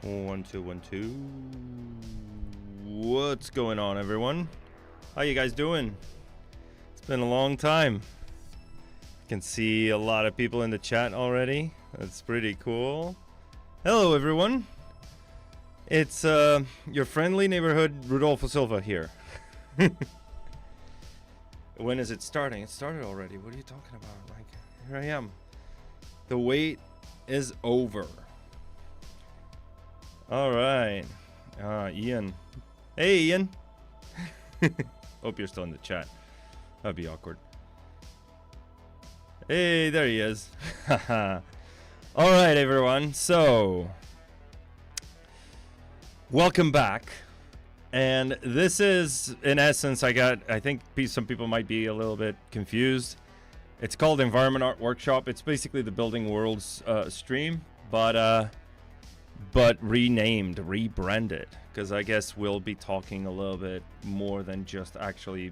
1 2 1 2. What's going on, everyone? How you guys doing? It's been a long time. I can see a lot of people in the chat already. That's pretty cool. Hello, everyone. It's your friendly neighborhood Rodolfo Silva here. When is it starting? It started already. What are you talking about? Like, here I am. The wait is over. All right. Ian. Hey, Ian. Hope you're still in the chat. That'd be awkward. Hey, there he is. All right, everyone. So, welcome back. And this is, in essence, I think some people might be a little bit confused. It's called Environment Art Workshop. It's basically the Building Worlds stream, but renamed, rebranded, because I guess we'll be talking a little bit more than just actually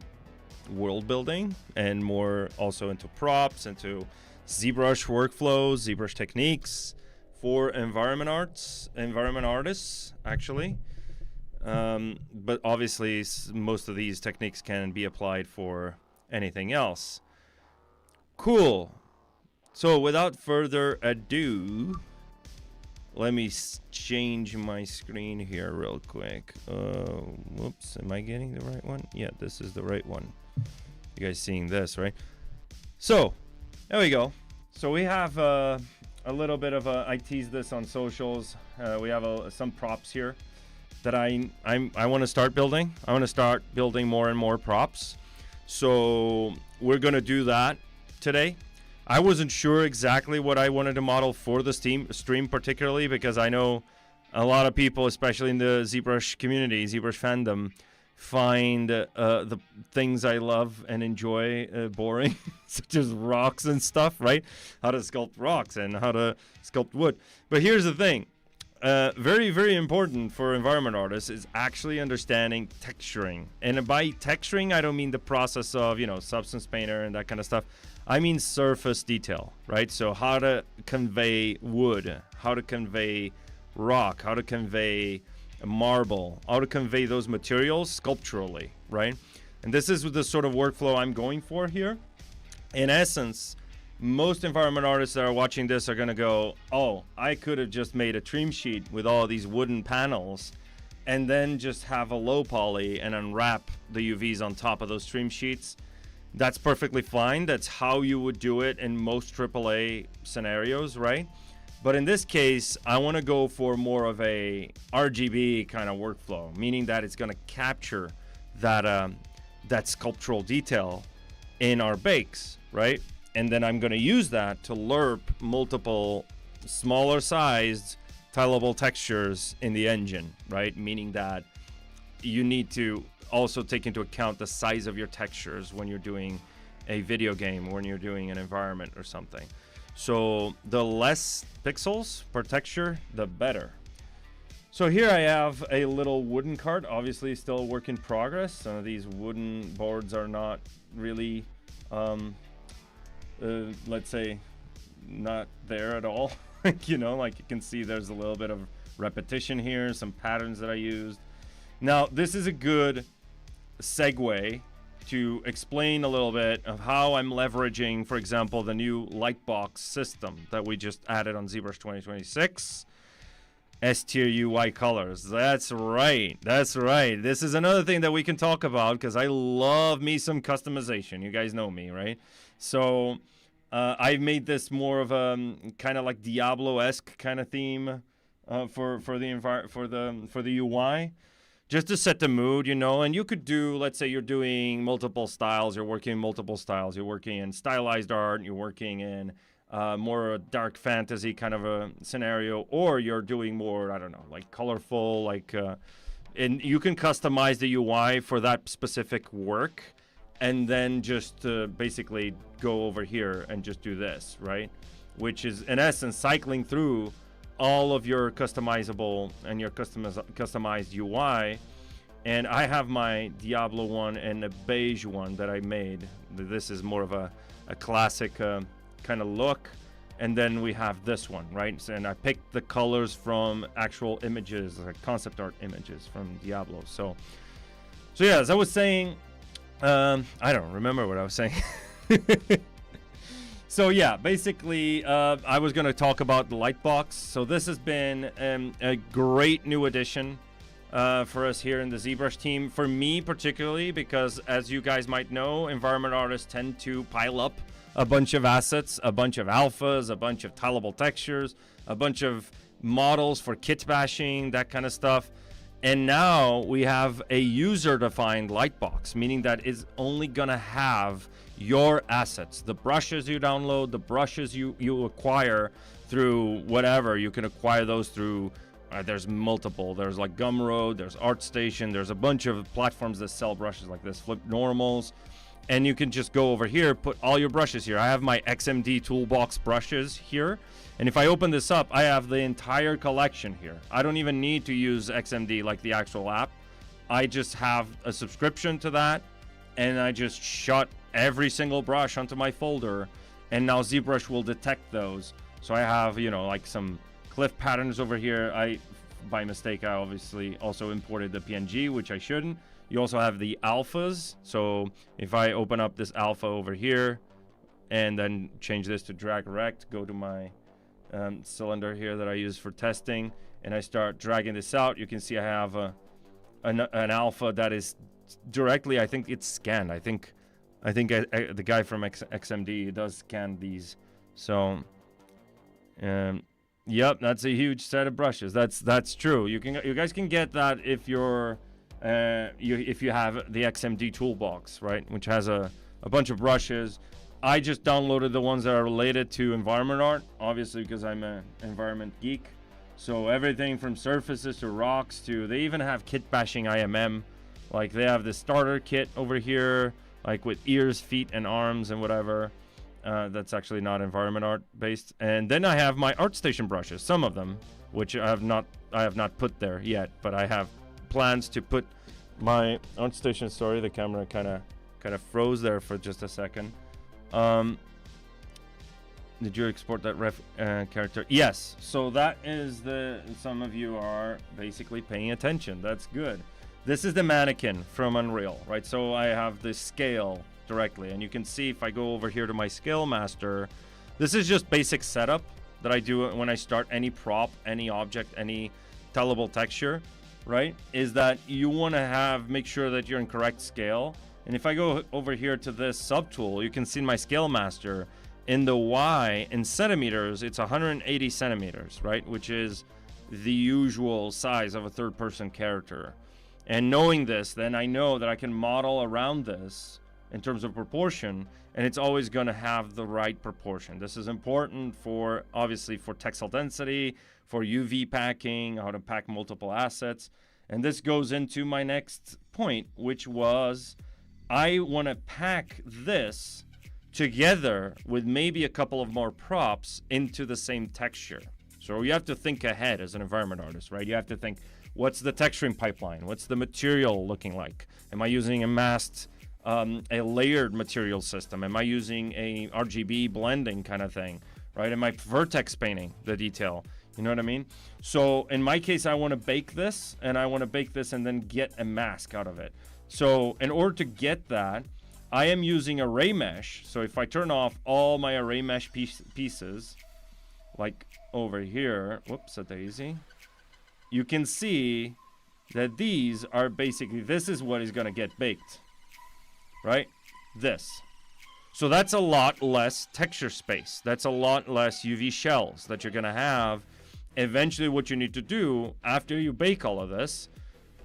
world building, and more also into props, into ZBrush workflows, ZBrush techniques for environment artists, actually. But obviously most of these techniques can be applied for anything else. Cool. So without further ado, let me change my screen here real quick. Whoops, am I getting the right one? Yeah, this is the right one. You guys seeing this, right? So there we go. So we have a little bit of I teased this on socials. We have some props here that I want to start building. I want to start building more and more props. So we're going to do that today. I wasn't sure exactly what I wanted to model for the stream particularly, because I know a lot of people, especially in the ZBrush community, ZBrush fandom, find the things I love and enjoy boring, such as rocks and stuff, right? How to sculpt rocks and how to sculpt wood. But here's the thing. Very, very important for environment artists is actually understanding texturing. And by texturing, I don't mean the process of, Substance Painter and that kind of stuff. I mean surface detail, right? So how to convey wood, how to convey rock, how to convey marble, how to convey those materials sculpturally, right? And this is the sort of workflow I'm going for here. In essence, most environment artists that are watching this are going to go, oh, I could have just made a trim sheet with all these wooden panels and then just have a low poly and unwrap the UVs on top of those trim sheets. That's perfectly fine. That's how you would do it in most AAA scenarios, right? But in this case, I want to go for more of a RGB kind of workflow, meaning that it's going to capture that sculptural detail in our bakes, right? And then I'm going to use that to lerp multiple smaller sized tileable textures in the engine, right? Meaning that you need to also take into account the size of your textures when you're doing a video game, when you're doing an environment or something. So the less pixels per texture, the better. So here I have a little wooden cart, obviously still work in progress. Some of these wooden boards are not really, let's say, not there at all. Like you can see there's a little bit of repetition here, some patterns that I used. Now, this is a good segue to explain a little bit of how I'm leveraging, for example, the new Lightbox system that we just added on ZBrush 2026. S-tier UI colors. That's right. That's right. This is another thing that we can talk about because I love me some customization. You guys know me, right? So I've made this more of a kind of like Diablo-esque kind of theme for the UI. Just to set the mood, and you could do, let's say you're doing multiple styles, you're working in multiple styles, you're working in stylized art, you're working in more dark fantasy kind of a scenario, or you're doing more, I don't know, like colorful, and you can customize the UI for that specific work, and then just basically go over here and just do this, right? Which is, in essence, cycling through all of your customizable and your customized UI. And I have my Diablo one and a beige one that I made. This is more of a classic kind of look. And then we have this one, right? So, and I picked the colors from actual images, like concept art images from Diablo. So yeah, as I was saying, I don't remember what I was saying. So yeah, basically, I was going to talk about the Lightbox. So this has been a great new addition for us here in the ZBrush team. For me particularly, because as you guys might know, environment artists tend to pile up a bunch of assets, a bunch of alphas, a bunch of tileable textures, a bunch of models for kit bashing, that kind of stuff. And now we have a user-defined Lightbox, meaning that it's only going to have your assets, the brushes you download, the brushes you acquire through whatever. You can acquire those through, there's multiple. There's like Gumroad, there's ArtStation, there's a bunch of platforms that sell brushes like this, Flip Normals. And you can just go over here, put all your brushes here. I have my XMD toolbox brushes here. And if I open this up, I have the entire collection here. I don't even need to use XMD like the actual app. I just have a subscription to that. And I just shot every single brush onto my folder. And now ZBrush will detect those. So I have, you know, like some cliff patterns over here. By mistake, I obviously also imported the PNG, which I shouldn't. You also have the alphas. So if I open up this alpha over here and then change this to drag rect, go to my cylinder here that I use for testing, and I start dragging this out, you can see I have an alpha that is directly, I think it's scanned. I think the guy from XMD does scan these. So yep, that's a huge set of brushes. That's true. You guys can get that if you're if you have the XMD toolbox, right, which has a bunch of brushes. I just downloaded the ones that are related to environment art, obviously because I'm an environment geek. So everything from surfaces to rocks to, they even have kit bashing IMM. Like they have the starter kit over here, like with ears, feet, and arms and whatever. That's actually not environment art based. And then I have my ArtStation brushes, some of them, which I have not put there yet, but I have plans to put my ArtStation. Sorry, the camera kind of froze there for just a second. Did you export that character? Yes. So that is some of you are basically paying attention. That's good. This is the Mannequin from Unreal, right? So I have the scale directly, and you can see if I go over here to my scale master, this is just basic setup that I do when I start any prop, any object, any tellable texture, right? Is that you want to make sure that you're in correct scale. And if I go over here to this subtool, you can see my scale master in the Y in centimeters, it's 180 centimeters, right? Which is the usual size of a third person character. And knowing this, then I know that I can model around this in terms of proportion, and it's always going to have the right proportion. This is important for, obviously, for texel density, for UV packing, how to pack multiple assets. And this goes into my next point, which was I want to pack this together with maybe a couple of more props into the same texture. So you have to think ahead as an environment artist, right? You have to think, what's the texturing pipeline? What's the material looking like? Am I using a masked, a layered material system? Am I using a RGB blending kind of thing, right? Am I vertex painting the detail? You know what I mean? So in my case, I want to bake this, and I want to bake this and then get a mask out of it. So in order to get that, I am using ArrayMesh. So if I turn off all my ArrayMesh pieces, like over here, whoops, a daisy, you can see that these are basically, this is what is going to get baked, right? This. So that's a lot less texture space. That's a lot less UV shells that you're going to have. Eventually, what you need to do after you bake all of this,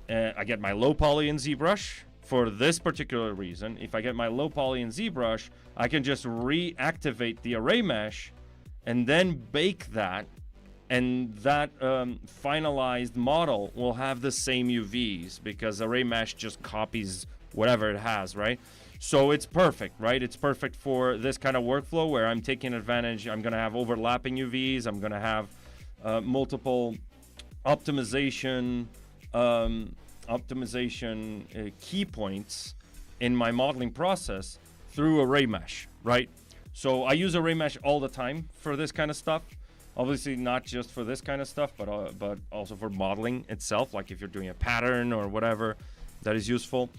I get my low poly in ZBrush for this particular reason. If I get my low poly in ZBrush, I can just reactivate the ArrayMesh and then bake that, and that finalized model will have the same UVs because ArrayMesh just copies whatever it has, right? So it's perfect, right? It's perfect for this kind of workflow where I'm taking advantage. I'm going to have overlapping UVs. I'm going to have multiple optimization key points in my modeling process through ArrayMesh, right? So I use ArrayMesh all the time for this kind of stuff. Obviously not just for this kind of stuff, but also for modeling itself, like if you're doing a pattern or whatever, that is useful.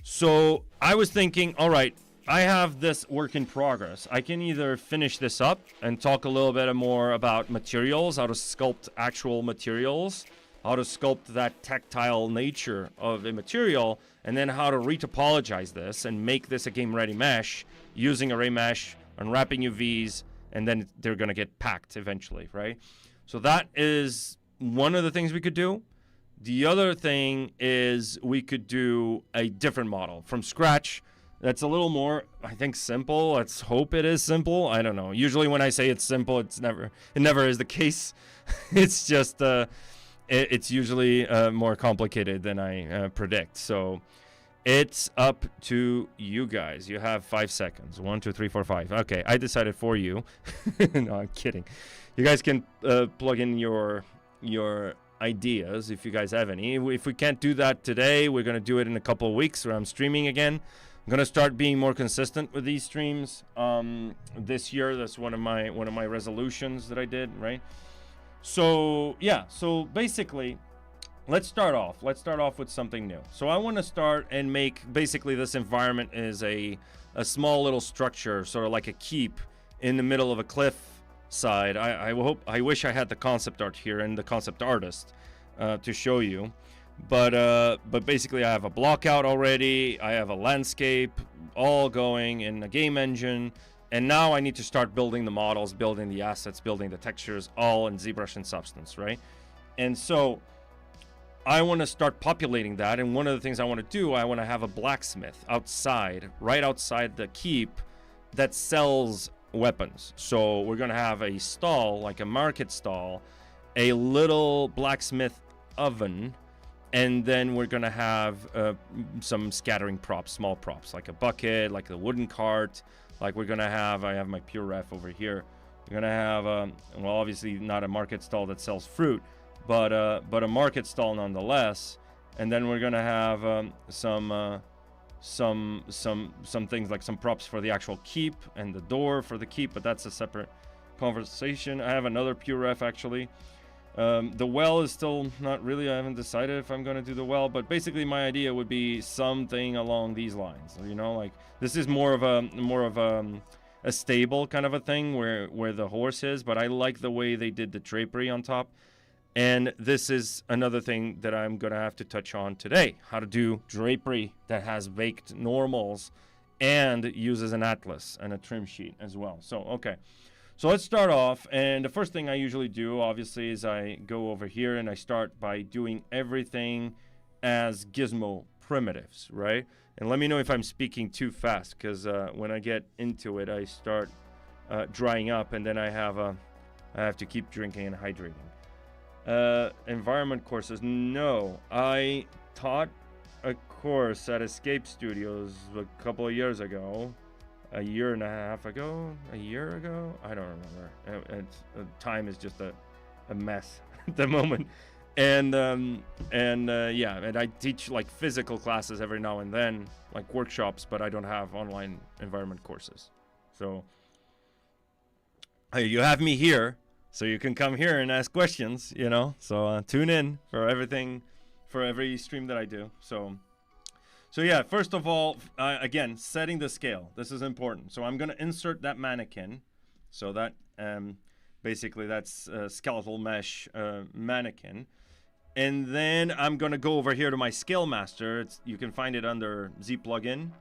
So I was thinking, all right, I have this work in progress. I can either finish this up and talk a little bit more about materials, how to sculpt actual materials, how to sculpt that tactile nature of a material, and then how to retopologize this and make this a game-ready mesh using ArrayMesh, unwrapping UVs, and then they're going to get packed eventually, right? So that is one of the things we could do. The other thing is we could do a different model from scratch. That's a little more, I think, simple. Let's hope it is simple. I don't know. Usually when I say it's simple, it never is the case. It's just, it's usually more complicated than I predict. So it's up to you guys. You have 5 seconds. 1, 2, 3, 4, 5. Okay, I decided for you. No, I'm kidding. You guys can plug in your ideas if you guys have any. If we can't do that today, we're going to do it in a couple of weeks where I'm streaming again. I'm going to start being more consistent with these streams this year. That's one of my resolutions that I did, right? So, yeah. So basically, let's start off with something new. So I want to start and make basically this environment is a small little structure, sort of like a keep in the middle of a cliff side. I wish I had the concept art here and the concept artist to show you. But basically I have a blockout already. I have a landscape all going in a game engine. And now I need to start building the models, building the assets, building the textures, all in ZBrush and Substance, right? And so I want to start populating that. And one of the things I want to do, I want to have a blacksmith outside, right outside the keep, that sells weapons. So we're going to have a stall, like a market stall, a little blacksmith oven, and then we're going to have some scattering props, small props, like a bucket, like a wooden cart. Like we're going to have, I have my pure ref over here. We're going to have, well, obviously not a market stall that sells fruit, but a market stall nonetheless. And then we're going to have some things like some props for the actual keep and the door for the keep, but that's a separate conversation. I have another pure ref actually. The well is still not really, I haven't decided if I'm going to do the well, but basically my idea would be something along these lines, you know, like this is more of a stable kind of a thing where the horse is, but I like the way they did the drapery on top. And this is another thing that I'm going to have to touch on today, how to do drapery that has baked normals and uses an atlas and a trim sheet as well. So, okay. So let's start off, and the first thing I usually do, obviously, is I go over here and I start by doing everything as gizmo primitives, right? And let me know if I'm speaking too fast, because when I get into it, I start drying up, and then I have to keep drinking and hydrating. Environment courses, no. I taught a course at Escape Studios a couple of years ago. A year and a half ago, a year ago, I don't remember. Time is just a mess at the moment. And yeah, and I teach like physical classes every now and then, like workshops, but I don't have online environment courses. So you have me here, so you can come here and ask questions, you know. So tune in for everything, for every stream that I do. So yeah, first of all, again, setting the scale. This is important. So I'm going to insert that mannequin. So that basically that's skeletal mesh mannequin. And then I'm going to go over here to my scale master. You can find it under Z plugin.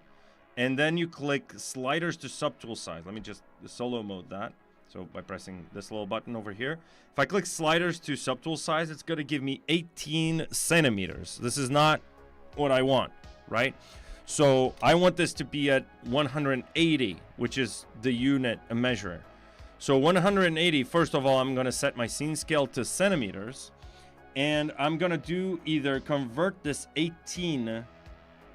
And then you click sliders to subtool size. Let me just solo mode that. So by pressing this little button over here. If I click sliders to subtool size, it's going to give me 18 centimeters. This is not what I want. Right? So I want this to be at 180, which is the unit measure. So 180, first of all, I'm going to set my scene scale to centimeters. And I'm going to do either convert this 18,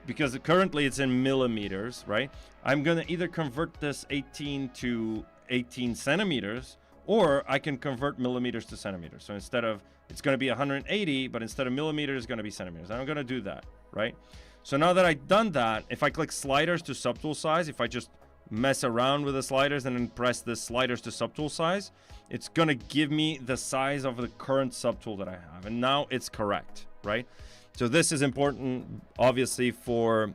because currently it's in millimeters, right? I'm going to either convert this 18 to 18 centimeters, or I can convert millimeters to centimeters. So instead of, it's going to be 180, but instead of millimeters, it's going to be centimeters. I'm going to do that, right? So now that I've done that, if I click sliders to subtool size, if I just mess around with the sliders and then press the sliders to subtool size, it's gonna give me the size of the current subtool that I have. And now it's correct, right? So this is important, obviously, for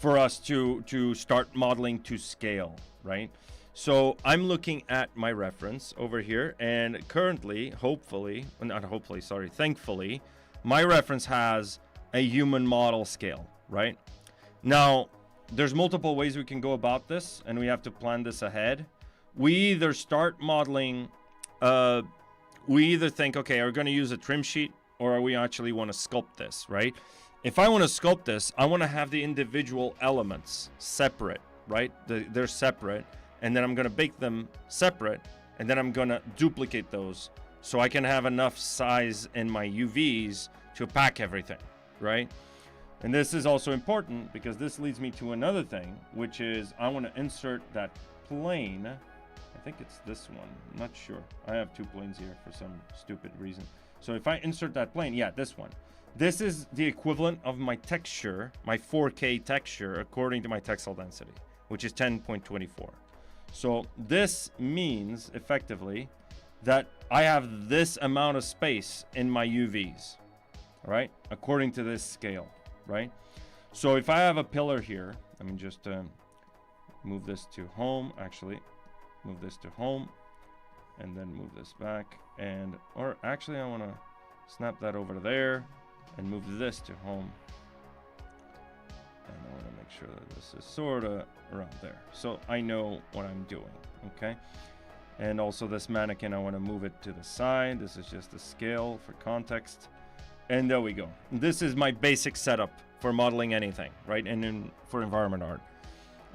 us to start modeling to scale, right? So I'm looking at my reference over here, and currently, thankfully, my reference has a human model scale, right? Now, there's multiple ways we can go about this, and we have to plan this ahead. We either start modeling, we either think, okay, are we going to use a trim sheet, or are we actually want to sculpt this, right? If I want to sculpt this, I want to have the individual elements separate, right? They're separate, and then I'm going to bake them separate, and then I'm going to duplicate those so I can have enough size in my UVs to pack everything, right? And this is also important because this leads me to another thing, which is I want to insert that plane. I think it's this one. I'm not sure. I have two planes here for some stupid reason. So if I insert that plane, yeah, this one. This is the equivalent of my texture, my 4K texture, according to my texel density, which is 10.24. So this means effectively that I have this amount of space in my UVs, all right, according to this scale, right? So if I have a pillar here, let me just move this to home, actually, move this to home, and then move this back, and, or actually I want to snap that over there, and move this to home. And I want to make sure that this is sort of around there. So I know what I'm doing, okay? And also this mannequin, I want to move it to the side. This is just a scale for context. And there we go. This is my basic setup for modeling anything, right? And then for environment art.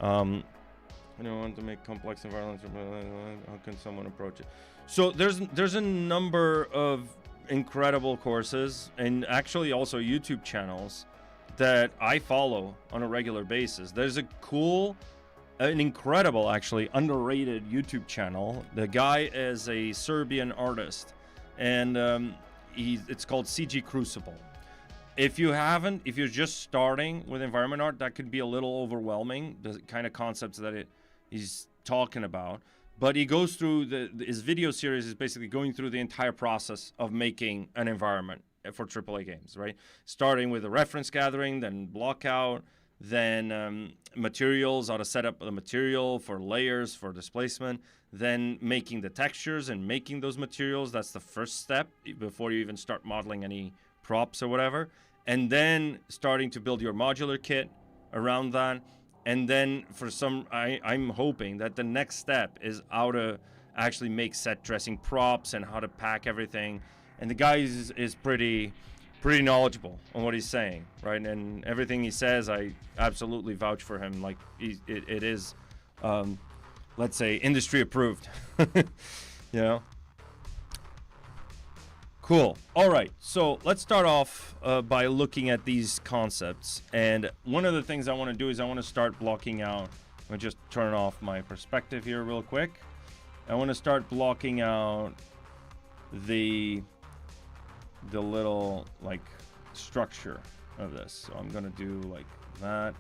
I don't want to make complex environments. How can someone approach it? So there's a number of incredible courses and actually also YouTube channels that I follow on a regular basis. There's a cool, an incredible, actually underrated YouTube channel. The guy is a Serbian artist, and it's called CG Crucible. If you're just starting with environment art, that could be a little overwhelming, the kind of concepts that he's talking about. But he goes through his video series is basically going through the entire process of making an environment for AAA games, right? Starting with the reference gathering, then blockout, then materials, how to set up the material for layers, for displacement, then making the textures and making those materials. That's the first step before you even start modeling any props or whatever. And then starting to build your modular kit around that. And then I'm hoping that the next step is how to actually make set dressing props and how to pack everything. And the guy is pretty knowledgeable on what he's saying, right? And everything he says, I absolutely vouch for him. Like it is, let's say, industry approved. You know? Cool. All right. So let's start off by looking at these concepts. And one of the things I want to do is I want to start blocking out. Let me just turn off my perspective here real quick. I want to start blocking out the little like structure of this. So I'm going to do like that.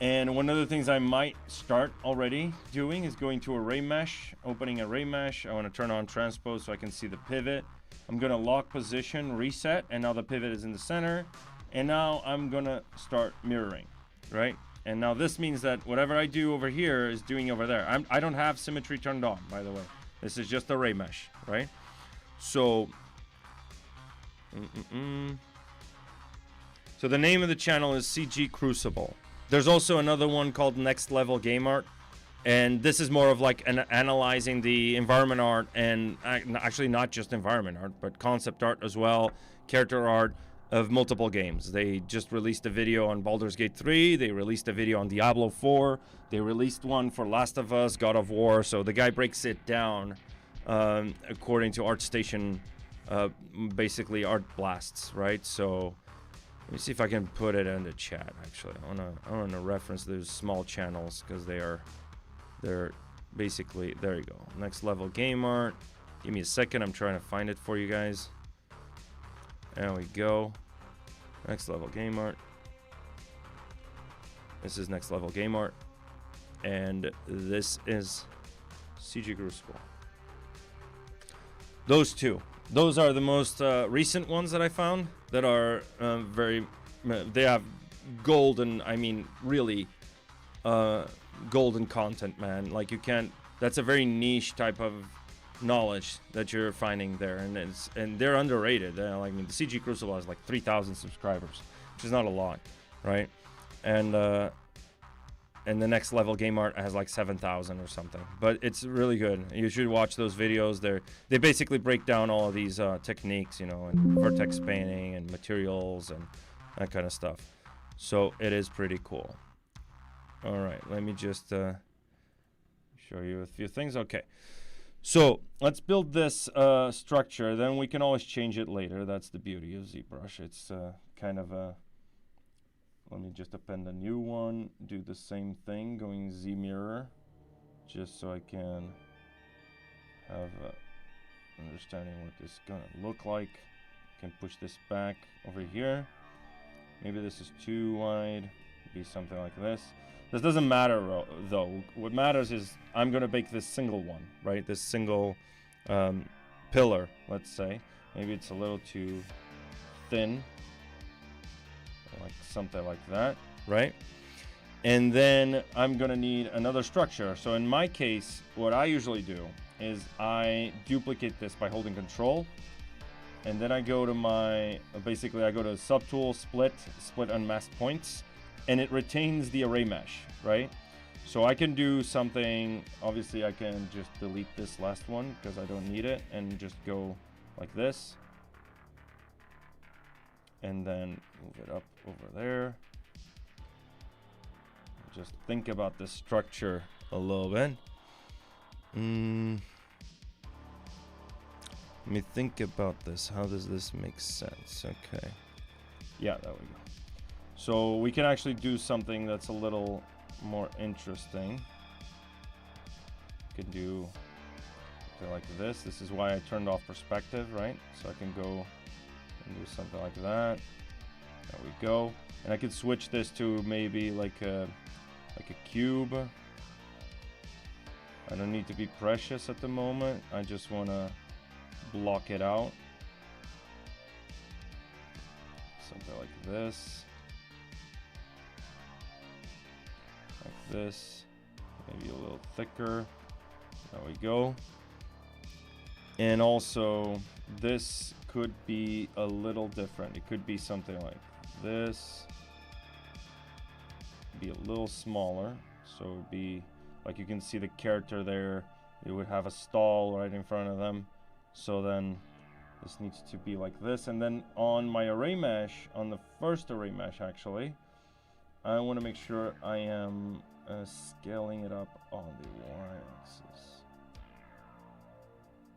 And one of the things I might start already doing is going to ArrayMesh, opening ArrayMesh. I want to turn on transpose so I can see the pivot. I'm going to lock position, reset, and now the pivot is in the center. And now I'm going to start mirroring, right? And now this means that whatever I do over here is doing over there. I don't have symmetry turned on, by the way. This is just ArrayMesh, right? So, so the name of the channel is CG Crucible. There's also another one called Next Level Game Art. And this is more of like analyzing the environment art, and actually not just environment art, but concept art as well, character art of multiple games. They just released a video on Baldur's Gate 3. They released a video on Diablo 4. They released one for Last of Us, God of War. So the guy breaks it down according to ArtStation, basically art blasts, right? So let me see if I can put it in the chat. Actually, I want to reference those small channels because they're basically, there you go. Next Level Game Art. Give me a second. I'm trying to find it for you guys. There we go. Next Level Game Art. This is Next Level Game Art. and this is CG Crucible. Those two. Those are the most recent ones that I found that are they have golden, I mean, really golden content, man. Like, you can't, that's a very niche type of knowledge that you're finding there, and they're underrated. Like, I mean, the CG Crucible has like 3,000 subscribers, which is not a lot, right? And the Next Level Game Art has like 7,000 or something, but it's really good. You should watch those videos. They basically break down all of these techniques, you know, and vertex painting and materials and that kind of stuff. So it is pretty cool. All right, let me just show you a few things. Okay, so let's build this structure. Then we can always change it later. That's the beauty of ZBrush. It's kind of a, let me just append a new one, do the same thing, going Z mirror, just so I can have understanding what this is gonna look like. Can push this back over here. Maybe this is too wide, be something like this. This doesn't matter though. What matters is I'm gonna bake this single one, right? This single pillar, let's say. Maybe it's a little too thin, like something like that, right? And then I'm gonna need another structure. So in my case, what I usually do is I duplicate this by holding Control, and then I go to my, basically I go to Subtool, Split Unmasked Points, and it retains the ArrayMesh, right? So I can do something, obviously I can just delete this last one because I don't need it, and just go like this. And then move it up over there. Just think about the structure a little bit. Let me think about this. How does this make sense? Okay. Yeah, there we go. So we can actually do something that's a little more interesting. We can do something like this. This is why I turned off perspective, right? So I can go and do something like that. There we go. And I can switch this to maybe like a cube. I don't need to be precious at the moment. I just want to block it out. Something like this. Like this. Maybe a little thicker. There we go. And also, this could be a little different. It could be something like this. Be a little smaller. So it would be, like, you can see the character there. It would have a stall right in front of them. So then this needs to be like this. And then on my ArrayMesh, on the first ArrayMesh actually, I want to make sure I am scaling it up on the y-axis.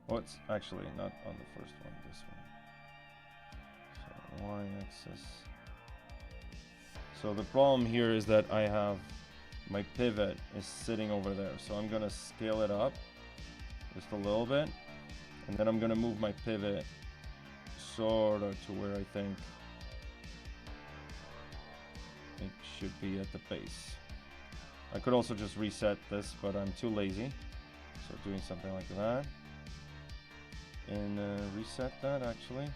Oh, it's actually not on the first one, this one. So y-axis. So the problem here is that I have my pivot is sitting over there. So I'm going to scale it up just a little bit. And then I'm going to move my pivot sort of to where I think it should be at the base. I could also just reset this, but I'm too lazy. So doing something like that. And reset that actually.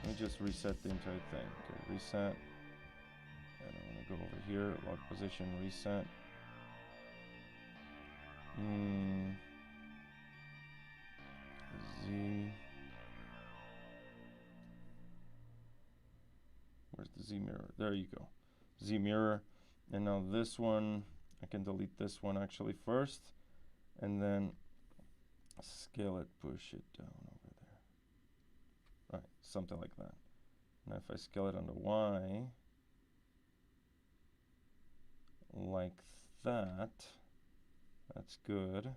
Let me just reset the entire thing. Okay, reset. And I'm going to go over here, lock position, reset. Z. Where's the Z mirror? There you go. Z mirror. And now this one, I can delete this one actually first, and then scale it, push it down over there. Right, something like that. Now if I scale it on the Y, like that, that's good.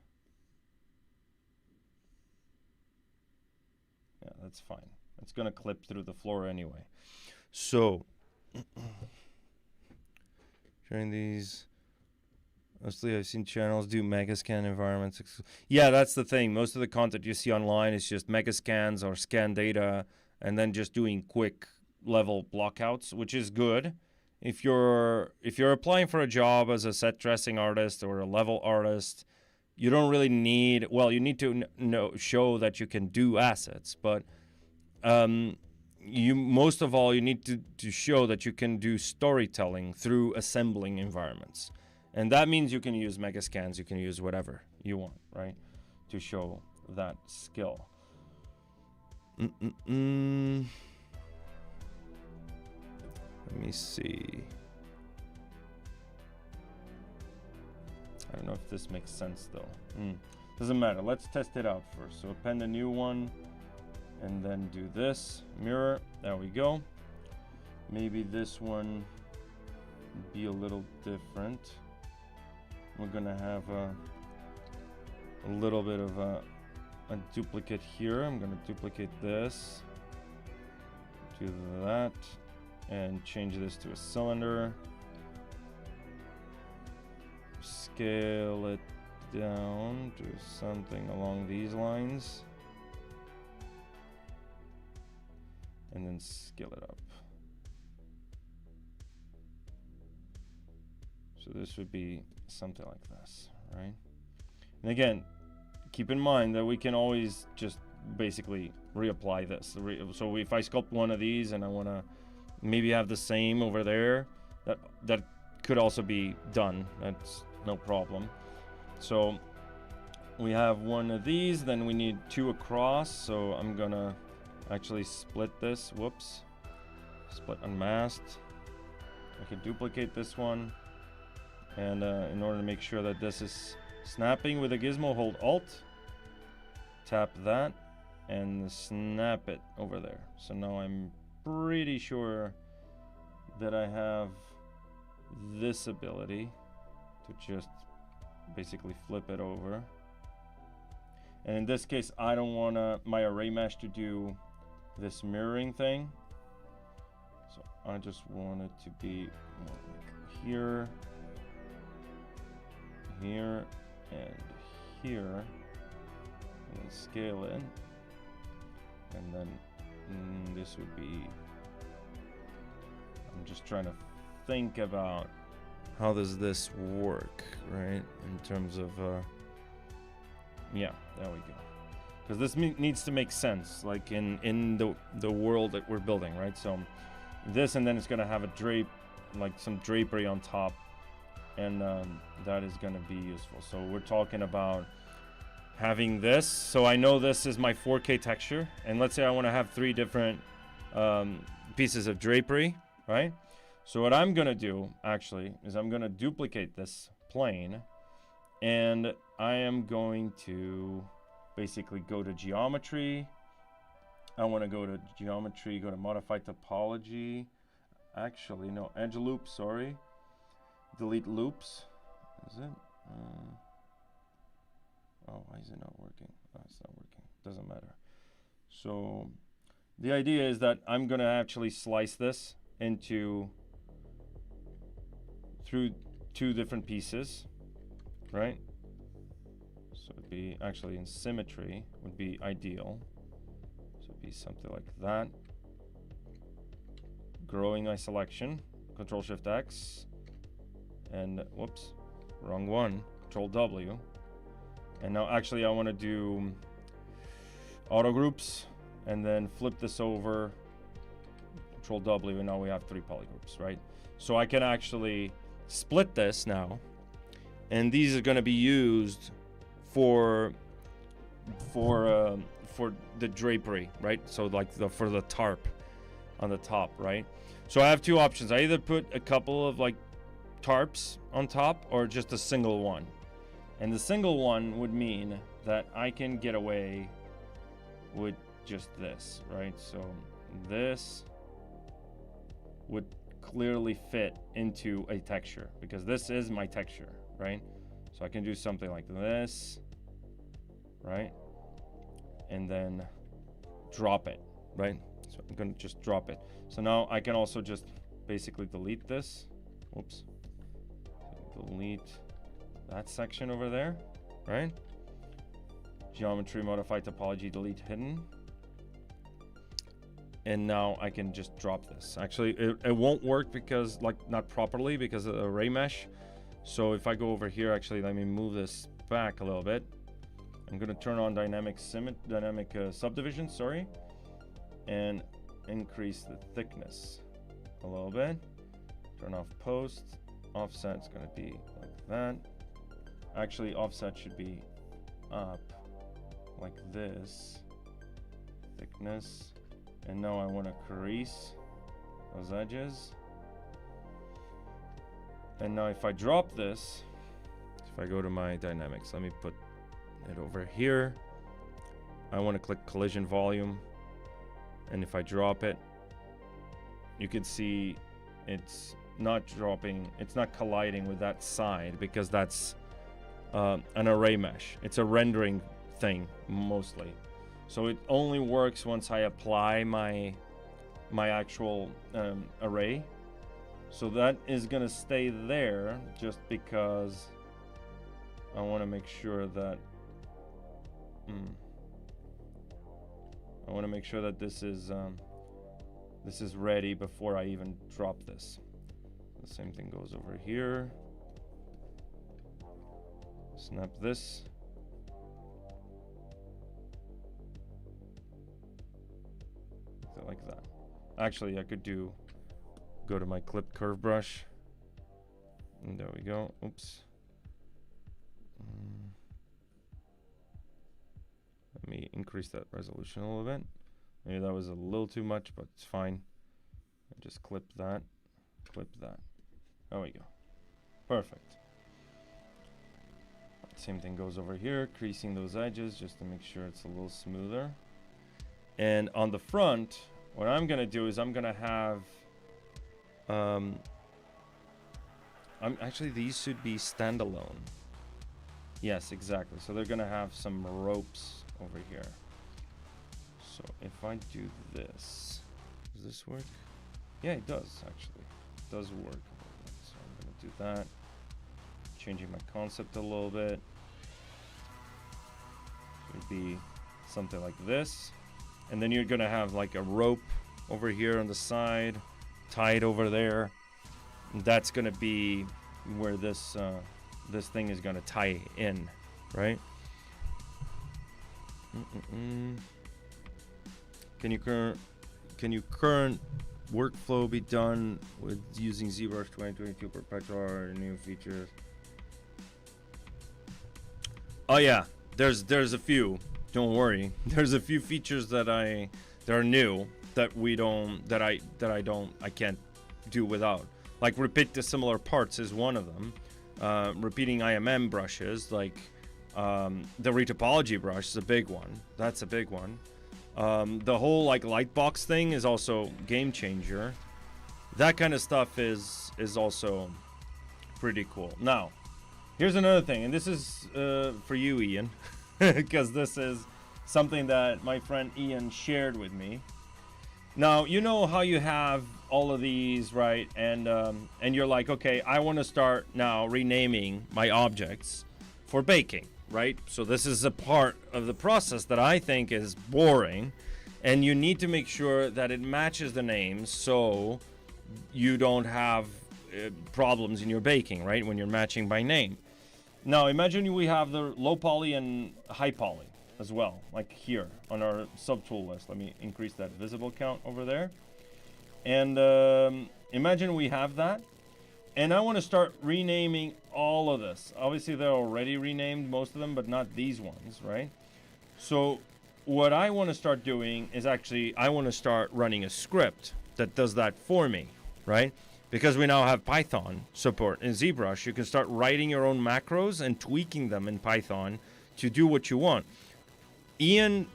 Yeah, that's fine. It's gonna clip through the floor anyway. So, showing these, mostly I've seen channels do Megascan environments. Yeah, that's the thing. Most of the content you see online is just Megascans or scan data, and then just doing quick level blockouts, which is good. if you're applying for a job as a set dressing artist or a level artist, you don't really need, well, you need to show that you can do assets, but you most of all, you need to show that you can do storytelling through assembling environments. And that means you can use Megascans, you can use whatever you want, right? To show that skill. Let me see. I don't know if this makes sense though. Doesn't matter. Let's test it out first. So append a new one and then do this. Mirror. There we go. Maybe this one would be a little different. We're gonna have a little bit of a duplicate here. I'm gonna duplicate this, do that, and change this to a cylinder. Scale it down to something along these lines, and then scale it up. So this would be something like this, right? And again, keep in mind that we can always just basically reapply this. So if I sculpt one of these and I want to maybe have the same over there, that could also be done. That's no problem. So we have one of these, then we need two across. So I'm gonna actually split this. Whoops. Split unmasked. I can duplicate this one. And in order to make sure that this is snapping with a gizmo, hold Alt, tap that, and snap it over there. So now I'm pretty sure that I have this ability to just basically flip it over. And in this case, I don't want my ArrayMesh to do this mirroring thing. So I just want it to be more like here, here, and here, and then scale it, and then this would be, I'm just trying to think about how does this work, right, in terms of yeah, there we go, because this needs to make sense, like in the world that we're building, right? So this, and then it's going to have a like some drapery on top, and that is going to be useful. So we're talking about having this. So I know this is my 4K texture, and let's say I want to have 3 different pieces of drapery, right? So what I'm going to do actually is I'm going to duplicate this plane, and I am going to basically go to geometry. I want to go to geometry, go to modify topology. Actually, no, edge loop, sorry. Delete loops. Is it? Oh, why is it not working? Oh, it's not working. Doesn't matter. So the idea is that I'm going to actually slice this into through 2 different pieces, right? So it'd be actually in symmetry would be ideal. So it'd be something like that. Growing my selection, Control Shift X. And whoops, wrong one, Control W. And now actually I want to do auto groups, and then flip this over, Control W, and now we have 3 polygroups, right? So I can actually split this now, and these are going to be used for the drapery, right? So like for the tarp on the top, right? So I have 2 options. I either put a couple of like tarps on top or just a single one, and the single one would mean that I can get away with just this, right? So this would clearly fit into a texture because this is my texture, right? So I can do something like this, right? And then drop it, right? So I'm gonna just drop it. So now I can also just basically delete this. Whoops. Delete that section over there, right? Geometry, modify topology, delete hidden. And now I can just drop this. Actually, it won't work because, like, not properly because of the ArrayMesh. So if I go over here, actually, let me move this back a little bit. I'm gonna turn on dynamic subdivision, sorry, and increase the thickness a little bit. Turn off post. Offset's gonna be like that. Actually, offset should be up like this. Thickness. And now I want to crease those edges. And now if I drop this, if I go to my dynamics, let me put it over here. I want to click collision volume. And if I drop it, you can see it's not dropping, it's not colliding with that side because that's an ArrayMesh. It's a rendering thing mostly. So it only works once I apply my actual array. So that is gonna stay there just because I want to make sure that I want to make sure that this is ready before I even drop this. The same thing goes over here. Snap this. Like that. Actually, I could go to my clip curve brush. And there we go. Oops. Let me increase that resolution a little bit. Maybe that was a little too much, but it's fine. I just clip that. Clip that. There we go. Perfect. Same thing goes over here, creasing those edges just to make sure it's a little smoother. And on the front, what I'm gonna do is I'm gonna have actually these should be standalone. Yes, exactly. So they're gonna have some ropes over here. So if I do this, does this work? Yeah, it does actually. It does work. So I'm gonna do that. Changing my concept a little bit. Should be something like this. And then you're gonna have like a rope over here on the side, tied over there. And that's gonna be where this this thing is gonna tie in, right? Can your current workflow be done with using ZBrush 2022 Perpetual or new features? Oh yeah, there's a few. Don't worry. There's a few features that are new that I can't do without. Like repeat the similar parts is one of them. Repeating IMM brushes, like the retopology brush is a big one. That's a big one. The whole like Lightbox thing is also game changer. That kind of stuff is also pretty cool. Now, here's another thing, and this is for you, Ian, because this is something that my friend Ian shared with me. Now, you know how you have all of these, right? And you're like, okay, I want to start now renaming my objects for baking, right? So this is a part of the process that I think is boring, and you need to make sure that it matches the names so you don't have problems in your baking, right? When you're matching by name. Now, imagine we have the low poly and high poly as well, like here on our subtool list. Let me increase that visible count over there. And imagine we have that. And I want to start renaming all of this. Obviously, they're already renamed, most of them, but not these ones, right? So what I want to start doing is actually, I want to start running a script that does that for me, right? Because we now have Python support in ZBrush, you can start writing your own macros and tweaking them in Python to do what you want. Ian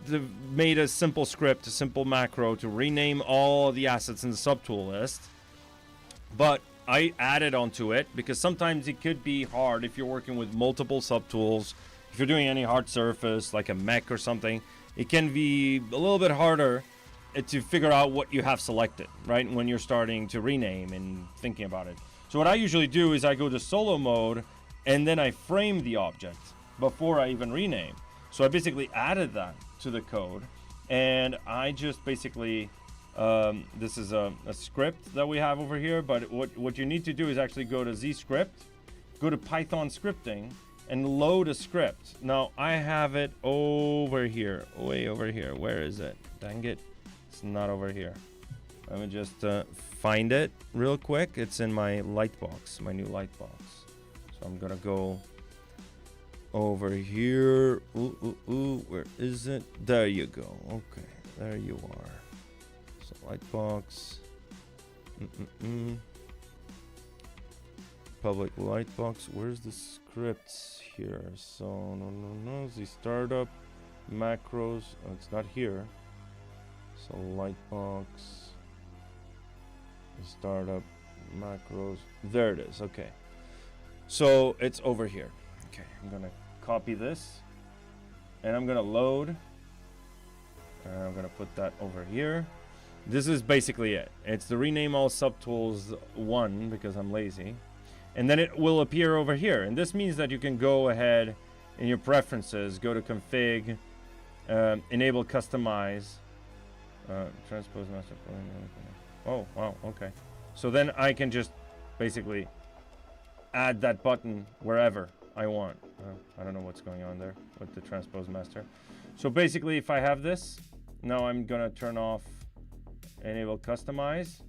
made a simple script, a simple macro to rename all the assets in the subtool list. But I added onto it because sometimes it could be hard if you're working with multiple subtools. If you're doing any hard surface like a mech or something, it can be a little bit harder to figure out what you have selected, right? When you're starting to rename and thinking about it. So what I usually do is I go to solo mode and then I frame the object before I even rename. So I basically added that to the code and I just basically This is a script that we have over here, but what you need to do is actually go to ZScript, go to Python scripting, and load a script. Now, I have it over here, way over here. Where is it? Dang it. It's not over here. Let me just find it real quick. It's in my Lightbox, my new Lightbox. So I'm gonna go over here. Ooh, where is it? There you go. Okay, there you are. So Lightbox. Public Lightbox. Where's the scripts here? So no. The startup macros. Oh, it's not here. So Lightbox. The startup macros. There it is. Okay. So it's over here. Okay, I'm gonna copy this, and I'm gonna load. And I'm gonna put that over here. This is basically it. It's the rename all subtools 1 because I'm lazy. And then it will appear over here. And this means that you can go ahead in your preferences, go to config, enable customize, transpose master plan. Oh, wow, okay. So then I can just basically add that button wherever I want. I don't know what's going on there with the transpose master. So basically, if I have this, now I'm gonna turn off enable customize.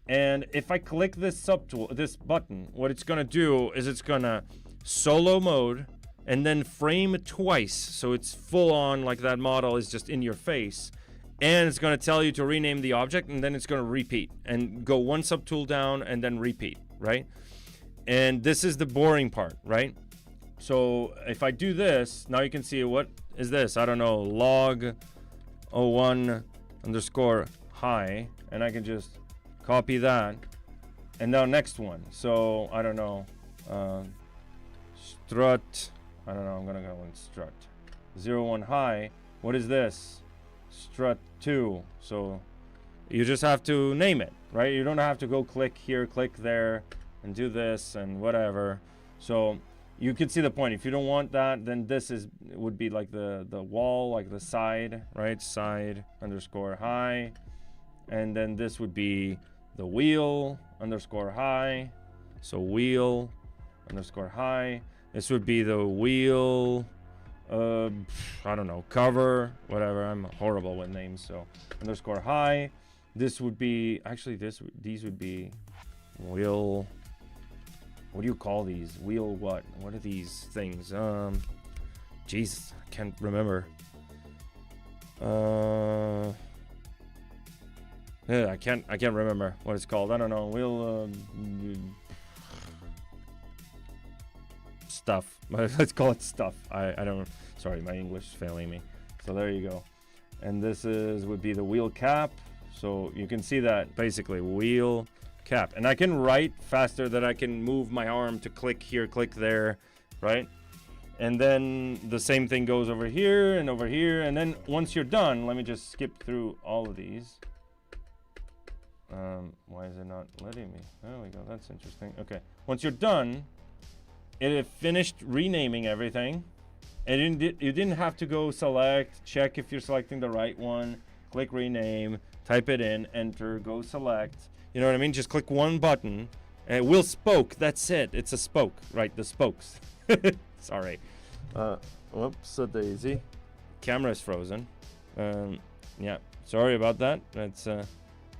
And if I click this subtool, this button, what it's gonna do is it's gonna solo mode and then frame twice. So it's full on, like that model is just in your face. And it's gonna tell you to rename the object, and then it's gonna repeat and go one subtool down and then repeat, right? And this is the boring part, right? So if I do this, now you can see what is this? I don't know, log 01 underscore high, and I can just copy that. And now next one. So I don't know, strut. I don't know. I'm gonna go in strut 01 high. What is this? Strut 2. So you just have to name it, right? You don't have to go click here, click there, and do this and whatever. So you can see the point. If you don't want that, then this would be like the wall, like the side, right? Side underscore high. And then this would be the wheel underscore high. So wheel underscore high. This would be the wheel, I don't know, cover, whatever. I'm horrible with names, so underscore high. This would be, actually these would be wheel, what do you call these? Wheel what? What are these things? Jesus, I can't remember. Yeah, I can't remember what it's called. I don't know. Wheel stuff. Let's call it stuff. I don't. Sorry, my English is failing me. So there you go. And this would be the wheel cap. So you can see that basically wheel cap. And I can write faster than I can move my arm to click here, click there, right? And then the same thing goes over here and over here. And then once you're done, let me just skip through all of these. Why is it not letting me? There we go. That's interesting. Okay. Once you're done, it finished renaming everything. And you didn't have to go select, check if you're selecting the right one, click rename, type it in, enter, go select. You know what I mean? Just click one button and it will spoke. That's it. It's a spoke, right? The spokes. Sorry. Whoops, a daisy. Camera is frozen. Yeah, sorry about that. That's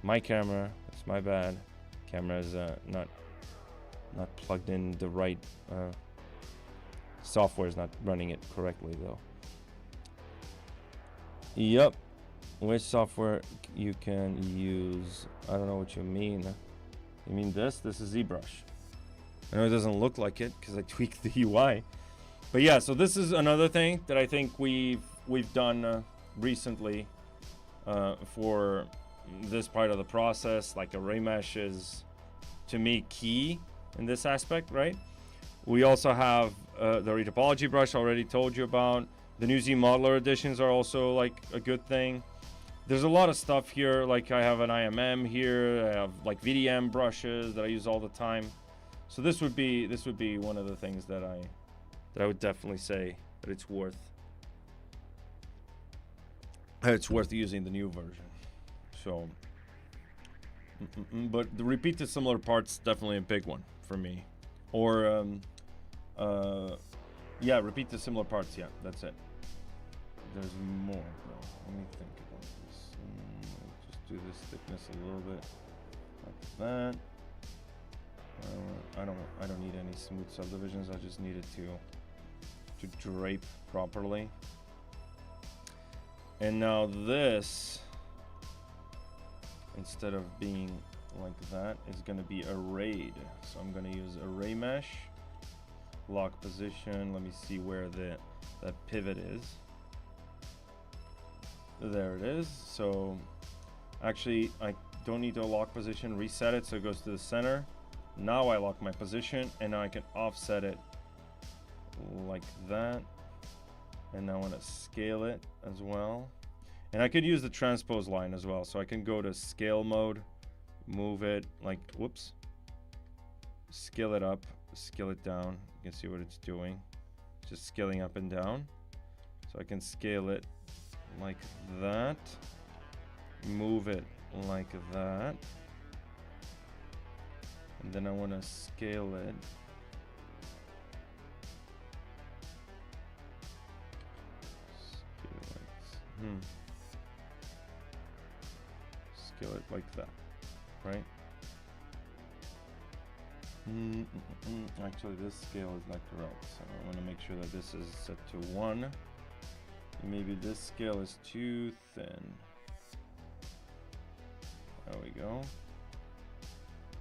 my camera. It's my bad. Camera is not plugged in the right. Software is not running it correctly though. Yep. Which software you can use? I don't know what you mean. You mean this? This is ZBrush. I know it doesn't look like it because I tweaked the UI. But yeah, so this is another thing that I think we've done recently for this part of the process. Like ArrayMesh is, to me, key in this aspect, right? We also have the retopology brush I already told you about. The new Z modeler editions are also like a good thing. There's a lot of stuff here. Like I have an IMM here. I have like VDM brushes that I use all the time. So this would be one of the things that I would definitely say that it's worth using the new version. So But the repeat to similar parts definitely a big one for me. Or yeah, repeat to similar parts. Yeah, that's it. There's more though. Let me think about this. Just do this thickness a little bit like that. I don't need any smooth subdivisions. I just need it to drape properly. And now this, instead of being like that, is going to be arrayed. So I'm going to use ArrayMesh, lock position. Let me see where that pivot is. There it is. So actually I don't need to lock position, reset it so it goes to the center. Now I lock my position and now I can offset it like that. And I want to scale it as well. And I could use the transpose line as well. So I can go to scale mode, move it like, whoops, scale it up, scale it down. You can see what it's doing. Just scaling up and down. So I can scale it like that, move it like that. And then I want to scale it. Scale it like that, right? Actually, this scale is not correct, so I want to make sure that this is set to 1. Maybe this scale is too thin. There we go.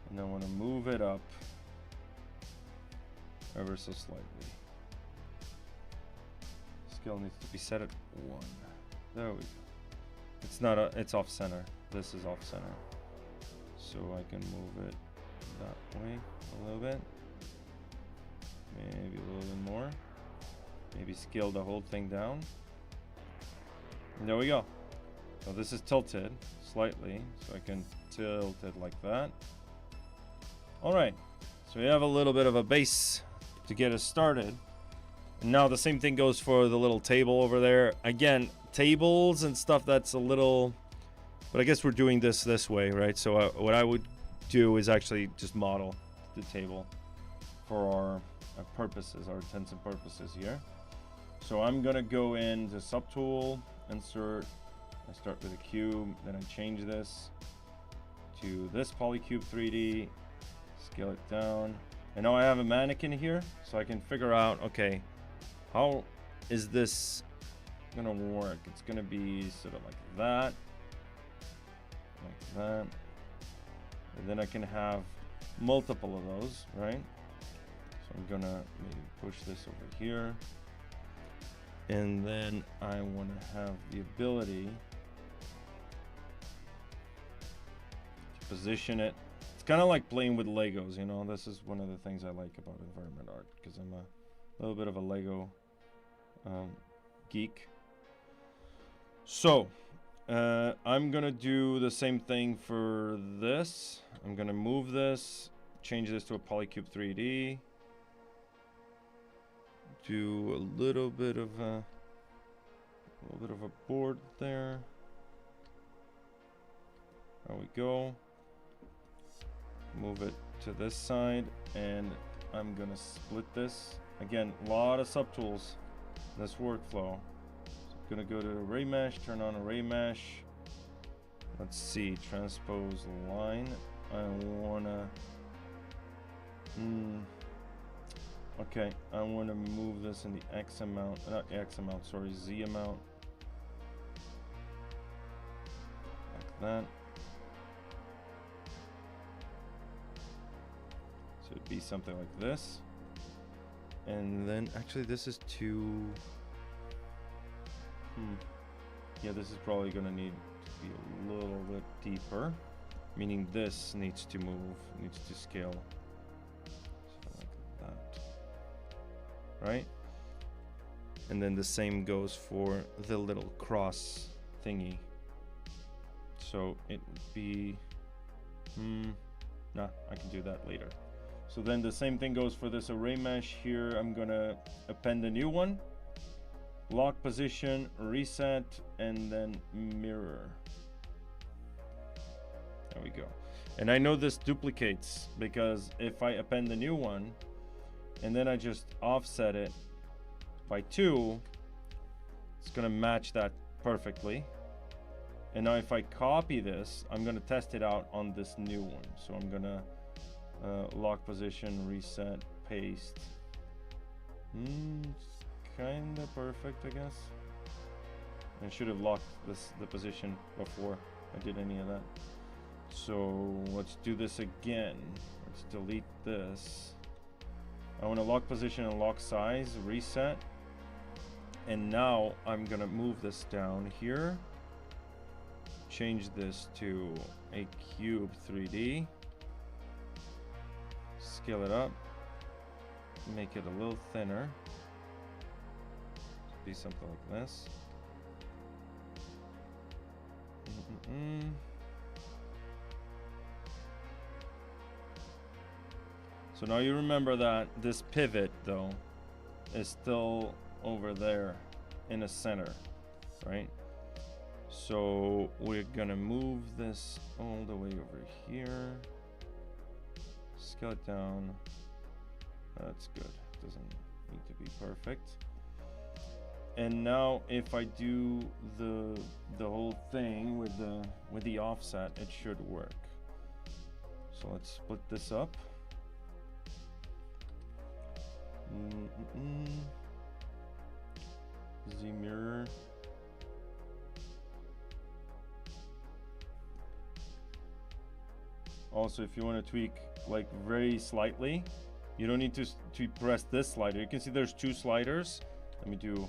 And I want to move it up ever so slightly. Scale needs to be set at 1. There we go. It's not it's off center. This is off center. So I can move it that way a little bit. Maybe a little bit more. Maybe scale the whole thing down. And there we go. So this is tilted slightly, so I can tilt it like that. All right, so we have a little bit of a base to get us started. And now the same thing goes for the little table over there. Again, tables and stuff, that's a little, but I guess we're doing this way, right? So what I would do is actually just model the table for our purposes, our intents and purposes here. So I'm gonna go into Subtool, insert, I start with a cube, then I change this to this Polycube 3D, scale it down. And now I have a mannequin here, so I can figure out, okay, how is this gonna work? It's gonna be sort of like that, and then I can have multiple of those, right? So I'm gonna maybe push this over here, and then I want to have the ability to position it. It's kind of like playing with Legos, you know. This is one of the things I like about environment art, because I'm a little bit of a Lego geek. So I'm gonna do the same thing for this. I'm gonna move this, change this to a Polycube 3D, do a little bit of a board there. There we go. Move it to this side, and I'm gonna split this. Again, a lot of subtools in this workflow. So I'm gonna go to ArrayMesh, turn on ArrayMesh. Let's see, transpose line. I wanna, okay, I wanna move this in the X amount, not X amount, sorry, Z amount. Like that. So it'd be something like this. And then actually this is too, yeah, this is probably gonna need to be a little bit deeper, meaning this needs to move, needs to scale. So like that, right? And then the same goes for the little cross thingy. So it would be, nah, I can do that later. So then the same thing goes for this ArrayMesh here. I'm gonna append a new one, lock position, reset, and then mirror. There we go. And I know this duplicates because if I append a new one and then I just offset it by 2, it's gonna match that perfectly. And now if I copy this, I'm gonna test it out on this new one. So I'm gonna lock position, reset, paste. It's kinda perfect, I guess. I should have locked the position before I did any of that. So let's do this again. Let's delete this. I want to lock position and lock size, reset. And now I'm gonna move this down here. Change this to a cube 3D. Scale it up. Make it a little thinner. Be something like this. So now you remember that this pivot though is still over there in the center, right? So we're gonna move this all the way over here. Scale it down. That's good. Doesn't need to be perfect. And now if I do the whole thing with the offset, it should work. So let's split this up. Z mirror. Also, if you want to tweak like very slightly, you don't need to press this slider. You can see there's 2 sliders. Let me do.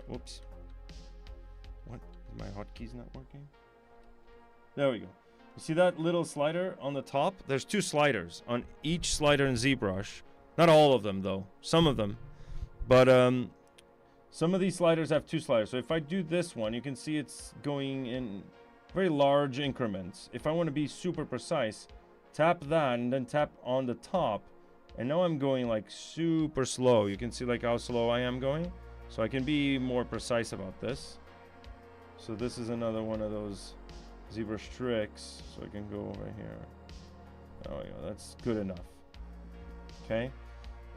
Whoops. What? My hotkeys not working? There we go. You see that little slider on the top? There's 2 sliders on each slider in ZBrush. Not all of them though. Some of them. But some of these sliders have 2 sliders. So if I do this one, you can see it's going in very large increments. If I want to be super precise, tap that and then tap on the top. And now I'm going like super slow. You can see like how slow I am going. So I can be more precise about this. So this is another one of those ZBrush tricks. So I can go over here. Oh yeah, that's good enough. Okay.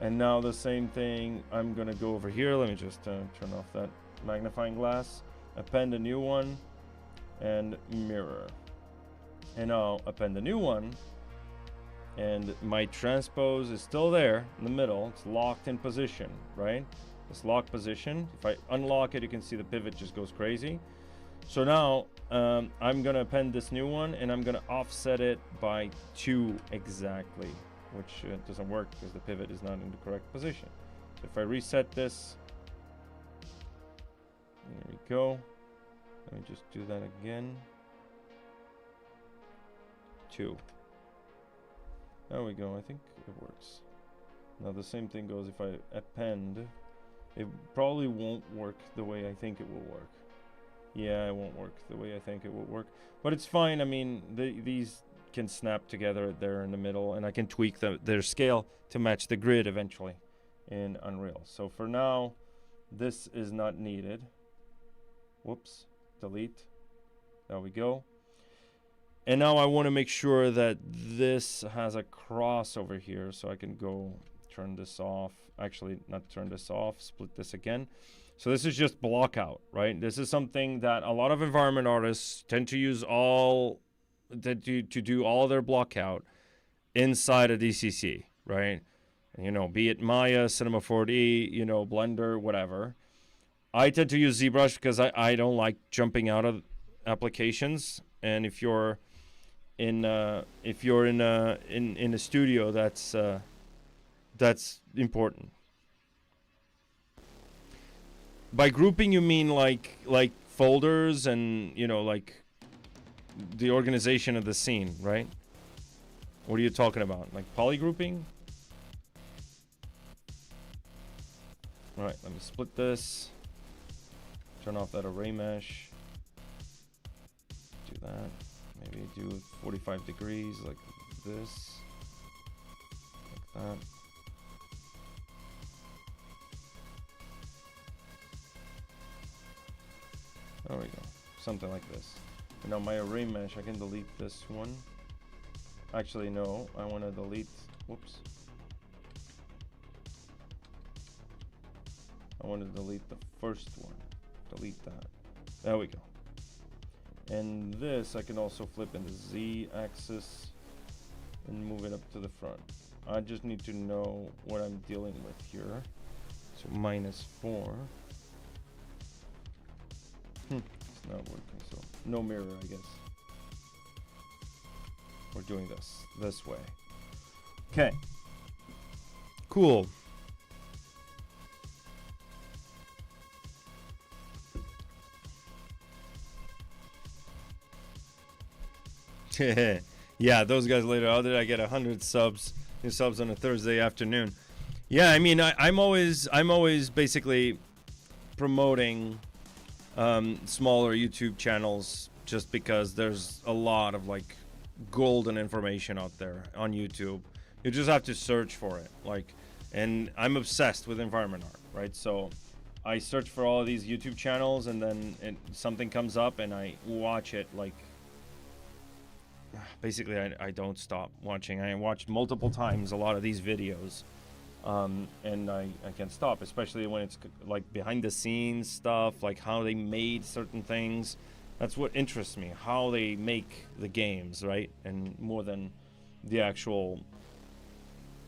And now the same thing, I'm gonna go over here. Let me just turn off that magnifying glass. Append a new one and mirror. And now append a new one. And my transpose is still there in the middle. It's locked in position, right? This lock position. If I unlock it, you can see the pivot just goes crazy. So now I'm gonna append this new one and I'm gonna offset it by 2 exactly, which doesn't work because the pivot is not in the correct position. So if I reset this, there we go. Let me just do that again. 2. There we go. I think it works. Now the same thing goes if I append. It probably won't work the way I think it will work. Yeah, it won't work the way I think it will work. But it's fine. I mean, these can snap together there in the middle, and I can tweak their scale to match the grid eventually in Unreal. So for now, this is not needed. Whoops, delete. There we go. And now I want to make sure that this has a cross over here, so I can go turn this off. Actually, not turn this off, split this again. So this is just blockout, right? This is something that a lot of environment artists tend to use to do all their blockout inside a DCC, right? You know, be it Maya, Cinema 4D, you know, Blender, whatever. I tend to use ZBrush because I don't like jumping out of applications. And if you're in a studio, that's important. By grouping, you mean like folders and, you know, like the organization of the scene, right? What are you talking about? Like polygrouping? All right, let me split this. Turn off that ArrayMesh. Do that. Maybe do 45 degrees like this. Like that. There we go. Something like this. Now my ArrayMesh, I can delete this one. Actually, no, I want to delete, whoops. I want to delete the first one. Delete that. There we go. And this I can also flip in the Z axis and move it up to the front. I just need to know what I'm dealing with here. So -4. It's not working, so no mirror, I guess. We're doing this way. Okay. Cool. Yeah, those guys later. How did I get 100 subs? New subs on a Thursday afternoon. Yeah, I mean, I'm always basically promoting smaller YouTube channels just because there's a lot of like golden information out there on YouTube. You just have to search for it. Like, and I'm obsessed with environment art, right? So I search for all of these YouTube channels, and then something comes up and I watch it. Like, basically I don't stop watching. I watched multiple times a lot of these videos, and I can't stop, especially when it's like behind the scenes stuff, like how they made certain things. That's what interests me, how they make the games, right? And more than the actual,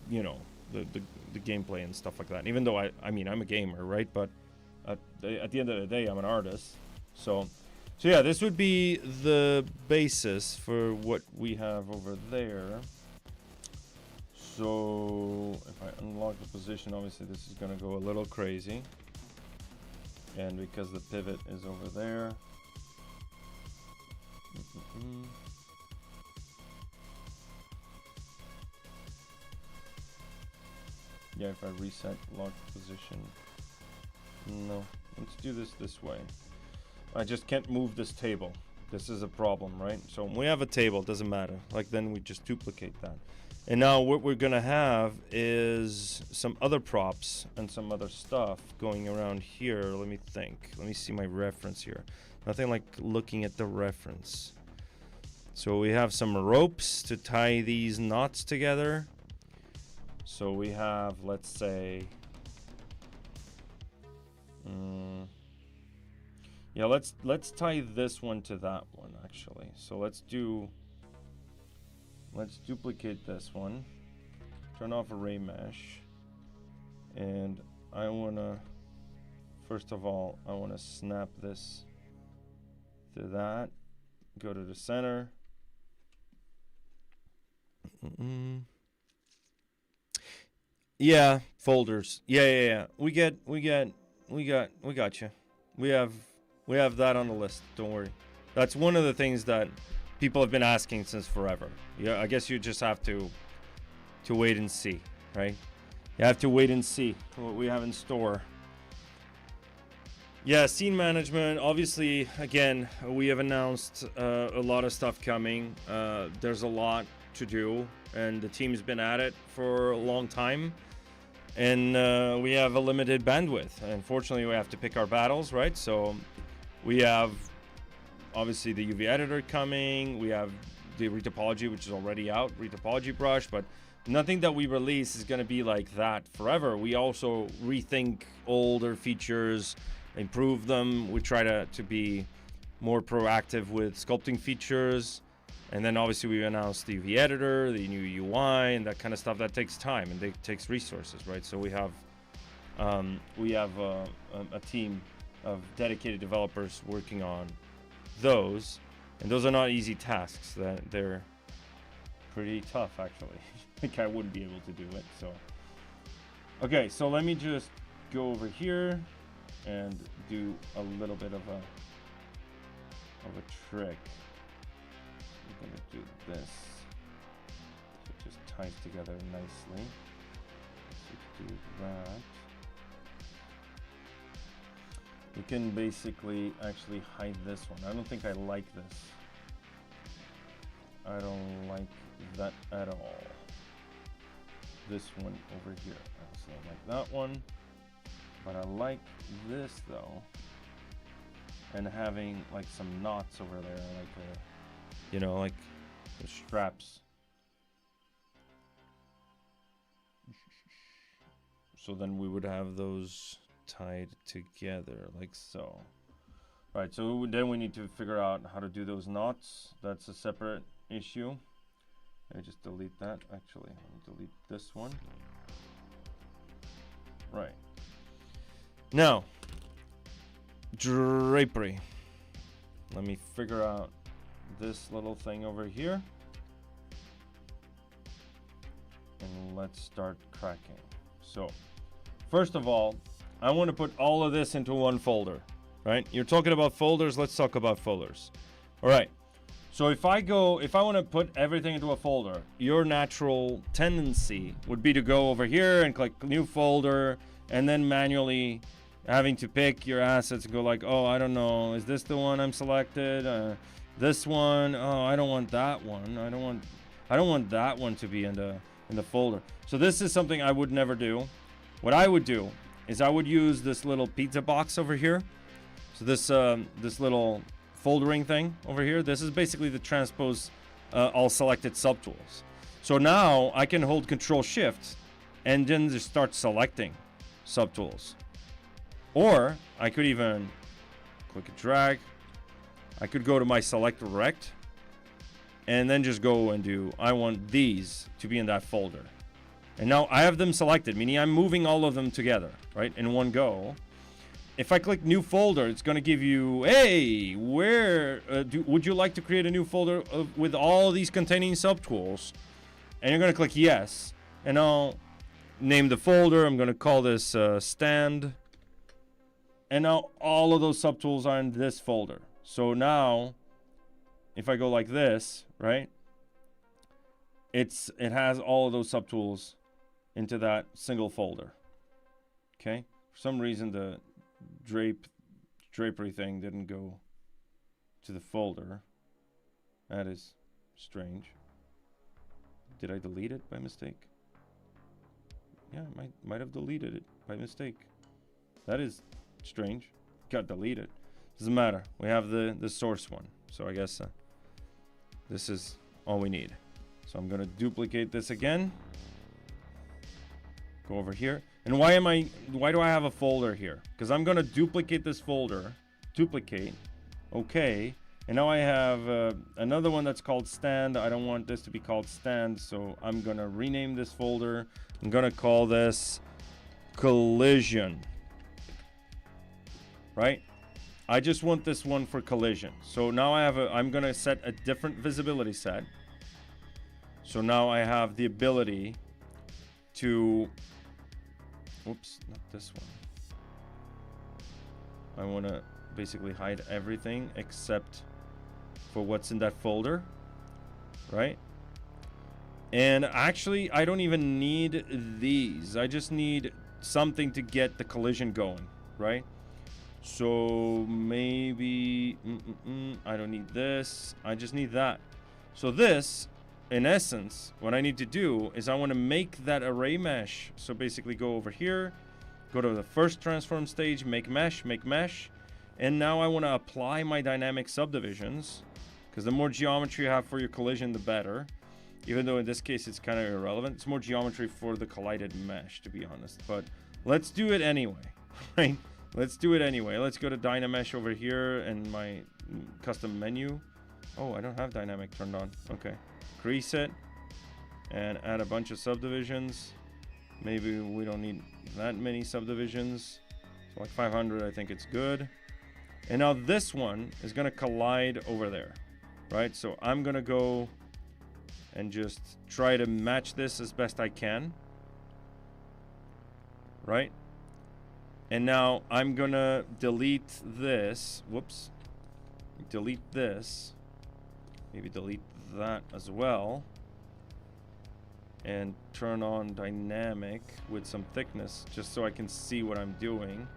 you know, the gameplay and stuff like that. Even though I mean, I'm a gamer, right? But at the end of the day, I'm an artist. So yeah, this would be the basis for what we have over there. So if I unlock the position, obviously this is gonna go a little crazy. And because the pivot is over there. Yeah, if I reset lock position. No, let's do this way. I just can't move this table. This is a problem, right? So when we have a table, it doesn't matter. Like, then we just duplicate that. And now what we're gonna have is some other props and some other stuff going around here. Let me think. Let me see my reference here. Nothing like looking at the reference. So we have some ropes to tie these knots together. So we have, let's say, yeah, let's tie this one to that one actually. So let's duplicate this one. Turn off ArrayMesh, and I wanna, first of all, I wanna snap this to that. Go to the center. Yeah, folders. Yeah. We got you. We have that on the list. Don't worry. That's one of the things that people have been asking since forever. Yeah, I guess you just have to wait and see, right? You have to wait and see what we have in store. Yeah, scene management. Obviously, again, we have announced a lot of stuff coming. There's a lot to do, and the team's been at it for a long time. And we have a limited bandwidth. Unfortunately, we have to pick our battles, right? So we have obviously the UV editor coming. We have the retopology, which is already out, retopology brush, but nothing that we release is going to be like that forever. We also rethink older features, improve them. We try to be more proactive with sculpting features. And then obviously we announced the UV editor, the new UI, and that kind of stuff. That takes time and it takes resources, right? So we have a team of dedicated developers working on those, and those are not easy tasks. They're pretty tough, actually. Like, I wouldn't be able to do it. So okay, so let me just go over here and do a little bit of a trick. I'm gonna do this, so it just ties together nicely. Let's do that. We can basically actually hide this one. I don't think I like this. I don't like that at all. This one over here. I also don't like that one. But I like this though. and having like some knots over there, like you know, like the straps. So then we would have those tied together like so. All right, so then we need to figure out how to do those knots. That's a separate issue. Let me just delete that, actually. Let me delete this one. Right. Now, drapery. Let me figure out this little thing over here. And let's start cracking. So, first of all, I want to put all of this into one folder, right? You're talking about folders, let's talk about folders. All right. So if I want to put everything into a folder, your natural tendency would be to go over here and click new folder, and then manually having to pick your assets and go like, oh, I don't know, is this the one I'm selected? This one, oh, I don't want that one. I don't want that one to be in the folder. So this is something I would never do. What I would do is I would use this little pizza box over here. So this little foldering thing over here, this is basically the transpose all selected subtools. So now I can hold Control Shift and then just start selecting subtools. Or I could even click and drag. I could go to my select rect and then just go and do, I want these to be in that folder. And now I have them selected, meaning I'm moving all of them together, right, in one go. If I click new folder, it's going to give you, hey, where would you like to create a new folder with all these containing subtools? And you're going to click yes. And I'll name the folder. I'm going to call this stand. And now all of those subtools are in this folder. So now, if I go like this, right, it has all of those subtools into that single folder. Okay? For some reason, the drapery thing didn't go to the folder. That is strange. Did I delete it by mistake? Yeah, I might have deleted it by mistake. That is strange. Got deleted. Doesn't matter. We have the source one. So I guess this is all we need. So I'm gonna duplicate this again. Go over here. And why do I have a folder here? Because I'm gonna duplicate this folder. Duplicate. Okay. And now I have another one that's called stand. I don't want this to be called stand, so I'm gonna rename this folder. I'm gonna call this collision. Right? I just want this one for collision. So now I'm gonna set a different visibility set. So now I have the ability to, whoops, not this one. I want to basically hide everything except for what's in that folder, right? And actually, I don't even need these. I just need something to get the collision going, right? So maybe, I don't need this. I just need that. So this, in essence, what I need to do is I want to make that array mesh. So basically go over here, go to the first transform stage, make mesh. And now I want to apply my dynamic subdivisions, because the more geometry you have for your collision, the better. Even though in this case it's kind of irrelevant. It's more geometry for the collided mesh, to be honest. But let's do it anyway, right? Let's do it anyway. Let's go to Dynamesh over here and my custom menu. Oh, I don't have dynamic turned on. Okay. Increase it and add a bunch of subdivisions. Maybe we don't need that many subdivisions. So like 500, I think it's good. And now this one is going to collide over there, right? So I'm going to go and just try to match this as best I can, right? And now I'm going to delete this. Whoops. Delete this. Maybe delete that as well. And turn on dynamic with some thickness just so I can see what I'm doing.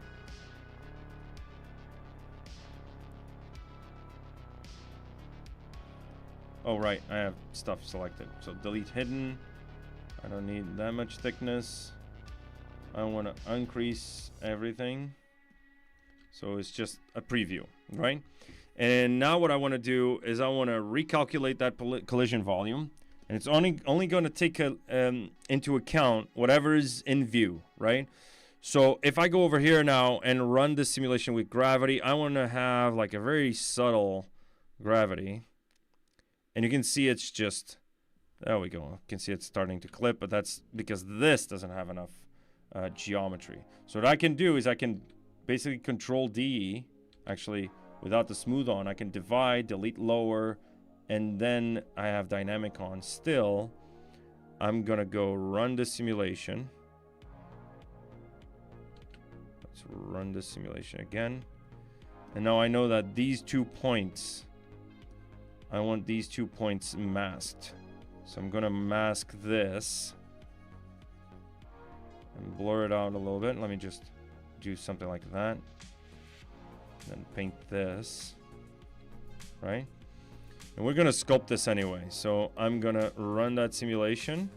Oh, right. I have stuff selected. So delete hidden. I don't need that much thickness. I want to increase everything. So it's just a preview, right? And now what I want to do is I want to recalculate that collision volume. And it's only going to take into account whatever is in view, right? So if I go over here now and run this simulation with gravity, I want to have like a very subtle gravity. And you can see it's just, there we go. You can see it's starting to clip, but that's because this doesn't have enough geometry. So what I can do is I can basically control D, actually without the smooth on. I can divide, delete lower, and then I have dynamic on still. I'm gonna go run the simulation. Let's run the simulation again. And now I know that these 2 points, I want these 2 points masked. So I'm gonna mask this and blur it out a little bit. Let me just do something like that. Then paint this, right? And we're gonna sculpt this anyway. So I'm gonna run that simulation.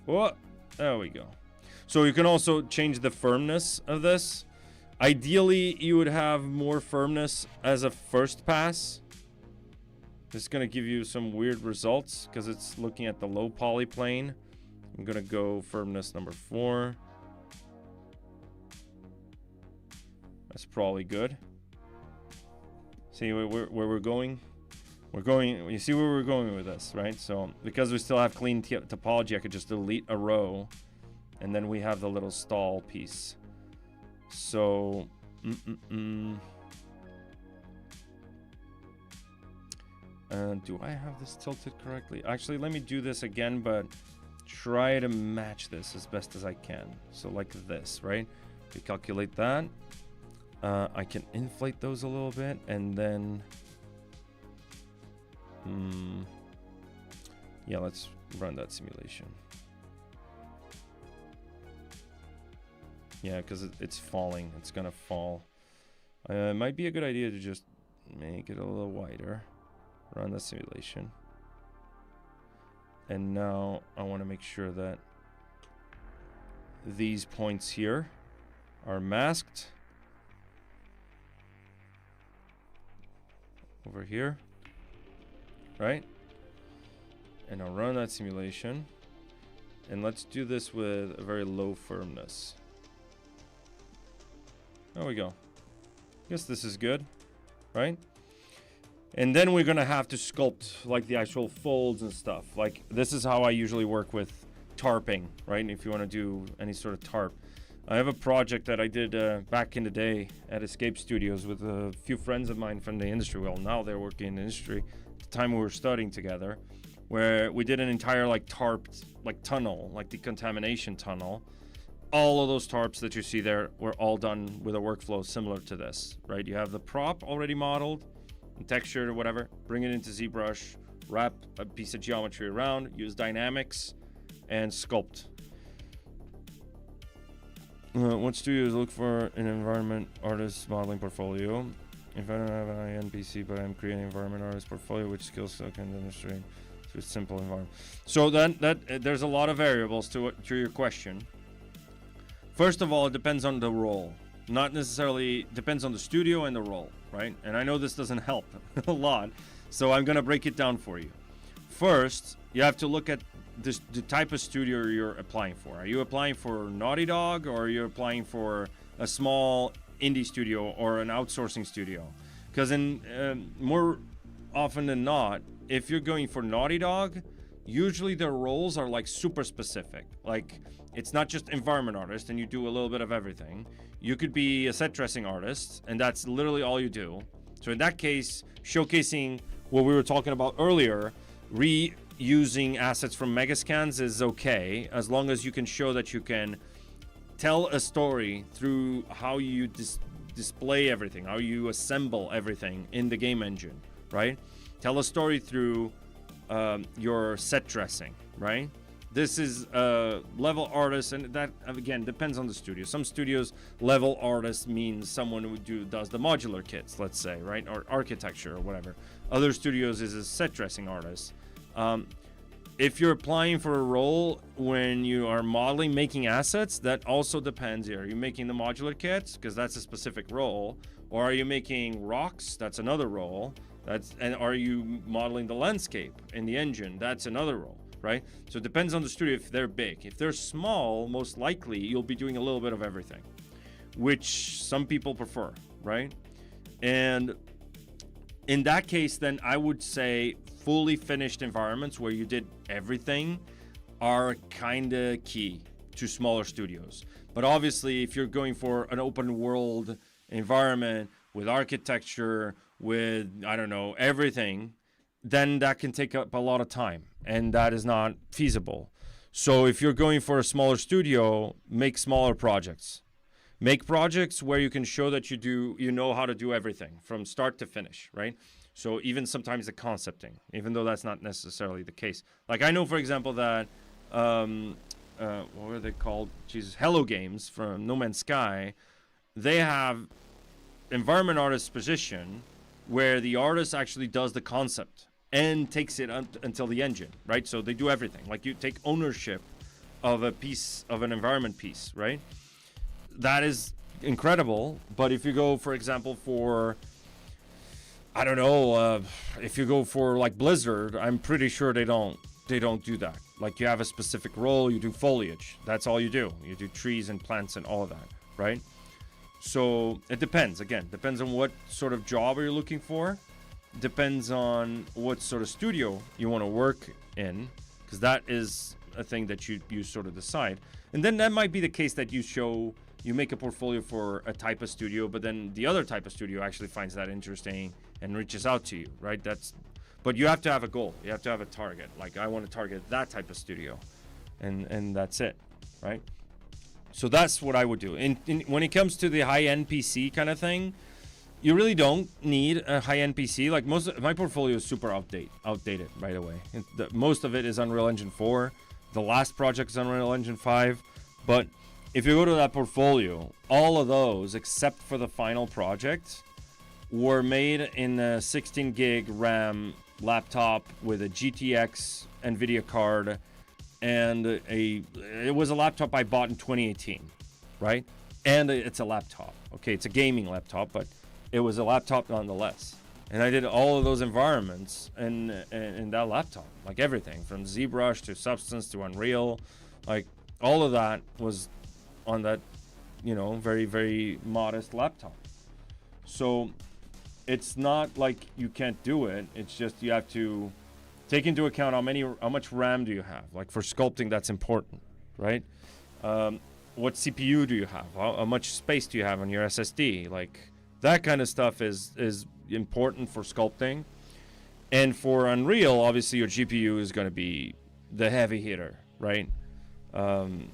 Oh, there we go. So you can also change the firmness of this. Ideally, you would have more firmness as a first pass. This is gonna give you some weird results because it's looking at the low poly plane. I'm gonna go firmness number 4. That's probably good. See where we're going? We're going, you see where we're going with this, right? So because we still have clean topology, I could just delete a row and then we have the little stall piece. So, do I have this tilted correctly? Actually, let me do this again, but try to match this as best as I can. So like this, right? We calculate that. I can inflate those a little bit and then yeah, let's run that simulation. Yeah, because it's falling. It's gonna fall. It might be a good idea to just make it a little wider. Run the simulation. And now I want to make sure that these points here are masked. Over here. Right? And I'll run that simulation. And let's do this with a very low firmness. There we go. Guess this is good, right? And then we're gonna have to sculpt like the actual folds and stuff. Like this is how I usually work with tarping, right? If you want to do any sort of tarp. I have a project that I did back in the day at Escape Studios with a few friends of mine from the industry. Well, now they're working in the industry. At the time we were studying together, where we did an entire like tarped like tunnel, like decontamination tunnel. All of those tarps that you see there were all done with a workflow similar to this, right? You have the prop already modeled and textured or whatever, bring it into ZBrush, wrap a piece of geometry around, use dynamics, and sculpt. What studios look for an environment artist modeling portfolio? If I don't have an high-end PC, but I'm creating an environment artist portfolio, which skills I can demonstrate through a simple environment. So that there's a lot of variables to your question. First of all, it depends on the role. Not necessarily depends on the studio and the role, right? And I know this doesn't help a lot, so I'm gonna break it down for you. First, you have to look at the type of studio you're applying for. Are you applying for Naughty Dog, or are you applying for a small indie studio or an outsourcing studio? Because in more often than not, if you're going for Naughty Dog, usually their roles are like super specific. Like it's not just environment artist and you do a little bit of everything. You could be a set dressing artist and that's literally all you do. So in that case, showcasing what we were talking about earlier, reusing assets from Megascans is okay, as long as you can show that you can tell a story through how you display everything, how you assemble everything in the game engine, right? Tell a story through your set dressing, right? This is a level artist, and that again depends on the studio. Some studios, level artist means someone who does the modular kits, let's say, right, or architecture or whatever. Other studios is a set dressing artist. if you're applying for a role when you are modeling, making assets, that also depends here. Are you making the modular kits? Because that's a specific role. Or are you making rocks? That's another role. And are you modeling the landscape in the engine? That's another role, right? So it depends on the studio if they're big. If they're small, most likely you'll be doing a little bit of everything, which some people prefer, right? And in that case, then I would say fully finished environments where you did everything are kind of key to smaller studios. But obviously, if you're going for an open world environment with architecture, with, I don't know, everything, then that can take up a lot of time, and that is not feasible. So if you're going for a smaller studio, make smaller projects. Make projects where you can show that you know how to do everything from start to finish, right? So even sometimes the concepting, even though that's not necessarily the case. Like I know, for example, that what were they called? Jesus, Hello Games from No Man's Sky. They have environment artist position where the artist actually does the concept and takes it until the engine, right? So they do everything. Like you take ownership of a piece of an environment piece, right? That is incredible. But if you go, for example, for, I don't know, if you go for like Blizzard, I'm pretty sure they don't do that. Like you have a specific role, you do foliage. That's all you do. You do trees and plants and all of that, right? So it depends. Again, depends on what sort of job are you looking for. Depends on what sort of studio you want to work in, because that is a thing that you sort of decide. And then that might be the case that you make a portfolio for a type of studio, but then the other type of studio actually finds that interesting and reaches out to you, right? But you have to have a goal. You have to have a target. Like I want to target that type of studio, and that's it, right? So that's what I would do. When it comes to the high-end PC kind of thing, you really don't need a high-end PC. Like most of my portfolio is super outdated right away. Most of it is Unreal Engine 4. The last project is Unreal Engine 5. But if you go to that portfolio, all of those, except for the final project, were made in a 16 gig RAM laptop with a GTX NVIDIA card, and it was a laptop I bought in 2018, right? And it's a laptop. Okay, it's a gaming laptop, but it was a laptop nonetheless. And I did all of those environments in that laptop, like everything from ZBrush to Substance to Unreal, like all of that was on that, very, very modest laptop. So it's not like you can't do it. It's just you have to take into account how much RAM do you have. Like for sculpting, that's important, right? What CPU do you have? How much space do you have on your SSD? Like that kind of stuff is important for sculpting. And for Unreal, obviously your GPU is going to be the heavy hitter, right? And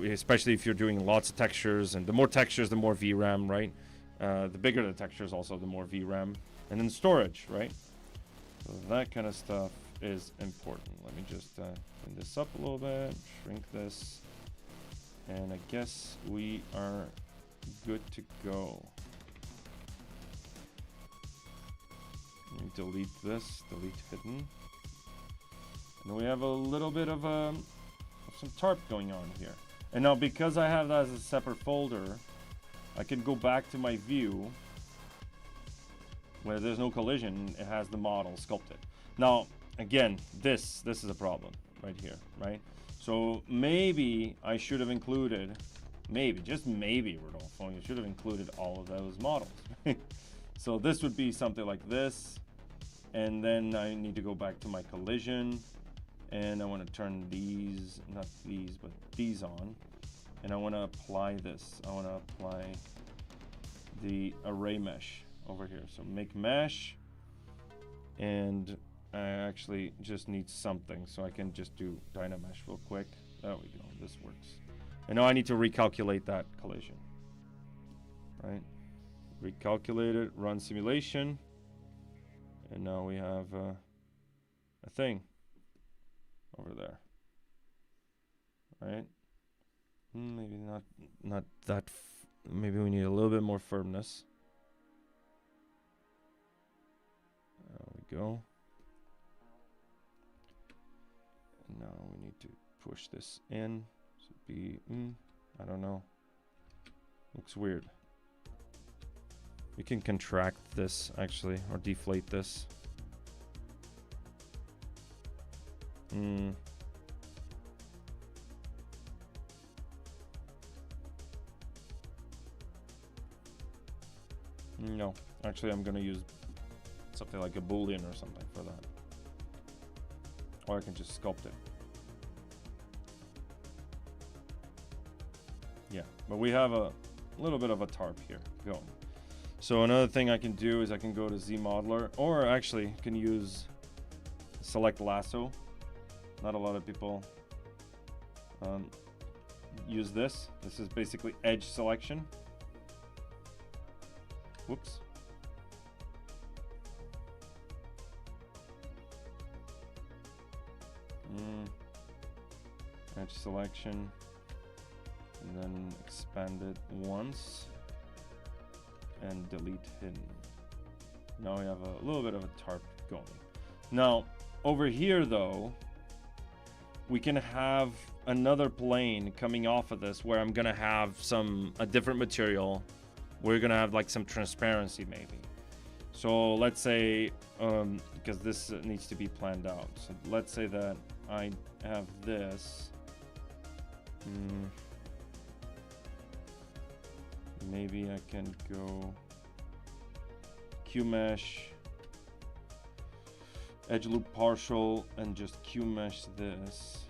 especially if you're doing lots of textures, and the more textures, the more VRAM, right? The bigger the textures, also the more VRAM, and then storage, right? So that kind of stuff is important. Let me just clean this up a little bit, shrink this, and I guess we are good to go. Let me delete this, delete hidden, and we have a little bit of some Tarp going on here. And now because I have that as a separate folder, I can go back to my view where there's no collision. It has the model sculpted. Now again, this is a problem right here, right? So maybe I should have included, just maybe, Rodolfo, you should have included all of those models. So this would be something like this, and then I need to go back to my collision, and I want to turn these, not these, but these on, and I want to apply this. I want to apply the ArrayMesh over here. So make mesh, and I actually just need something, so I can just do Dynamesh real quick. There we go, this works. And now I need to recalculate that collision, right? Recalculate it, run simulation, and now we have a thing over there, right? Maybe not that, maybe we need a little bit more firmness. There we go. push this in. Should be, I don't know. Looks weird. We can contract this actually, or deflate this. No, actually I'm gonna use something like a boolean or something for that. Or I can just sculpt it. Yeah, but we have a little bit of a tarp here going. So another thing I can do is I can go to Z Modeler, or actually can use select lasso. Not a lot of people use this. This is basically edge selection. Whoops. Edge selection, and then expand it once and delete hidden. Now we have a little bit of a tarp going. Now over here though, we can have another plane coming off of this where I'm gonna have a different material. We're gonna have like some transparency maybe. So let's say, because this needs to be planned out. So let's say that I have this. Maybe I can go QMesh, edge loop partial, and just QMesh this.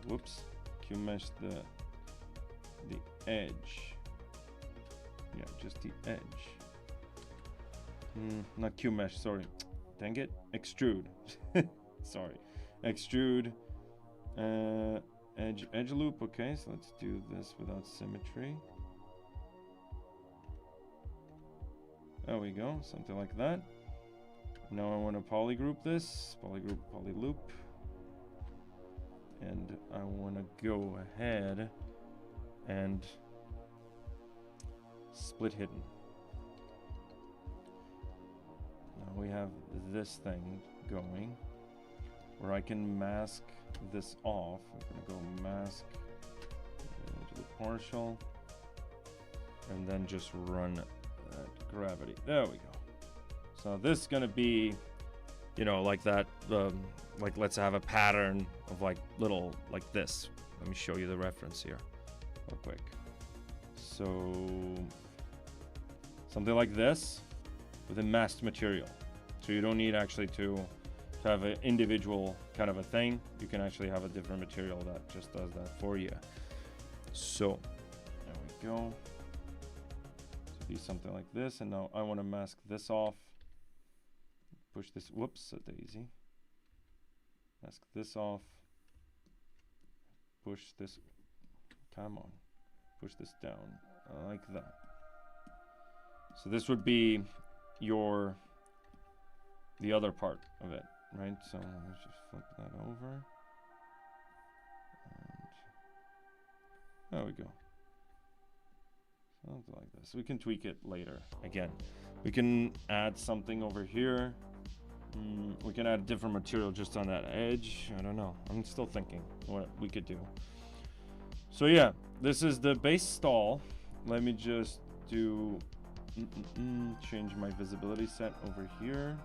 Whoops, QMesh the edge. Yeah, just the edge. Not QMesh, sorry. Dang it, extrude. Sorry, extrude. Edge loop. Okay, so let's do this without symmetry. There we go, something like that. Now I want to polygroup this, polygroup, polyloop, and I want to go ahead and split hidden. Now we have this thing going where I can mask this off. I'm gonna go mask to the partial and then just run that gravity. There we go. So this is gonna be, you know, like that, like let's have a pattern of like little like this. Let me show you the reference here real quick. So something like this with a masked material. So you don't need actually to have an individual kind of a thing. You can actually have a different material that just does that for you. So there we go. So do something like this, and now I want to mask this off. Push this, whoops, a daisy. Mask this off. Push this, come on. Push this down, like that. So this would be the other part of it, right? So let's just flip that over. And there we go. Something like this. We can tweak it later. Again, we can add something over here. We can add different material just on that edge. I don't know. I'm still thinking what we could do. So yeah, this is the base stall. Let me just do change my visibility set over here.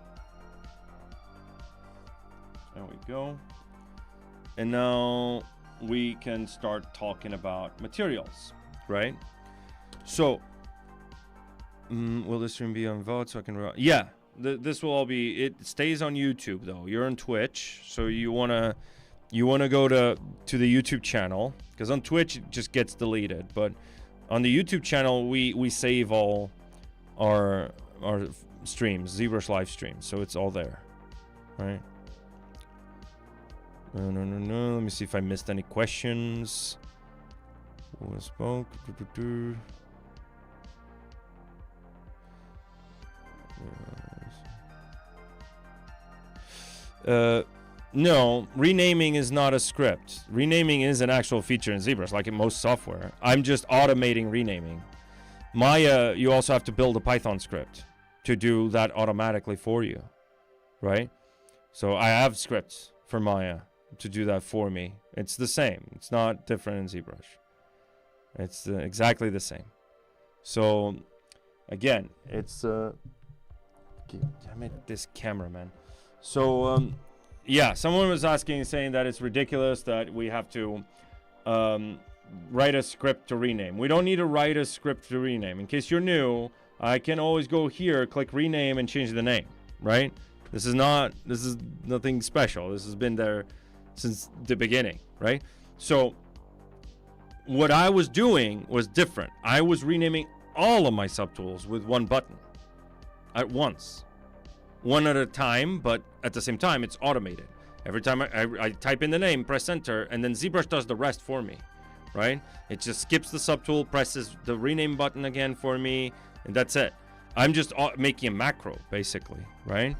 There we go. And now we can start talking about materials, right? So will this stream be on VOD so I can yeah, this will all be, it stays on YouTube though. You're on Twitch, so you wanna go to the YouTube channel, because on Twitch it just gets deleted, but on the YouTube channel we save all our streams, ZBrush live streams, so it's all there, right? No. Let me see if I missed any questions. Who spoke? No, renaming is not a script. Renaming is an actual feature in ZBrush, like in most software. I'm just automating renaming. Maya, you also have to build a Python script to do that automatically for you, right? So I have scripts for Maya to do that for me. It's the same. It's not different in ZBrush. It's exactly the same. So again, it's damn it, this cameraman. So yeah, someone was asking, saying that it's ridiculous that we have to write a script to rename. We don't need to write a script to rename. In case you're new, I can always go here, click rename, and change the name, right? This is nothing special. This has been there since the beginning, right? So what I was doing was different. I was renaming all of my subtools with one button at once, one at a time, but at the same time, it's automated. Every time I type in the name, press enter, and then ZBrush does the rest for me, right? It just skips the subtool, presses the rename button again for me, and that's it. I'm just making a macro, basically, right?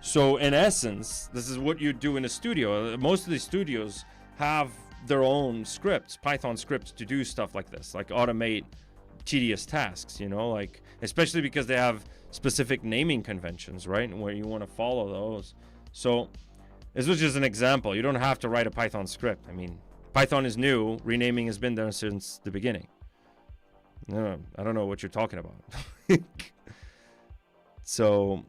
So in essence, this is what you do in a studio. Most of the studios have their own scripts, Python scripts, to do stuff like this, like automate tedious tasks, you know, like, especially because they have specific naming conventions, right? Where you want to follow those. So this was just an example. You don't have to write a Python script. I mean, Python is new. Renaming has been there since the beginning. No, I don't know what you're talking about. So,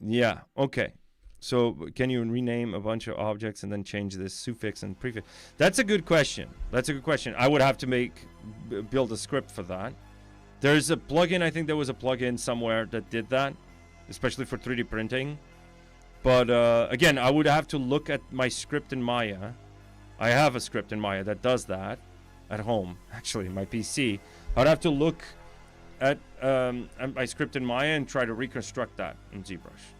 yeah, okay. So can you rename a bunch of objects and then change this suffix and prefix? That's a good question. That's a good question. I would have to build a script for that. There's a plugin. I think there was a plugin somewhere that did that, especially for 3D printing. But again, I would have to look at my script in Maya. I have a script in Maya that does that at home, actually, my PC. I'd have to look at my script in Maya and try to reconstruct that in ZBrush.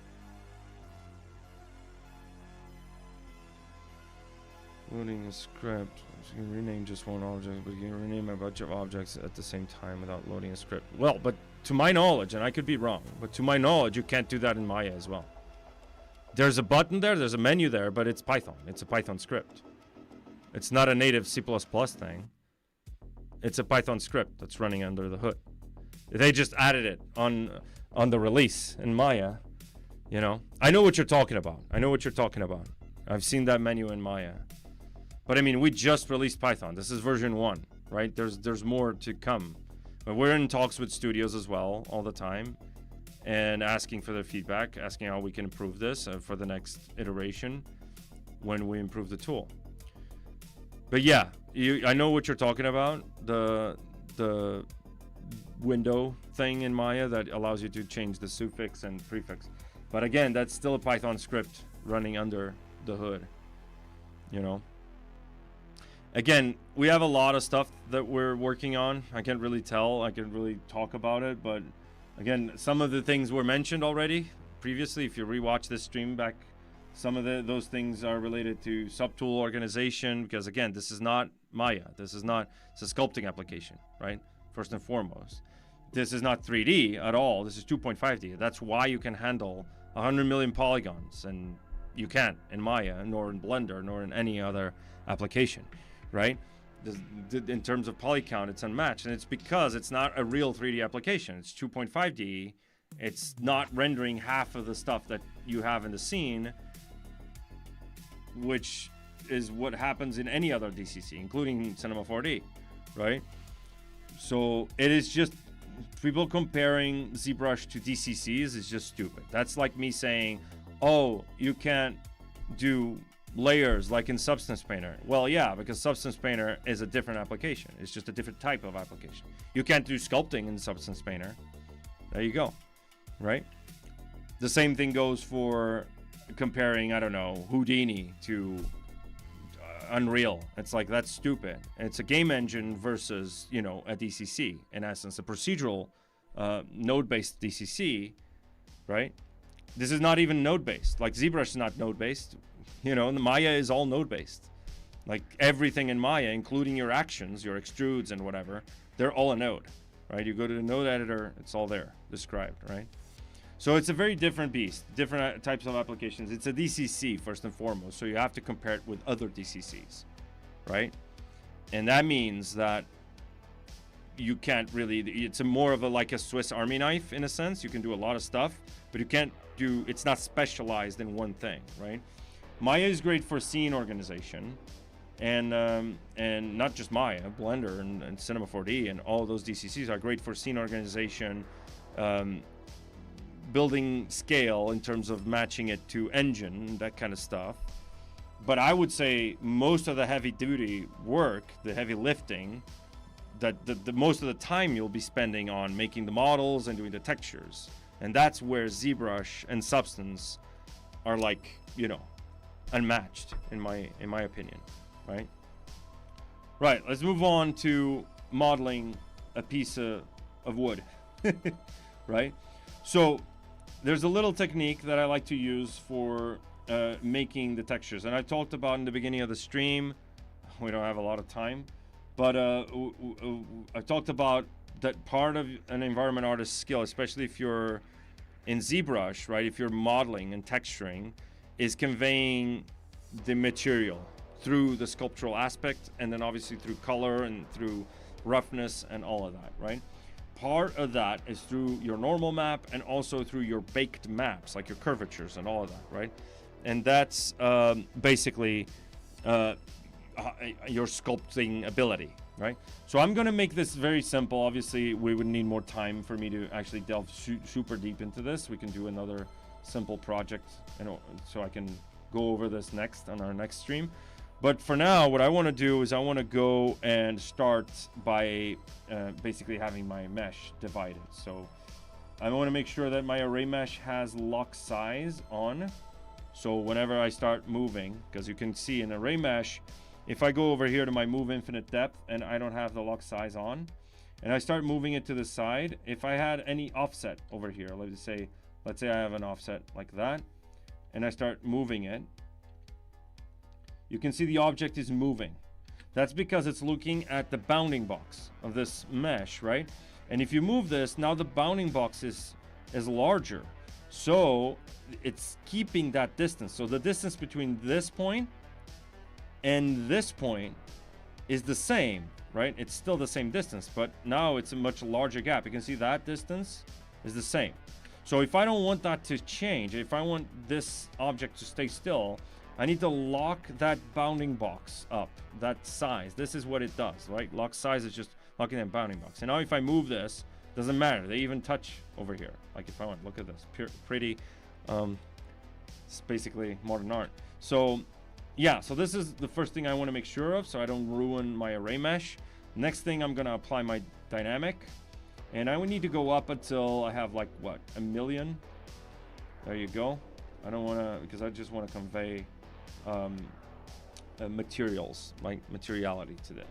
Loading a script. You can rename just one object, but you can rename a bunch of objects at the same time without loading a script. Well, but to my knowledge, and I could be wrong, but to my knowledge, you can't do that in Maya as well. There's a button there, there's a menu there, but it's Python. It's a Python script. It's not a native C++ thing. It's a Python script that's running under the hood. They just added it on the release in Maya, you know. I know what you're talking about. I know what you're talking about. I've seen that menu in Maya. But I mean, we just released Python. This is version 1, right? There's more to come. But we're in talks with studios as well all the time, and asking for their feedback, asking how we can improve this for the next iteration when we improve the tool. But yeah, I know what you're talking about. The window thing in Maya that allows you to change the suffix and prefix. But again, that's still a Python script running under the hood, you know. Again, we have a lot of stuff that we're working on. I can't really tell. I can't really talk about it. But again, some of the things were mentioned already previously. If you rewatch this stream back, some of those things are related to Subtool organization. Because again, this is not Maya. It's a sculpting application, right? First and foremost. This is not 3D at all. This is 2.5D. That's why you can handle 100 million polygons. And you can't in Maya, nor in Blender, nor in any other application. Right? In terms of poly count, it's unmatched, and it's because it's not a real 3D application. It's 2.5D. It's not rendering half of the stuff that you have in the scene, which is what happens in any other DCC, including Cinema 4D, right? So it is just, people comparing ZBrush to DCCs is just stupid. That's like me saying, oh, you can't do layers like in Substance Painter. Well, yeah, because Substance Painter is a different application. It's just a different type of application. You can't do sculpting in Substance Painter. There you go, right? The same thing goes for comparing, I don't know, Houdini to Unreal. It's like, that's stupid. It's a game engine versus, you know, a DCC. In essence, a procedural node-based DCC, right? This is not even node-based. Like ZBrush is not node-based. You know, the Maya is all node-based. Like everything in Maya, including your actions, your extrudes and whatever, they're all a node, right? You go to the node editor, it's all there, described, right? So it's a very different beast, different types of applications. It's a DCC first and foremost, so you have to compare it with other DCCs, right? And that means that you can't really, it's more of like a Swiss Army knife in a sense. You can do a lot of stuff, but you can't do, it's not specialized in one thing, right? Maya is great for scene organization, and not just Maya, Blender and Cinema 4D and all those DCCs are great for scene organization, building scale in terms of matching it to engine, that kind of stuff. But I would say most of the heavy duty work, the heavy lifting, that the most of the time you'll be spending on making the models and doing the textures. And that's where ZBrush and Substance are, like, you know, unmatched in my opinion, right? Right, let's move on to modeling a piece of wood, right? So there's a little technique that I like to use for making the textures. And I talked about in the beginning of the stream, we don't have a lot of time, but I talked about that part of an environment artist's skill, especially if you're in ZBrush, right? If you're modeling and texturing, is conveying the material through the sculptural aspect, and then obviously through color and through roughness and all of that, right? Part of that is through your normal map and also through your baked maps, like your curvatures and all of that, right? And that's basically your sculpting ability, right? So I'm gonna make this very simple. Obviously, we would need more time for me to actually delve super deep into this. We can do another simple project, so I can go over this next on our next stream. But for now, what I want to do is I want to go and start by basically having my mesh divided. So I want to make sure that my ArrayMesh has lock size on. So whenever I start moving, because you can see in ArrayMesh, if I go over here to my move infinite depth and I don't have the lock size on, and I start moving it to the side, if I had any offset over here, let's say I have an offset like that, and I start moving it, you can see the object is moving. That's because it's looking at the bounding box of this mesh, right? And if you move this, now the bounding box is larger. So it's keeping that distance. So the distance between this point and this point is the same, right? It's still the same distance, but now it's a much larger gap. You can see that distance is the same. So if I don't want that to change, if I want this object to stay still, I need to lock that bounding box up, that size. This is what it does, right? Lock size is just locking that bounding box. And now if I move this, doesn't matter. They even touch over here. Like if I want, look at this, pretty, it's basically modern art. So yeah, so this is the first thing I want to make sure of, so I don't ruin my ArrayMesh. Next thing, I'm gonna apply my dynamic, and I would need to go up until I have like what, 1,000,000. There you go. I don't want to, because I just want to convey materials, like materiality to that.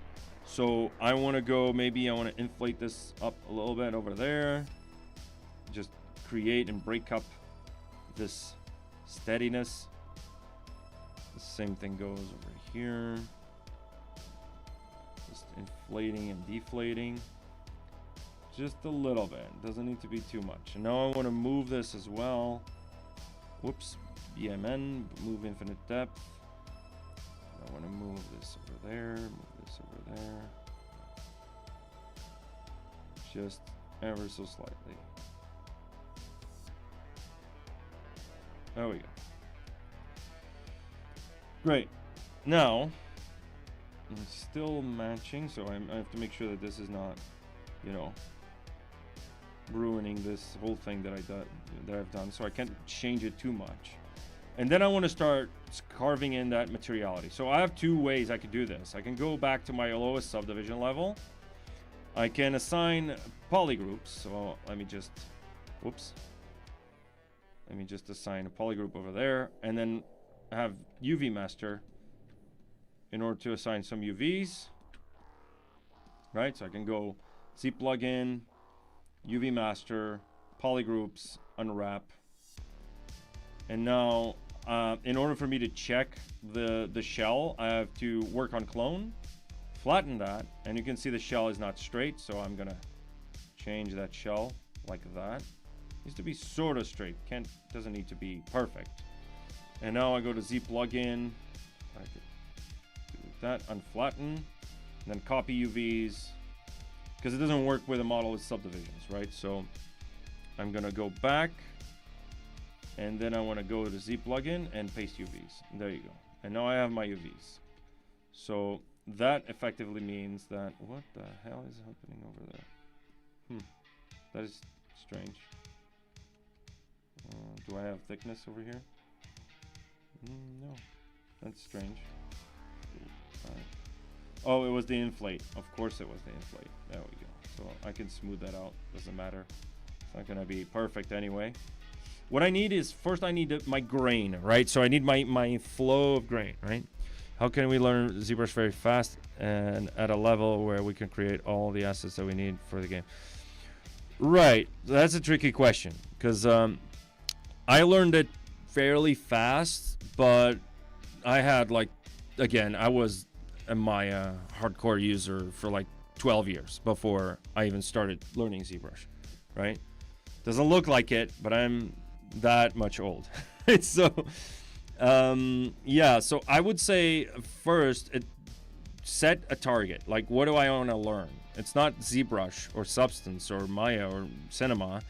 So I want to go, maybe I want to inflate this up a little bit over there, just create and break up this steadiness. The same thing goes over here, just inflating and deflating just a little bit. Doesn't need to be too much. And now I want to move this as well. Whoops, BMN, move infinite depth. I want to move this over there, move this over there, just ever so slightly. There we go. Great. Now, it's still matching, so I have to make sure that this is not, you know, ruining this whole thing that I've done, so I can't change it too much. And then I want to start carving in that materiality. So I have two ways I could do this. I can go back to my lowest subdivision level. I can assign polygroups. So let me just, whoops. Let me just assign a polygroup over there, and then have UV master in order to assign some UVs. Right, so I can go Z plugin, UV master, polygroups, unwrap. And now, in order for me to check the shell, I have to work on clone, flatten that, and you can see the shell is not straight, so I'm gonna change that shell like that. Needs to be sort of straight, doesn't need to be perfect. And now I go to Z plugin, I could do that, unflatten, and then copy UVs, because it doesn't work with a model with subdivisions, right? So I'm gonna go back And then I want to go to Z plugin and paste UVs. There you go. And now I have my UVs. So that effectively means that, what the hell is happening over there? That is strange. Do I have thickness over here? No, that's strange. Oh, it was the inflate. Of course it was the inflate. There we go. So I can smooth that out. Doesn't matter. It's not gonna be perfect anyway. What I need is, first I need my grain, right? So I need my flow of grain, right? How can we learn ZBrush very fast and at a level where we can create all the assets that we need for the game? Right, that's a tricky question, because I learned it fairly fast, but I had, like, again, I was a Maya hardcore user for like 12 years before I even started learning ZBrush, right? Doesn't look like it, but I'm that much old. So yeah, so I would say first set a target. Like, what do I want to learn? It's not ZBrush or Substance or Maya or Cinema.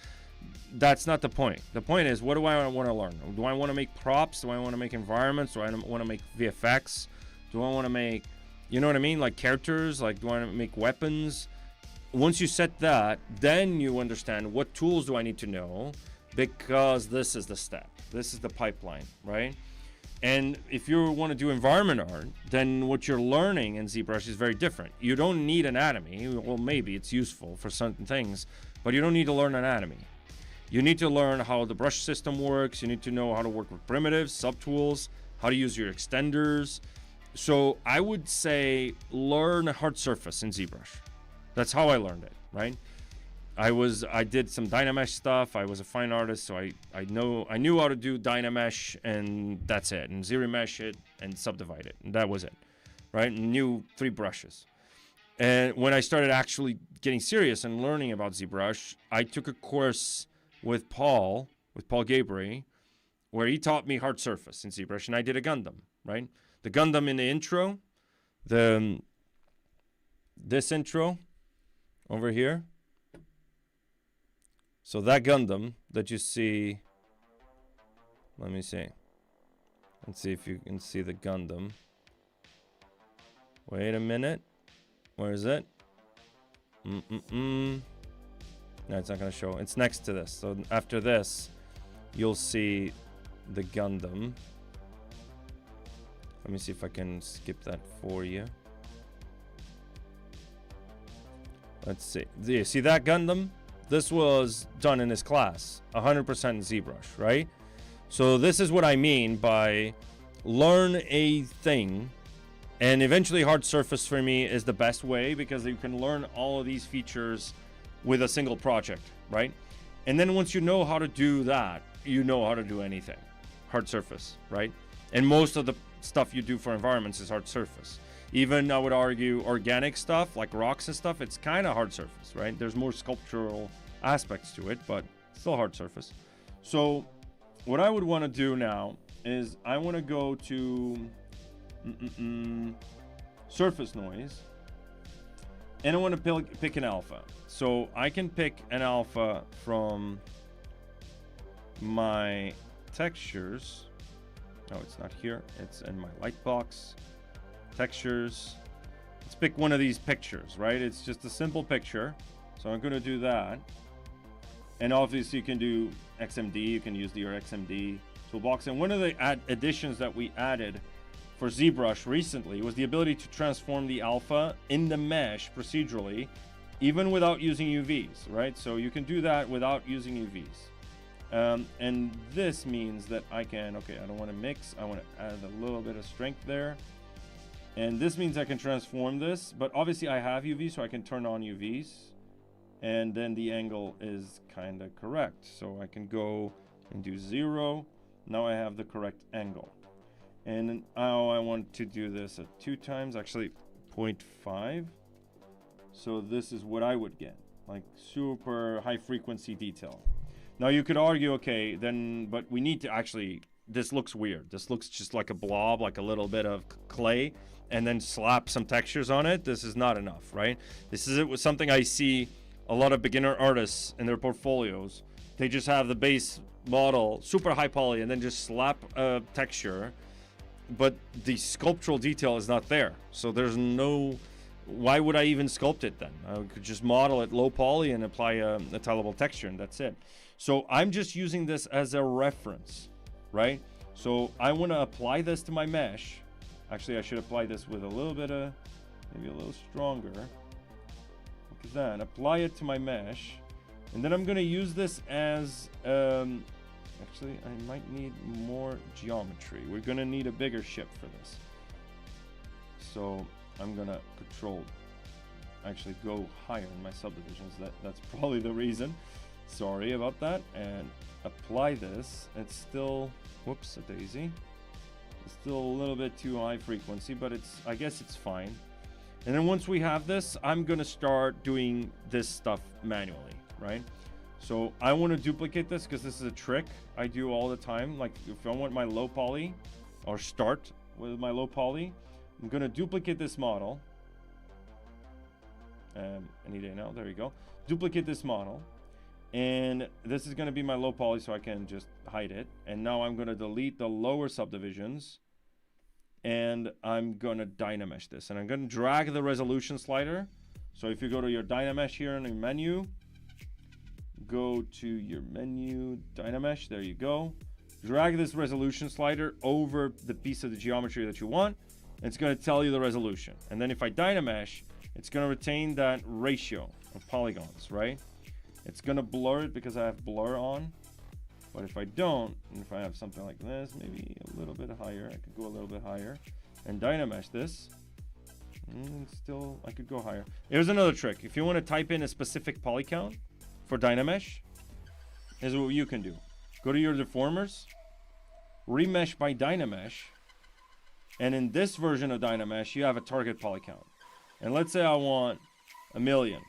That's not the point. The point is, what do I want to learn? Do I want to make props? Do I want to make environments? Do I want to make VFX? Do I want to make, you know what I mean, like characters? Like, do I want to make weapons? Once you set that, then you understand, what tools do I need to know, because this is the step. This is the pipeline, right? And if you want to do environment art, then what you're learning in ZBrush is very different. You don't need anatomy. Well, maybe it's useful for certain things, but you don't need to learn anatomy. You need to learn how the brush system works. You need to know how to work with primitives, subtools, how to use your extenders. So I would say learn hard surface in ZBrush. That's how I learned it, right? I did some Dynamesh stuff. I was a fine artist, so I knew how to do Dynamesh, and that's it. And ZRemesh it and subdivide it, and that was it, right? And knew 3 brushes. And when I started actually getting serious and learning about ZBrush, I took a course with Paul Gabriel, where he taught me hard surface in ZBrush, and I did a Gundam, right? The Gundam in the intro, this intro over here. So that Gundam that you see, let me see. Let's see if you can see the Gundam. Wait a minute. Where is it? No, it's not going to show. It's next to this. So after this, you'll see the Gundam. Let me see if I can skip that for you. Let's see. Do you see that Gundam? This was done in this class, 100% in ZBrush, right? So this is what I mean by learn a thing, and eventually hard surface for me is the best way, because you can learn all of these features with a single project, right? And then once you know how to do that, you know how to do anything. Hard surface, right? And most of the stuff you do for environments is hard surface. Even, I would argue, organic stuff like rocks and stuff, it's kind of hard surface, right? There's more sculptural aspects to it, but still hard surface. So what I would want to do now is I want to go to surface noise, and I want to pick an alpha. So I can pick an alpha from my textures. No, it's not here. It's in my Lightbox. Textures. Let's pick one of these pictures, right? It's just a simple picture. So I'm going to do that. And obviously you can do XMD. You can use your XMD toolbox. And one of the additions that we added for ZBrush recently was the ability to transform the alpha in the mesh procedurally, even without using UVs, right? So you can do that without using UVs. And this means that I can, okay, I don't want to mix. I want to add a little bit of strength there. And this means I can transform this, but obviously I have UV, so I can turn on UVs. And then the angle is kind of correct. So I can go and do 0. Now I have the correct angle. And now I want to do this at 2 times, actually 0.5. So this is what I would get, like super high frequency detail. Now you could argue, okay, then, but we need to actually, this looks weird. This looks just like a blob, like a little bit of clay, and then slap some textures on it. This is not enough, right? This is something I see a lot of beginner artists in their portfolios. They just have the base model, super high poly, and then just slap a texture, but the sculptural detail is not there. So there's no, why would I even sculpt it then? I could just model it low poly and apply a tileable texture, and that's it. So I'm just using this as a reference, right? So I want to apply this to my mesh. Actually, I should apply this with a little bit of, maybe a little stronger. Look at that. Apply it to my mesh. And then I'm going to use this as, actually, I might need more geometry. We're going to need a bigger ship for this. So I'm going to actually go higher in my subdivisions. That's probably the reason. Sorry about that. And apply this. It's still, whoops, a daisy. It's still a little bit too high frequency, but I guess it's fine. And then once we have this, I'm going to start doing this stuff manually, right? So I want to duplicate this because this is a trick I do all the time. Like if I want my low poly, or start with my low poly, I'm going to duplicate this model. Any day now, there you go. Duplicate this model. And this is going to be my low poly, so I can just hide it. And now I'm going to delete the lower subdivisions. And I'm going to Dynamesh this. And I'm going to drag the resolution slider. So if you go to your Dynamesh here in your menu, go to your menu, Dynamesh, there you go. Drag this resolution slider over the piece of the geometry that you want. It's going to tell you the resolution. And then if I Dynamesh, it's going to retain that ratio of polygons, right? It's going to blur it because I have blur on. But if I don't, and if I have something like this, maybe a little bit higher, I could go a little bit higher and Dynamesh this. And still, I could go higher. Here's another trick. If you want to type in a specific poly count for Dynamesh, here's what you can do. Go to your deformers, remesh by Dynamesh, and in this version of Dynamesh, you have a target poly count. And let's say I want 1,000,000.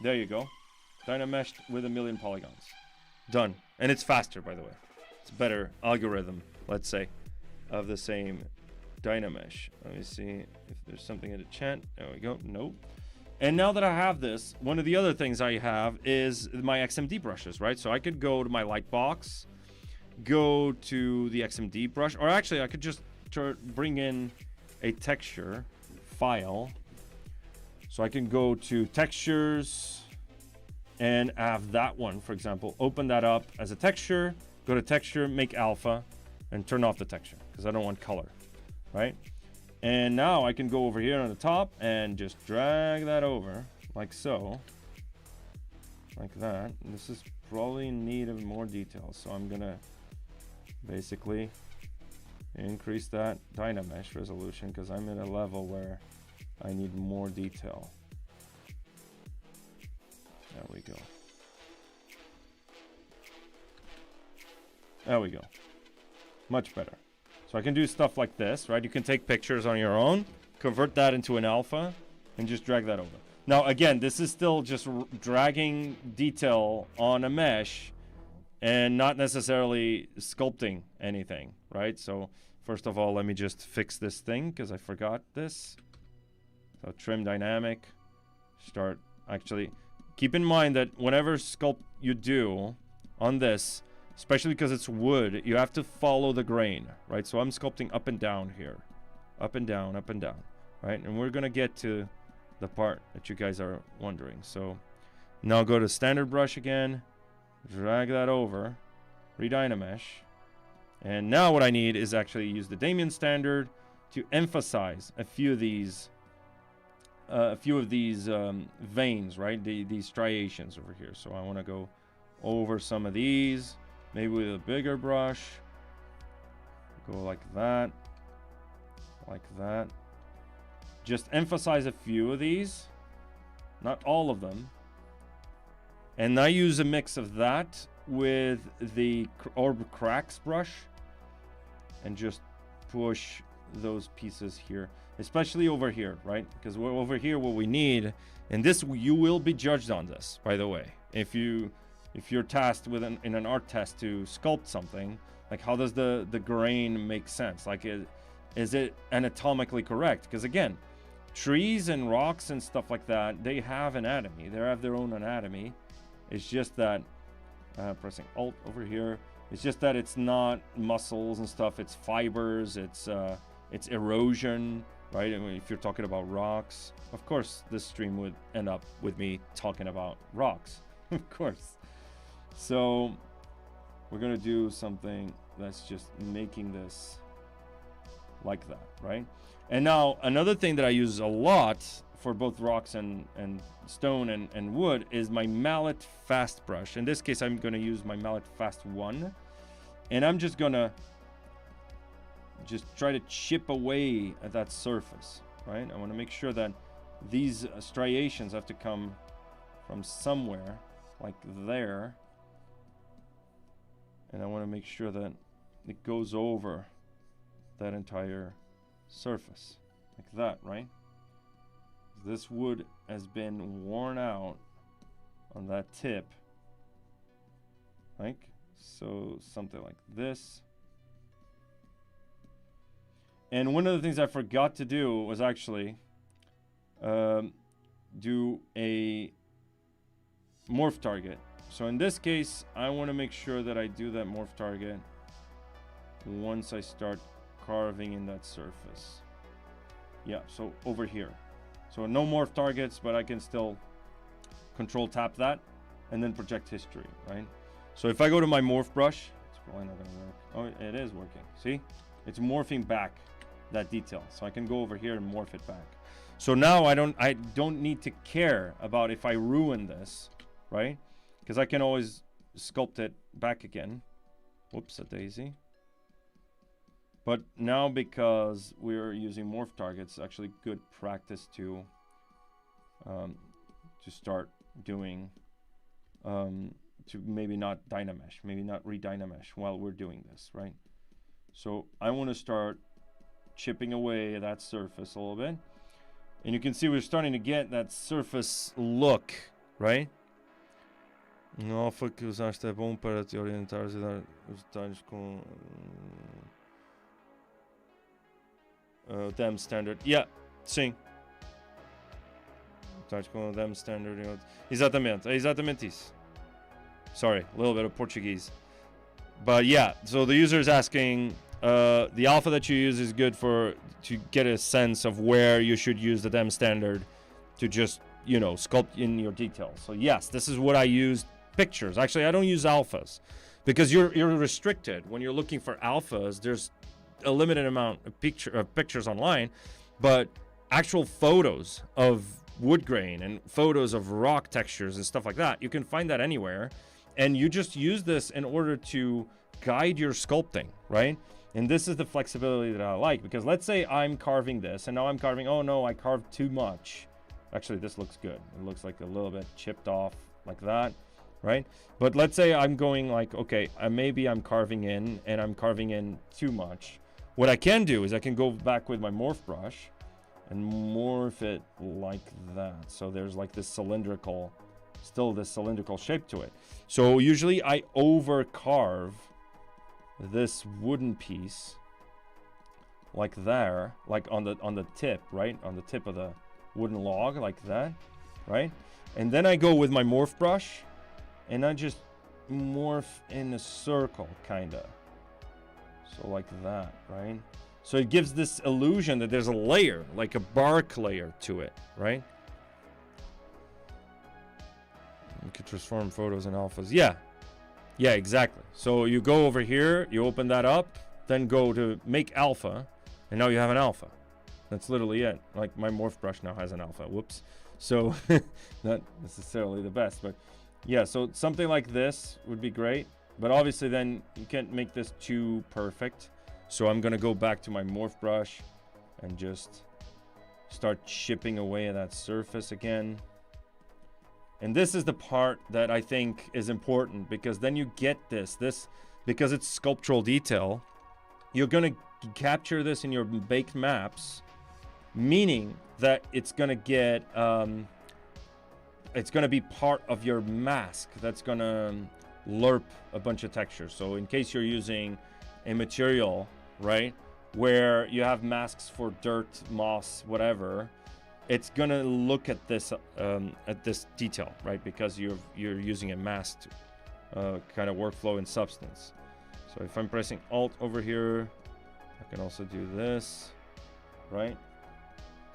There you go. Dynameshed with 1,000,000 polygons. Done. And it's faster, by the way. It's a better algorithm, let's say, of the same Dynamesh. Let me see if there's something in the chat. There we go. Nope. And now that I have this, one of the other things I have is my XMD brushes, right? So I could go to my Lightbox, go to the XMD brush, or actually I could just bring in a texture file. So I can go to textures and have that one, for example, open that up as a texture, go to texture, make alpha, and turn off the texture because I don't want color, right? And now I can go over here on the top and just drag that over like so, like that. And this is probably in need of more detail. So I'm gonna basically increase that Dynamesh resolution because I'm at a level where I need more detail. There we go. There we go. Much better. So I can do stuff like this, right? You can take pictures on your own, convert that into an alpha, and just drag that over. Now, again, this is still just dragging detail on a mesh and not necessarily sculpting anything, right? So first of all, let me just fix this thing because I forgot this. So trim dynamic, start actually... Keep in mind that whenever sculpt you do on this, especially because it's wood, you have to follow the grain, right? So I'm sculpting up and down here. Up and down, right? And we're going to get to the part that you guys are wondering. So now go to standard brush again, drag that over, re-Dynamesh. And now what I need is actually use the DamStandard to emphasize a few of these veins, right? These striations over here. So I want to go over some of these, maybe with a bigger brush. Go like that. Just emphasize a few of these, not all of them. And I use a mix of that with the orb cracks brush and just push those pieces here, especially over here, right? Because we're over here, what we need, and this, you will be judged on this, by the way. If you're tasked with in an art test to sculpt something, like how does the grain make sense? Like, is it anatomically correct? Because again, trees and rocks and stuff like that, they have anatomy. They have their own anatomy. It's just that pressing Alt over here. It's just that it's not muscles and stuff. It's fibers. It's erosion, right? I mean, if you're talking about rocks, of course, this stream would end up with me talking about rocks, of course. So we're gonna do something that's just making this like that, right? And now another thing that I use a lot for both rocks and stone and wood is my mallet fast brush. In this case, I'm going to use my mallet fast 1, and I'm just going to try to chip away at that surface, right? I want to make sure that these striations have to come from somewhere, like there, and I want to make sure that it goes over that entire surface, like that, right? This wood has been worn out on that tip, like so, something like this. And one of the things I forgot to do was actually do a morph target. So in this case, I want to make sure that I do that morph target once I start carving in that surface. Yeah, so over here. So no morph targets, but I can still control tap that and then project history, right? So if I go to my morph brush, it's probably not gonna work. Oh, it is working. See, it's morphing back that detail. So I can go over here and morph it back. So now I don't need to care about if I ruin this, right? Because I can always sculpt it back again. Whoops, a daisy. But now, because we're using morph targets, actually good practice to start doing, to maybe not Dynamesh, maybe not re-Dynamesh while we're doing this, right? So I want to start chipping away at that surface a little bit. And you can see we're starting to get that surface look, right? Alpha que usaste é bom para te orientares e dar os detalhes com DamStandard. Yeah, sim. Detalhes com DamStandard. Exatamente, é exatamente isso. Sorry, a little bit of Portuguese. But yeah, so the user is asking, the alpha that you use is good to get a sense of where you should use the DamStandard to just, you know, sculpt in your details. So yes, this is what I use. Pictures. Actually, I don't use alphas because you're restricted when you're looking for alphas. There's a limited amount of pictures online, but actual photos of wood grain and photos of rock textures and stuff like that, you can find that anywhere, and you just use this in order to guide your sculpting, right? And this is the flexibility that I like, because let's say I'm carving this and now I'm carving, oh no, I carved too much. Actually, this looks good. It looks like a little bit chipped off like that, right? But let's say I'm going like, okay, maybe I'm carving in and I'm carving in too much. What I can do is I can go back with my morph brush and morph it like that. So there's like this cylindrical, still this cylindrical shape to it. So usually I over carve this wooden piece like there, like on the tip, right? On the tip of the wooden log like that, right? And then I go with my morph brush and I just morph in a circle, kinda. So like that, right? So it gives this illusion that there's a layer, like a bark layer to it, right? You can transform photos in alphas. Yeah, exactly. So you go over here, you open that up, then go to make alpha, and now you have an alpha. That's literally it. Like my morph brush now has an alpha. Whoops. So not necessarily the best, but yeah, so something like this would be great. But obviously then you can't make this too perfect. So I'm gonna go back to my morph brush and just start chipping away at that surface again. And this is the part that I think is important, because then you get this because it's sculptural detail, you're gonna capture this in your baked maps, meaning that it's gonna get it's gonna be part of your mask that's gonna lerp a bunch of textures. So in case you're using a material, right, where you have masks for dirt, moss, whatever, it's gonna look at this detail, right, because you're using a mask kind of workflow in Substance. So if I'm pressing Alt over here, I can also do this, right?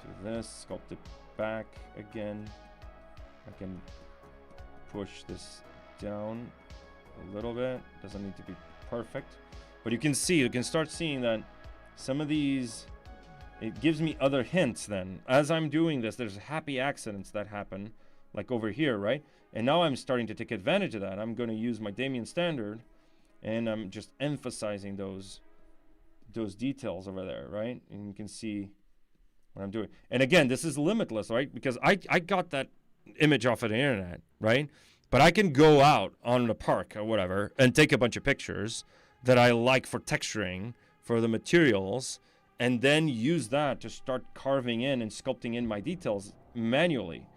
Do this, sculpt it back again. I can push this down a little bit. Doesn't need to be perfect, but you can start seeing that some of these, it gives me other hints then. As I'm doing this, there's happy accidents that happen, like over here, right? And now I'm starting to take advantage of that. I'm going to use my DamStandard, and I'm just emphasizing those details over there, right? And you can see what I'm doing. And again, this is limitless, right? Because I got that image off of the internet, right? But I can go out on the park or whatever and take a bunch of pictures that I like for texturing, for the materials, and then use that to start carving in and sculpting in my details manually.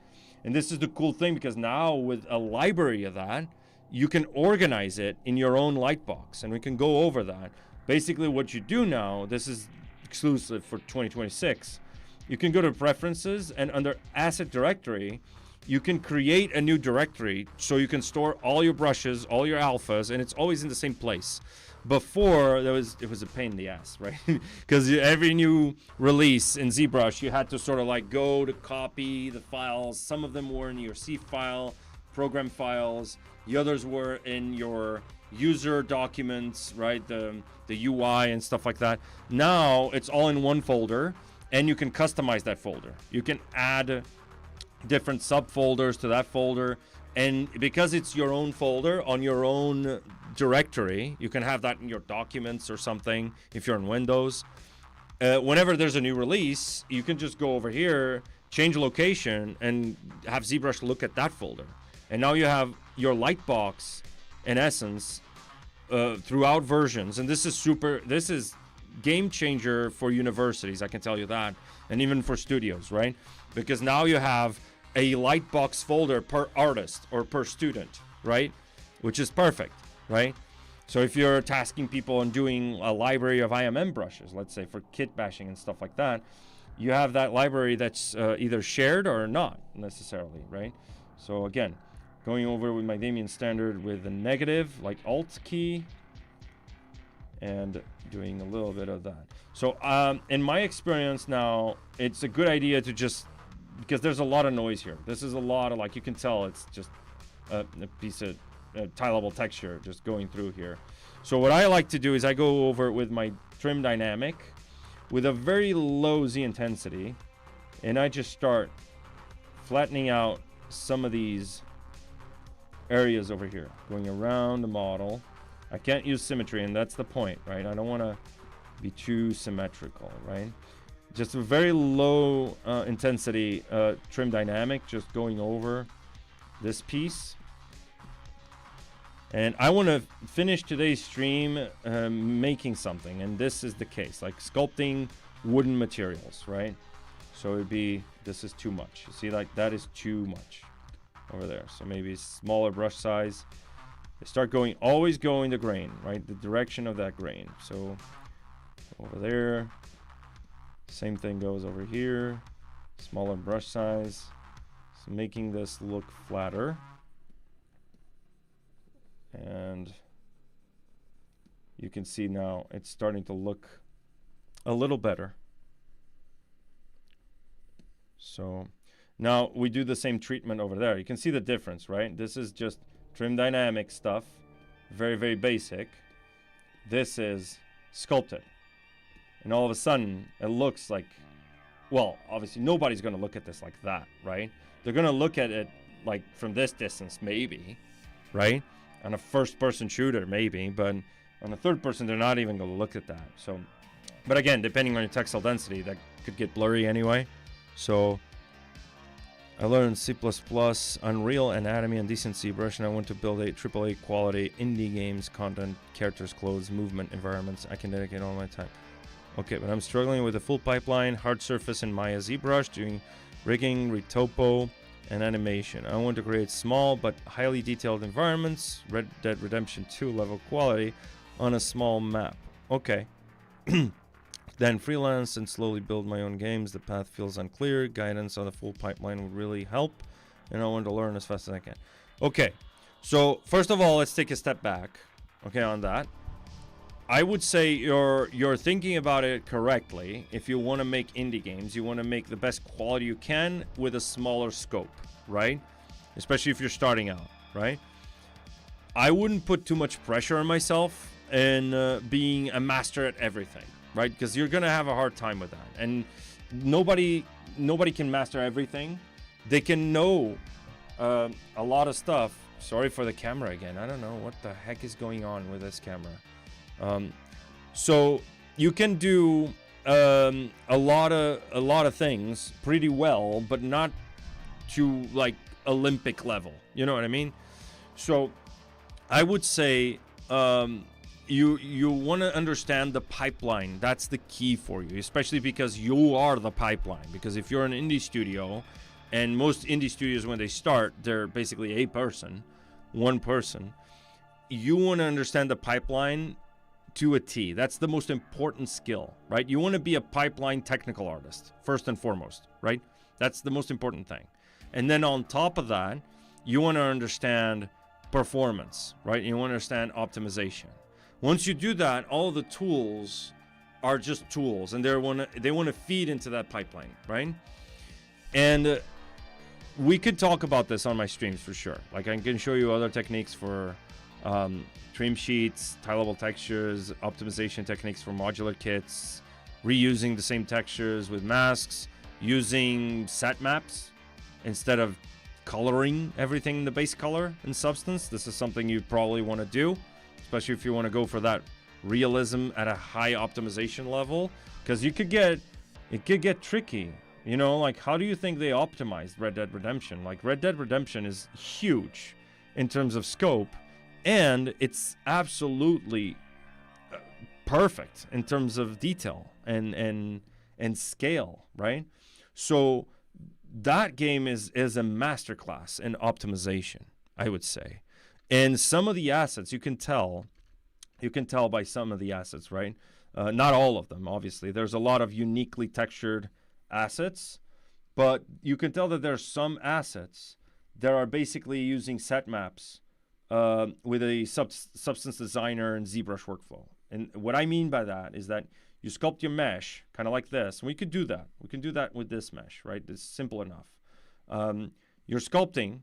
And this is the cool thing, because now with a library of that, you can organize it in your own Lightbox, and we can go over that. Basically what you do now, this is exclusive for 2026, you can go to Preferences, and under Asset Directory, you can create a new directory so you can store all your brushes, all your alphas, and it's always in the same place. Before, it was a pain in the ass, right? Because every new release in ZBrush, you had to sort of like go to copy the files. Some of them were in your C file, program files. The others were in your user documents, right? The UI and stuff like that. Now, it's all in one folder, and you can customize that folder. You can add different subfolders to that folder, and because it's your own folder on your own directory, you can have that in your documents or something if you're in Windows. Whenever there's a new release, you can just go over here, change location, and have ZBrush look at that folder. And now you have your Lightbox, in essence, throughout versions. And this is game changer for universities, I can tell you that, and even for studios, right? Because now you have a Lightbox folder per artist or per student, right? Which is perfect, right? So if you're tasking people and doing a library of IMM brushes, let's say for kit bashing and stuff like that, you have that library that's either shared or not necessarily, right? So again, going over with my DamStandard with the negative, like Alt key, and doing a little bit of that. So in my experience now, it's a good idea to just, because there's a lot of noise here. This is a lot of, like, you can tell it's just a piece of tie level texture just going through here. So what I like to do is I go over with my trim dynamic with a very low Z intensity, and I just start flattening out some of these areas over here, going around the model. I can't use symmetry, and that's the point, right? I don't want to be too symmetrical, right? Just a very low intensity trim dynamic, just going over this piece. And I want to finish today's stream making something, and this is the case, like sculpting wooden materials, right? So it'd be, this is too much. You see, like that is too much over there. So maybe smaller brush size. They start going, always going the grain, right? The direction of that grain. So over there. Same thing goes over here. Smaller brush size. So making this look flatter. And you can see now it's starting to look a little better. So now we do the same treatment over there. You can see the difference, right? This is just trim dynamic stuff. Very, very basic. This is sculpted. And all of a sudden, it looks like, well, obviously nobody's going to look at this like that, right? They're going to look at it like from this distance, maybe, right? On a first-person shooter, maybe, but on a third person, they're not even going to look at that. So, but again, depending on your textile density, that could get blurry anyway. So I learned C++, Unreal, Anatomy, and decent ZBrush, and I want to build a AAA quality indie games, content, characters, clothes, movement, environments. I can dedicate all my time. Okay, but I'm struggling with a full pipeline, hard surface in Maya ZBrush, doing rigging, retopo, and animation. I want to create small but highly detailed environments, Red Dead Redemption 2 level quality, on a small map. Okay. Then freelance and slowly build my own games. The path feels unclear. Guidance on the full pipeline would really help, and I want to learn as fast as I can. Okay, So first of all, let's take a step back, okay, on that. I would say you're thinking about it correctly. If you want to make indie games, you want to make the best quality you can with a smaller scope, right? Especially if you're starting out, right? I wouldn't put too much pressure on myself in being a master at everything, right? Because you're gonna have a hard time with that, and nobody can master everything. They can know a lot of stuff. Sorry for the camera again. I don't know what the heck is going on with this camera. So you can do a lot of things pretty well, but not to like Olympic level. You know what I mean? So I would say you want to understand the pipeline. That's the key for you, especially because you are the pipeline. Because if you're an indie studio, and most indie studios when they start, they're basically one person. You want to understand the pipeline to a T. That's the most important skill, right? You want to be a pipeline technical artist, first and foremost, right? That's the most important thing. And then on top of that, you want to understand performance, right? You want to understand optimization. Once you do that, all the tools are just tools, and they want to feed into that pipeline, right? And we could talk about this on my streams for sure. Like I can show you other techniques for trim sheets, tileable textures, optimization techniques for modular kits, reusing the same textures with masks, using set maps instead of coloring everything in the base color and substance. This is something you probably want to do, especially if you want to go for that realism at a high optimization level, because it could get tricky. You know, like how do you think they optimized Red Dead Redemption? Like Red Dead Redemption is huge in terms of scope, and it's absolutely perfect in terms of detail and scale, right? So that game is a masterclass in optimization, I would say. And some of the assets you can tell by some of the assets, right? Not all of them, obviously. There's a lot of uniquely textured assets, but you can tell that there's some assets that are basically using set maps with a substance designer and ZBrush workflow. And what I mean by that is that you sculpt your mesh kind of like this. And we could do that. We can do that with this mesh, right? It's simple enough. You're sculpting,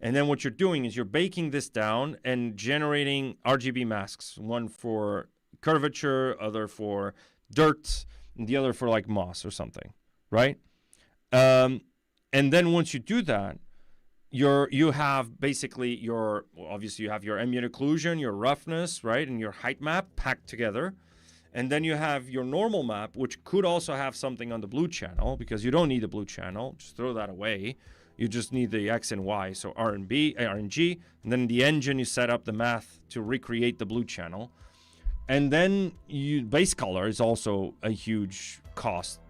and then what you're doing is you're baking this down and generating RGB masks, one for curvature, other for dirt, and the other for like moss or something, right? And then once you do that, you have basically obviously you have your ambient occlusion, your roughness, right, and your height map packed together. And then you have your normal map, which could also have something on the blue channel, because you don't need a blue channel. Just throw that away. You just need the X and Y, so R and G. And then in the engine, you set up the math to recreate the blue channel. And then base color is also a huge cost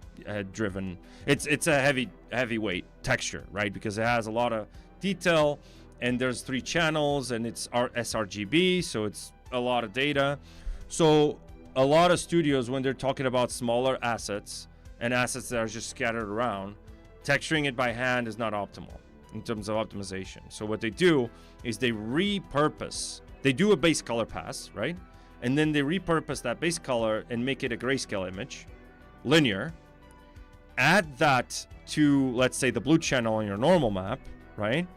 driven. It's a heavyweight texture, right? Because it has a lot of detail, and there's 3 channels, and it's sRGB, so it's a lot of data. So a lot of studios, when they're talking about smaller assets and assets that are just scattered around, texturing it by hand is not optimal in terms of optimization. So what they do is they repurpose. They do a base color pass, right? And then they repurpose that base color and make it a grayscale image, linear. Add that to, let's say, the blue channel on your normal map, right?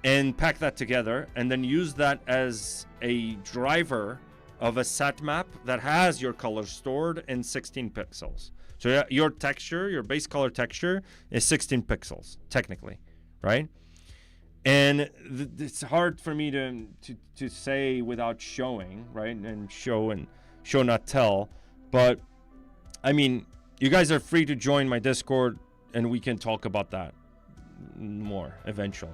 And pack that together, and then use that as a driver of a set map that has your colors stored in 16 pixels. So your texture, your base color texture, is 16 pixels, technically, right? And it's hard for me to say without showing, right? And show not tell. But I mean, you guys are free to join my Discord, and we can talk about that more eventually.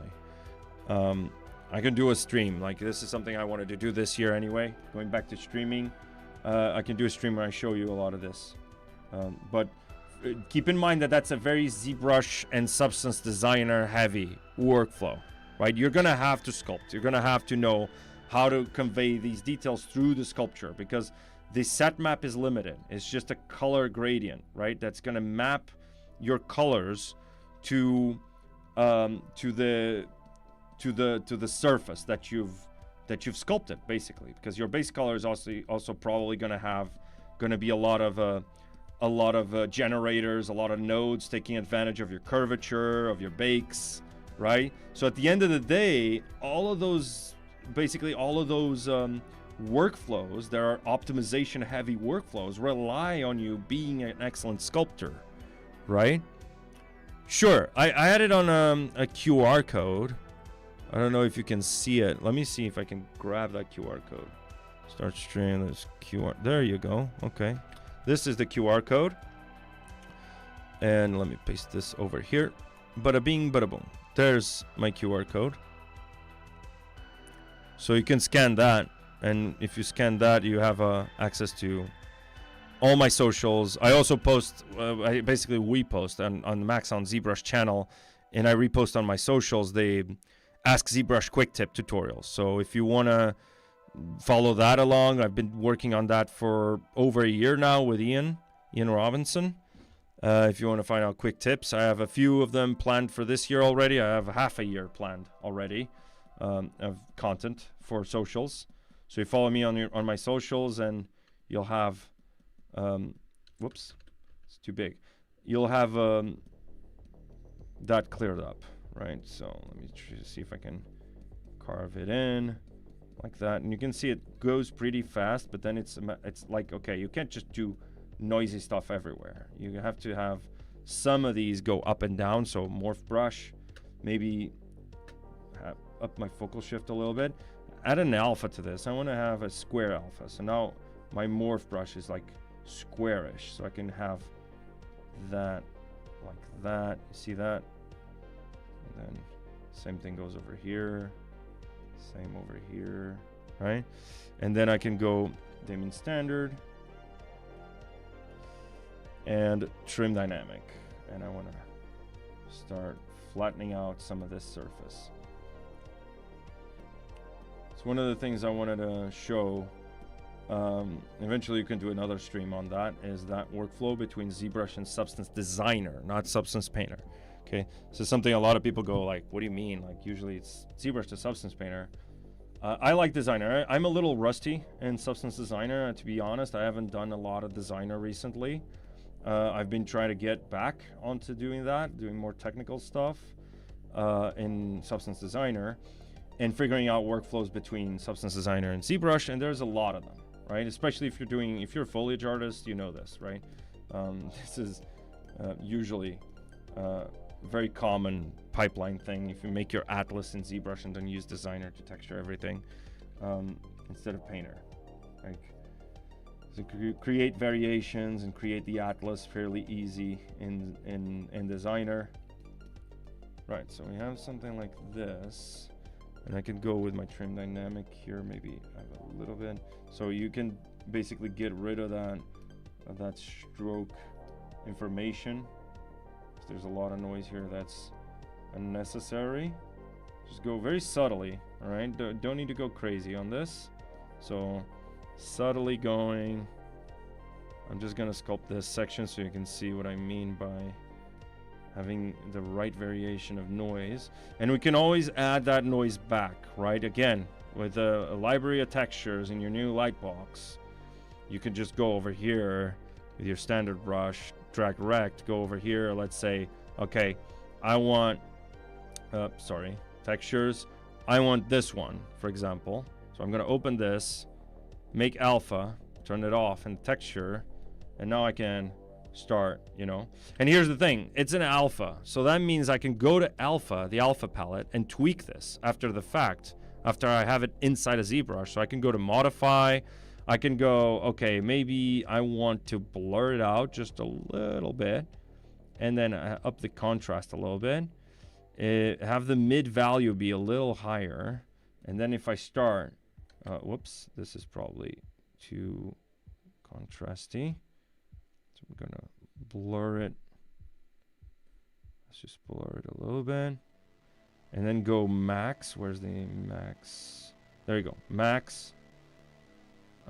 I can do a stream. Like, this is something I wanted to do this year anyway. Going back to streaming, I can do a stream where I show you a lot of this. But keep in mind that that's a very ZBrush and substance designer heavy workflow, right? You're gonna have to sculpt. You're gonna have to know how to convey these details through the sculpture, because the set map is limited. It's just a color gradient, right? That's gonna map your colors to the to the surface that you've sculpted, basically, because your base color is also probably going to be a lot of generators, a lot of nodes taking advantage of your curvature, of your bakes, right? So at the end of the day, all of those workflows, there are optimization heavy workflows, rely on you being an excellent sculptor, right? Sure, I added on a QR code. I don't know if you can see it. Let me see if I can grab that QR code. Start streaming this QR. There you go. Okay. This is the QR code. And let me paste this over here. Bada bing, bada boom. There's my QR code. So you can scan that. And if you scan that, you have access to all my socials. I also post, we post on the Maxon ZBrush channel. And I repost on my socials the Ask ZBrush quick tip tutorials. So if you want to follow that along, I've been working on that for over a year now with Ian Robinson. If you want to find out quick tips, I have a few of them planned for this year already. I have half a year planned already of content for socials. So you follow me on my socials, and you'll have whoops, it's too big. You'll have that cleared up. Right, so let me see if I can carve it in like that, and you can see it goes pretty fast, but then it's like, okay, you can't just do noisy stuff everywhere. You have to have some of these go up and down. So morph brush, maybe up my focal shift a little bit, add an alpha to this. I want to have a square alpha, so now my morph brush is like squarish, so I can have that like that. You see that? And then same thing goes over here, same over here, right? And then I can go DamStandard and trim dynamic, and I want to start flattening out some of this surface. So one of the things I wanted to show, eventually you can do another stream on that, is that workflow between ZBrush and Substance Designer, not Substance Painter. Okay, so something a lot of people go like, what do you mean? Like usually it's ZBrush to Substance Painter. I like Designer. I'm a little rusty in Substance Designer. To be honest, I haven't done a lot of Designer recently. I've been trying to get back onto doing that, doing more technical stuff in Substance Designer, and figuring out workflows between Substance Designer and ZBrush, and there's a lot of them, right? Especially if you're a foliage artist, you know this, right? This is usually very common pipeline thing. If you make your atlas in ZBrush and then use Designer to texture everything instead of Painter, like, so create variations and create the atlas fairly easy in Designer. Right, so we have something like this, and I can go with my trim dynamic here, maybe have a little bit, so you can basically get rid of that stroke information. There's a lot of noise here that's unnecessary. Just go very subtly, all right? Don't need to go crazy on this. So subtly going. I'm just gonna sculpt this section so you can see what I mean by having the right variation of noise. And we can always add that noise back, right? Again, with a library of textures in your new Lightbox, you can just go over here with your standard brush, drag rect, go over here. Let's say, okay, I want, textures. I want this one, for example. So I'm gonna open this, make alpha, turn it off in texture, and now I can start, And here's the thing, it's an alpha. So that means I can go to alpha, the alpha palette, and tweak this after the fact, after I have it inside a ZBrush. So I can go to modify, I can go, okay, maybe I want to blur it out just a little bit, and then up the contrast a little bit, have the mid value be a little higher, and then if I start, whoops, this is probably too contrasty, so I'm gonna blur it. Let's just blur it a little bit, and then go max. Where's the max? There you go, max.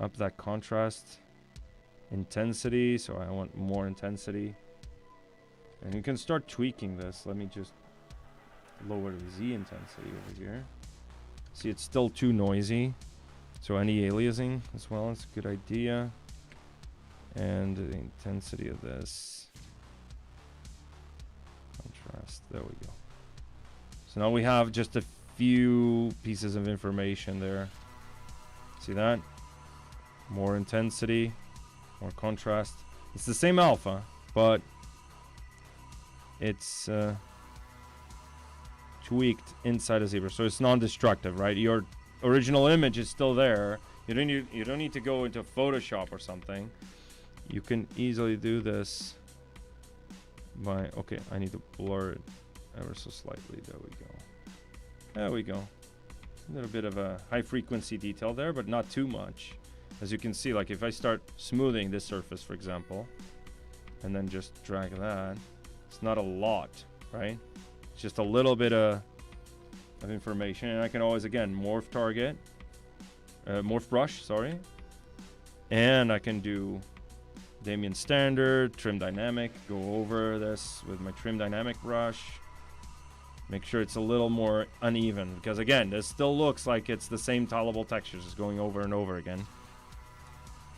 Up that contrast, intensity, so I want more intensity, and you can start tweaking this. Let me just lower the Z intensity over here. See, it's still too noisy. So any aliasing as well is a good idea. And the intensity of this. Contrast, there we go. So now we have just a few pieces of information there. See that? More intensity, more contrast. It's the same alpha, but it's tweaked inside of ZBrush, so it's non-destructive, right? Your original image is still there. You don't need to go into Photoshop or something. You can easily do this by, okay, I need to blur it ever so slightly. There we go. There we go. A little bit of a high frequency detail there, but not too much. As you can see, like if I start smoothing this surface, for example, and then just drag that, it's not a lot, right? It's just a little bit of information, and I can always, again, morph target, morph brush, sorry, and I can do DamStandard, trim dynamic, go over this with my trim dynamic brush, make sure it's a little more uneven, because again, this still looks like it's the same tolerable textures just going over and over again.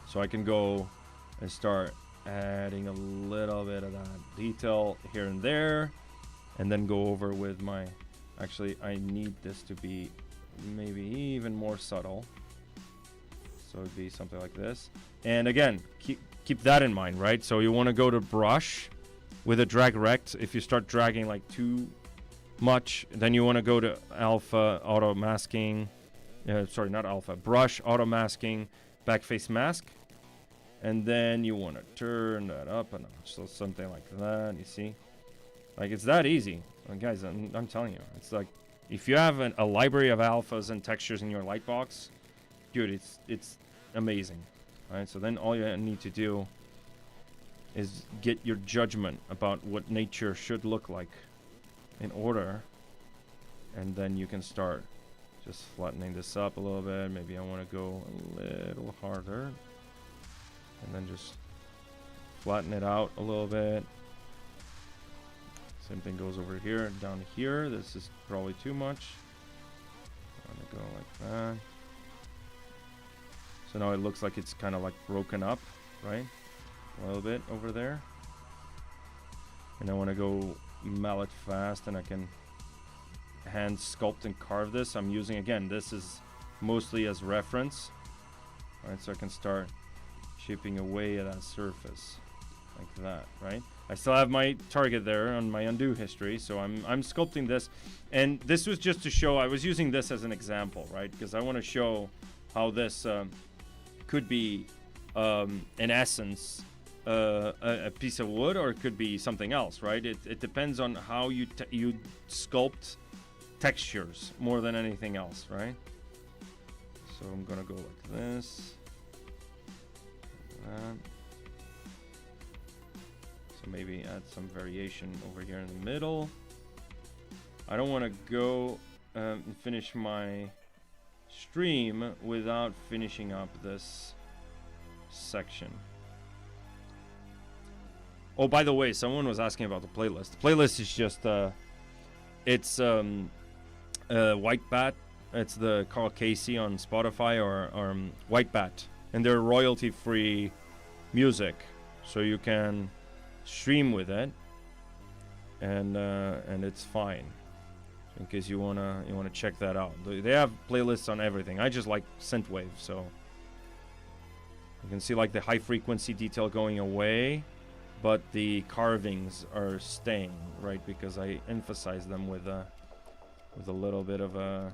So I can go and start adding a little bit of that detail here and there, and then go over with my, actually I need this to be maybe even more subtle, so it'd be something like this. And again, keep that in mind, right? So you want to go to brush with a drag rect. If you start dragging like too much, then you want to go to alpha auto masking, sorry, not alpha, brush auto masking, backface mask, and then you want to turn that up a notch, so something like that. You see, like it's that easy. Guys, I'm telling you, it's like if you have a library of alphas and textures in your Lightbox, dude, it's amazing. All right, so then all you need to do is get your judgment about what nature should look like in order, and then you can start just flattening this up a little bit. Maybe I want to go a little harder, and then just flatten it out a little bit. Same thing goes over here, down here. This is probably too much. I'm gonna go like that. So now it looks like it's kind of like broken up, right? A little bit over there. And I want to go mallet fast, and I can hand sculpt and carve this. I'm using, again, this is mostly as reference. Right, so I can start chipping away at that surface like that, right? I still have my target there on my undo history, so I'm sculpting this. And this was just to show, I was using this as an example, right? Because I want to show how this could be, in essence, a piece of wood, or it could be something else, right? It depends on how you sculpt textures more than anything else, right? So I'm gonna go like this. So maybe add some variation over here in the middle. I don't want to go and finish my stream without finishing up this section. Oh, by the way, someone was asking about the playlist. The playlist is just it's White Bat. It's the Carl Casey on Spotify, or White Bat, and they're royalty-free music, so you can stream with it, and it's fine. In case you wanna check that out, they have playlists on everything. I just like synthwave, so you can see like the high frequency detail going away, but the carvings are staying, right? Because I emphasize them with a little bit of a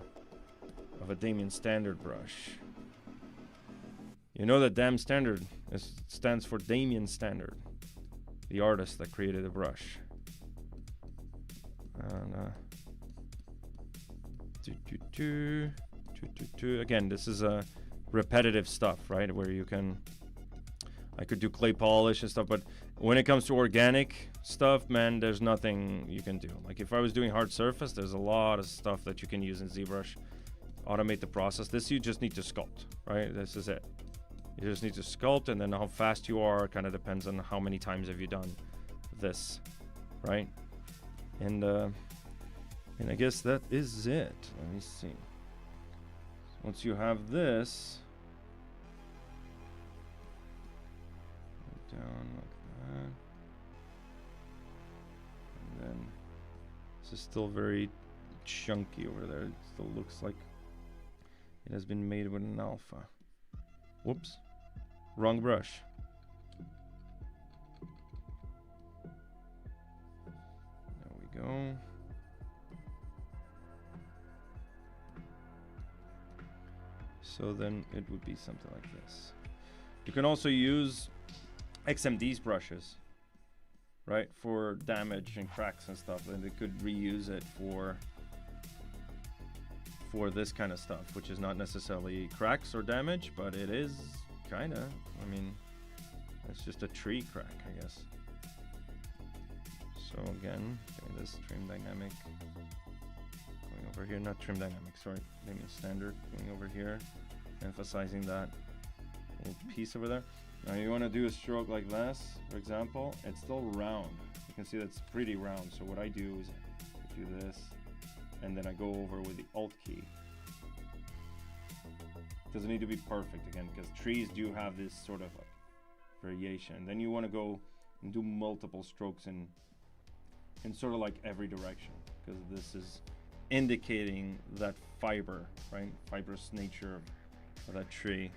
DamStandard brush. You know that DamStandard stands for DamStandard, the artist that created the brush. And again, this is a repetitive stuff, right? Where I could do clay polish and stuff, but when it comes to organic stuff, man, there's nothing you can do. Like if I was doing hard surface, there's a lot of stuff that you can use in ZBrush. Automate the process. This you just need to sculpt, right? This is it. You just need to sculpt, and then how fast you are kind of depends on how many times have you done this, right? And And I guess that is it. Let me see. Once you have this down like that, and then this is still very chunky over there. It still looks like it has been made with an alpha. Whoops, wrong brush. There we go. So then it would be something like this. You can also use XMD's brushes, right, for damage and cracks and stuff, and they could reuse it for this kind of stuff, which is not necessarily cracks or damage, but it is kind of, I mean, it's just a tree crack, I guess. So again, okay, this trim dynamic going over here, not trim dynamic, sorry, DamStandard going over here, emphasizing that little piece over there. Now you want to do a stroke like this, for example, it's still round. You can see that's pretty round. So what I do is I do this, and then I go over with the Alt key. Doesn't need to be perfect again, because trees do have this sort of like variation. Then you want to go and do multiple strokes in sort of like every direction, because this is indicating that fiber, right? Fibrous nature of that tree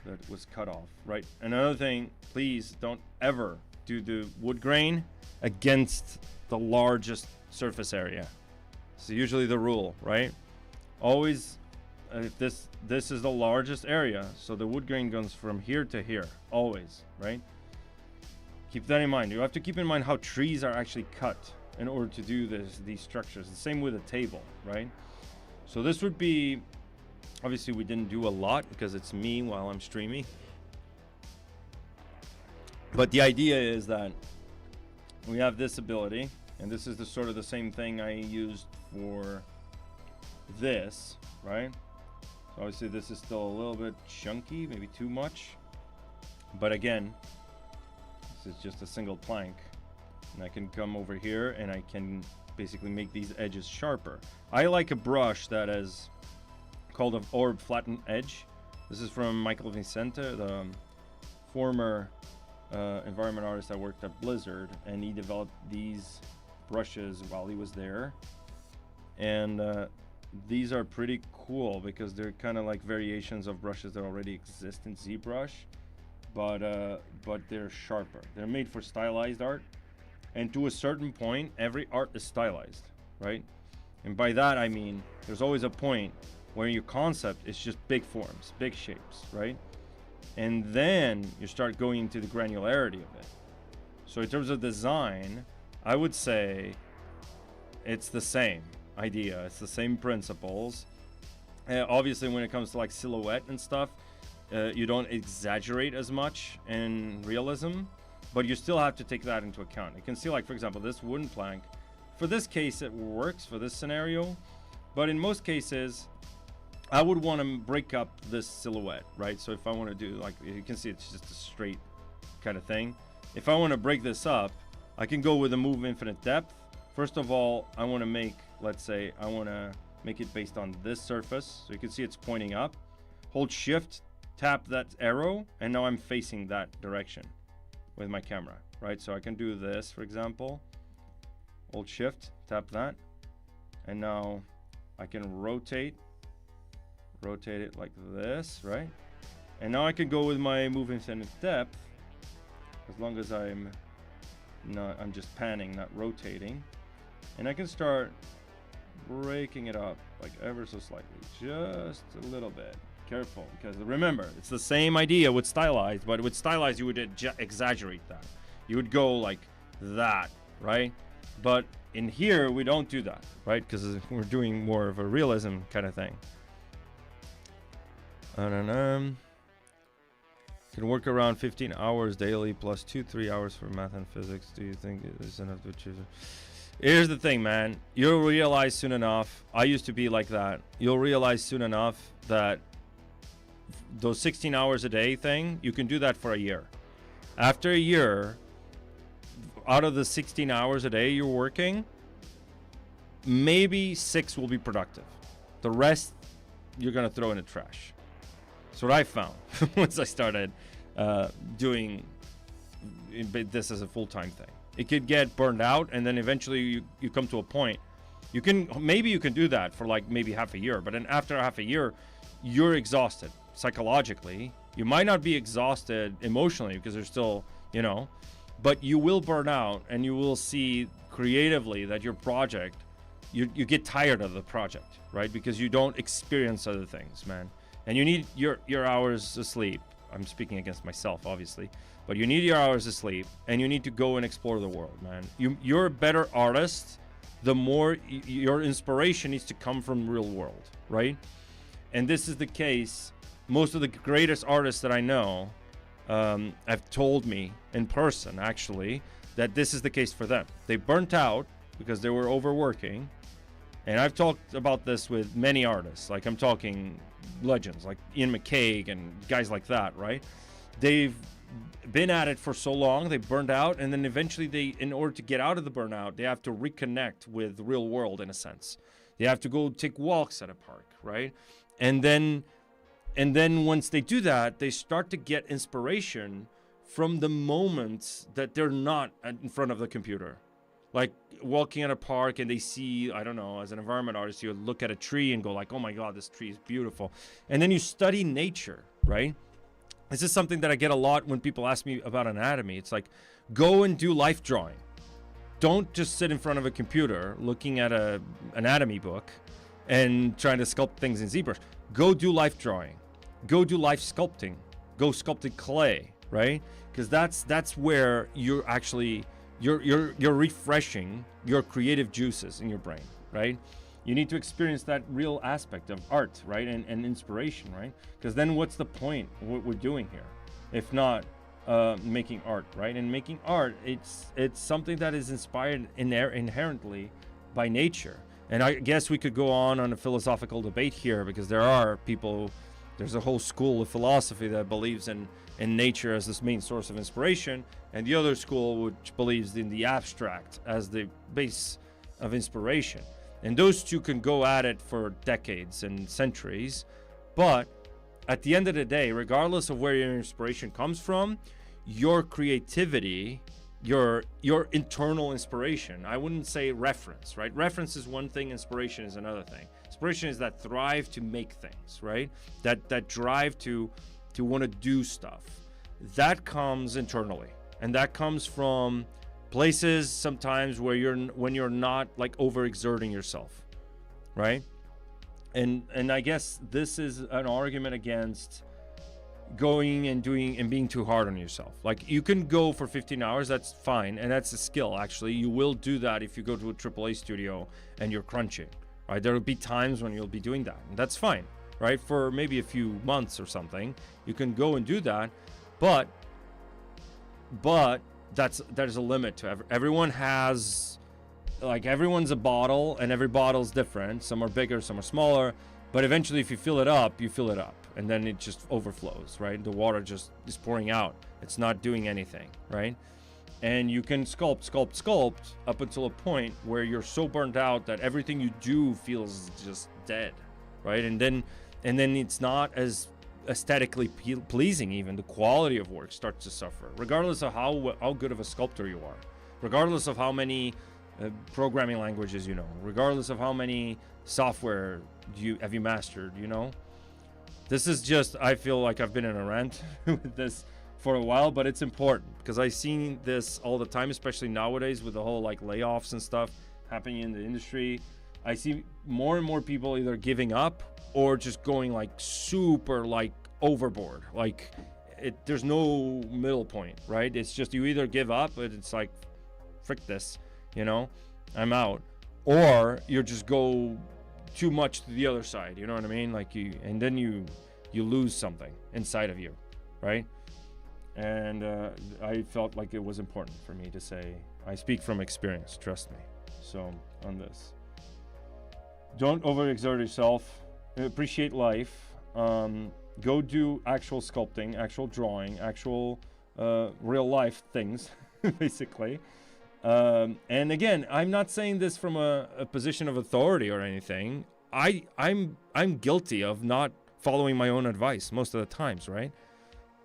that was cut off, right? Another thing, please don't ever do the wood grain against the largest surface area. It's usually the rule, right? Always, if this is the largest area, so the wood grain goes from here to here, always, right? Keep that in mind. You have to keep in mind how trees are actually cut in order to do these structures. The same with a table, right? So this would be, obviously we didn't do a lot because it's me while I'm streaming. But the idea is that we have this ability, and this is the sort of the same thing I used for this, right? So obviously this is still a little bit chunky, maybe too much. But again, this is just a single plank. And I can come over here and I can basically make these edges sharper. I like a brush that is called an orb flattened edge. This is from Michael Vicente, the former environment artist that worked at Blizzard, and he developed these brushes while he was there. And these are pretty cool because they're kind of like variations of brushes that already exist in ZBrush, but they're sharper. They're made for stylized art, and to a certain point, every art is stylized, right? And by that I mean there's always a point where your concept is just big forms, big shapes, right? And then you start going into the granularity of it. So in terms of design, I would say it's the same idea, it's the same principles. Obviously when it comes to like silhouette and stuff, you don't exaggerate as much in realism, but you still have to take that into account. You can see, like, for example, this wooden plank, for this case it works for this scenario, but in most cases I would want to break up this silhouette, right? So if I want to do, like, you can see it's just a straight kind of thing. If I want to break this up, I can go with a move infinite depth. First of all, I want to make, let's say I want to make it based on this surface, so you can see it's pointing up. Hold shift, tap that arrow, and now I'm facing that direction with my camera, right? So I can do this, for example, hold shift, tap that, and now I can rotate it like this, right? And now I can go with my move infinite depth, as long as I'm just panning, not rotating, and I can start breaking it up like ever so slightly, just a little bit. Careful, because remember, it's the same idea with stylized, but with stylized you would exaggerate that. You would go like that, right? But in here we don't do that, right? Because we're doing more of a realism kind of thing. Can work around 15 hours daily plus 2-3 hours for math and physics. Do you think it is enough to achieve it? Here's the thing, man. You'll realize soon enough, I used to be like that. You'll realize soon enough that those 16 hours a day thing, you can do that for a year. After a year, out of the 16 hours a day you're working, maybe 6 will be productive. The rest you're gonna throw in the trash. That's what I found once I started doing this as a full-time thing. It could get burned out, and then eventually you come to a point. You can do that for like maybe half a year, but then after half a year, you're exhausted psychologically. You might not be exhausted emotionally because there's still, but you will burn out, and you will see creatively that your project, you get tired of the project, right? Because you don't experience other things, man. And you need your hours of sleep. I'm speaking against myself, obviously, but you need your hours of sleep, and you need to go and explore the world, man. You're a better artist the more your inspiration needs to come from real world, right? And this is the case. Most of the greatest artists that I know have told me in person, actually, that this is the case for them. They burnt out because they were overworking. And I've talked about this with many artists. Like, I'm talking legends like Ian McCaig and guys like that, right? They've been at it for so long, they burned out, and then eventually in order to get out of the burnout, they have to reconnect with the real world in a sense. They have to go take walks at a park, right? And then once they do that, they start to get inspiration from the moments that they're not in front of the computer. Like walking at a park and they see, I don't know, as an environment artist, you look at a tree and go like, oh my God, this tree is beautiful. And then you study nature, right? This is something that I get a lot when people ask me about anatomy. It's like, go and do life drawing. Don't just sit in front of a computer looking at a anatomy book and trying to sculpt things in ZBrush. Go do life drawing. Go do life sculpting. Go sculpted clay, right? Because that's where you're actually you're refreshing your creative juices in your brain, right? You need to experience that real aspect of art, right? And inspiration, right? Because then what's the point of what we're doing here if not making art, right? And making art, it's something that is inspired inherently by nature. And I guess we could go on a philosophical debate here, because there's a whole school of philosophy that believes in nature as this main source of inspiration, and the other school which believes in the abstract as the base of inspiration. And those two can go at it for decades and centuries, but at the end of the day, regardless of where your inspiration comes from, your creativity, your internal inspiration, I wouldn't say reference, right? Reference is one thing, inspiration is another thing. Inspiration is that thrive to make things, right? That drive to want to do stuff. That comes internally, and that comes from places sometimes when you're not like overexerting yourself, right? And I guess this is an argument against going and doing and being too hard on yourself. Like, you can go for 15 hours, that's fine, and that's a skill. Actually, you will do that if you go to a AAA studio and you're crunching, right? There will be times when you'll be doing that, and that's fine, right? For maybe a few months or something, you can go and do that, but there's a limit to everyone has, like, everyone's a bottle, and every bottle's different. Some are bigger, some are smaller, but eventually if you fill it up, and then it just overflows, right? The water just is pouring out. It's not doing anything, right? And you can sculpt up until a point where you're so burned out that everything you do feels just dead, right? And then it's not as aesthetically pleasing. Even the quality of work starts to suffer, regardless of how good of a sculptor you are, regardless of how many programming languages you know, regardless of how many software have you mastered, you know. This is just, I feel like I've been in a rant with this for a while, but it's important because I've seen this all the time, especially nowadays with the whole like layoffs and stuff happening in the industry. I see more and more people either giving up or just going like super like overboard. Like there's no middle point, right? It's just you either give up, but it's like, frick this, you know, I'm out, or you just go too much to the other side, you know what I mean? Like and then you lose something inside of you, right? And I felt like it was important for me to say, I speak from experience, trust me. So on this, don't overexert yourself, appreciate life, go do actual sculpting, actual drawing, actual real life things, basically. And again, I'm not saying this from a position of authority or anything. I'm guilty of not following my own advice most of the times, right?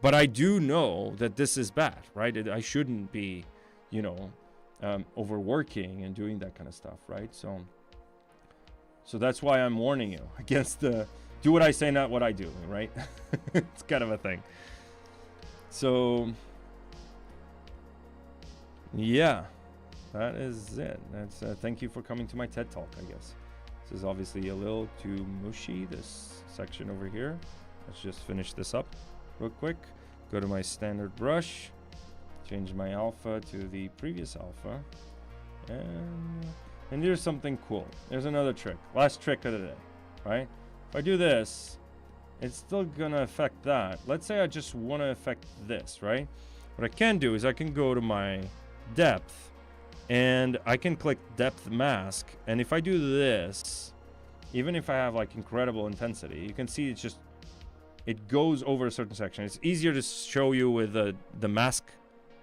But I do know that this is bad, right? I shouldn't be, you know, overworking and doing that kind of stuff, right? So that's why I'm warning you against the do what I say, not what I do, right? It's kind of a thing. So yeah, that is it. That's thank you for coming to my TED Talk, I guess. This is obviously a little too mushy, this section over here. Let's just finish this up real quick. Go to my standard brush, change my alpha to the previous alpha, and here's something cool. There's another trick. Last trick of the day, right? If I do this, it's still gonna affect that. Let's say I just want to affect this, right? What I can do is I can go to my depth, and I can click depth mask, and if I do this, even if I have like incredible intensity, you can see it's just, it goes over a certain section. It's easier to show you with the mask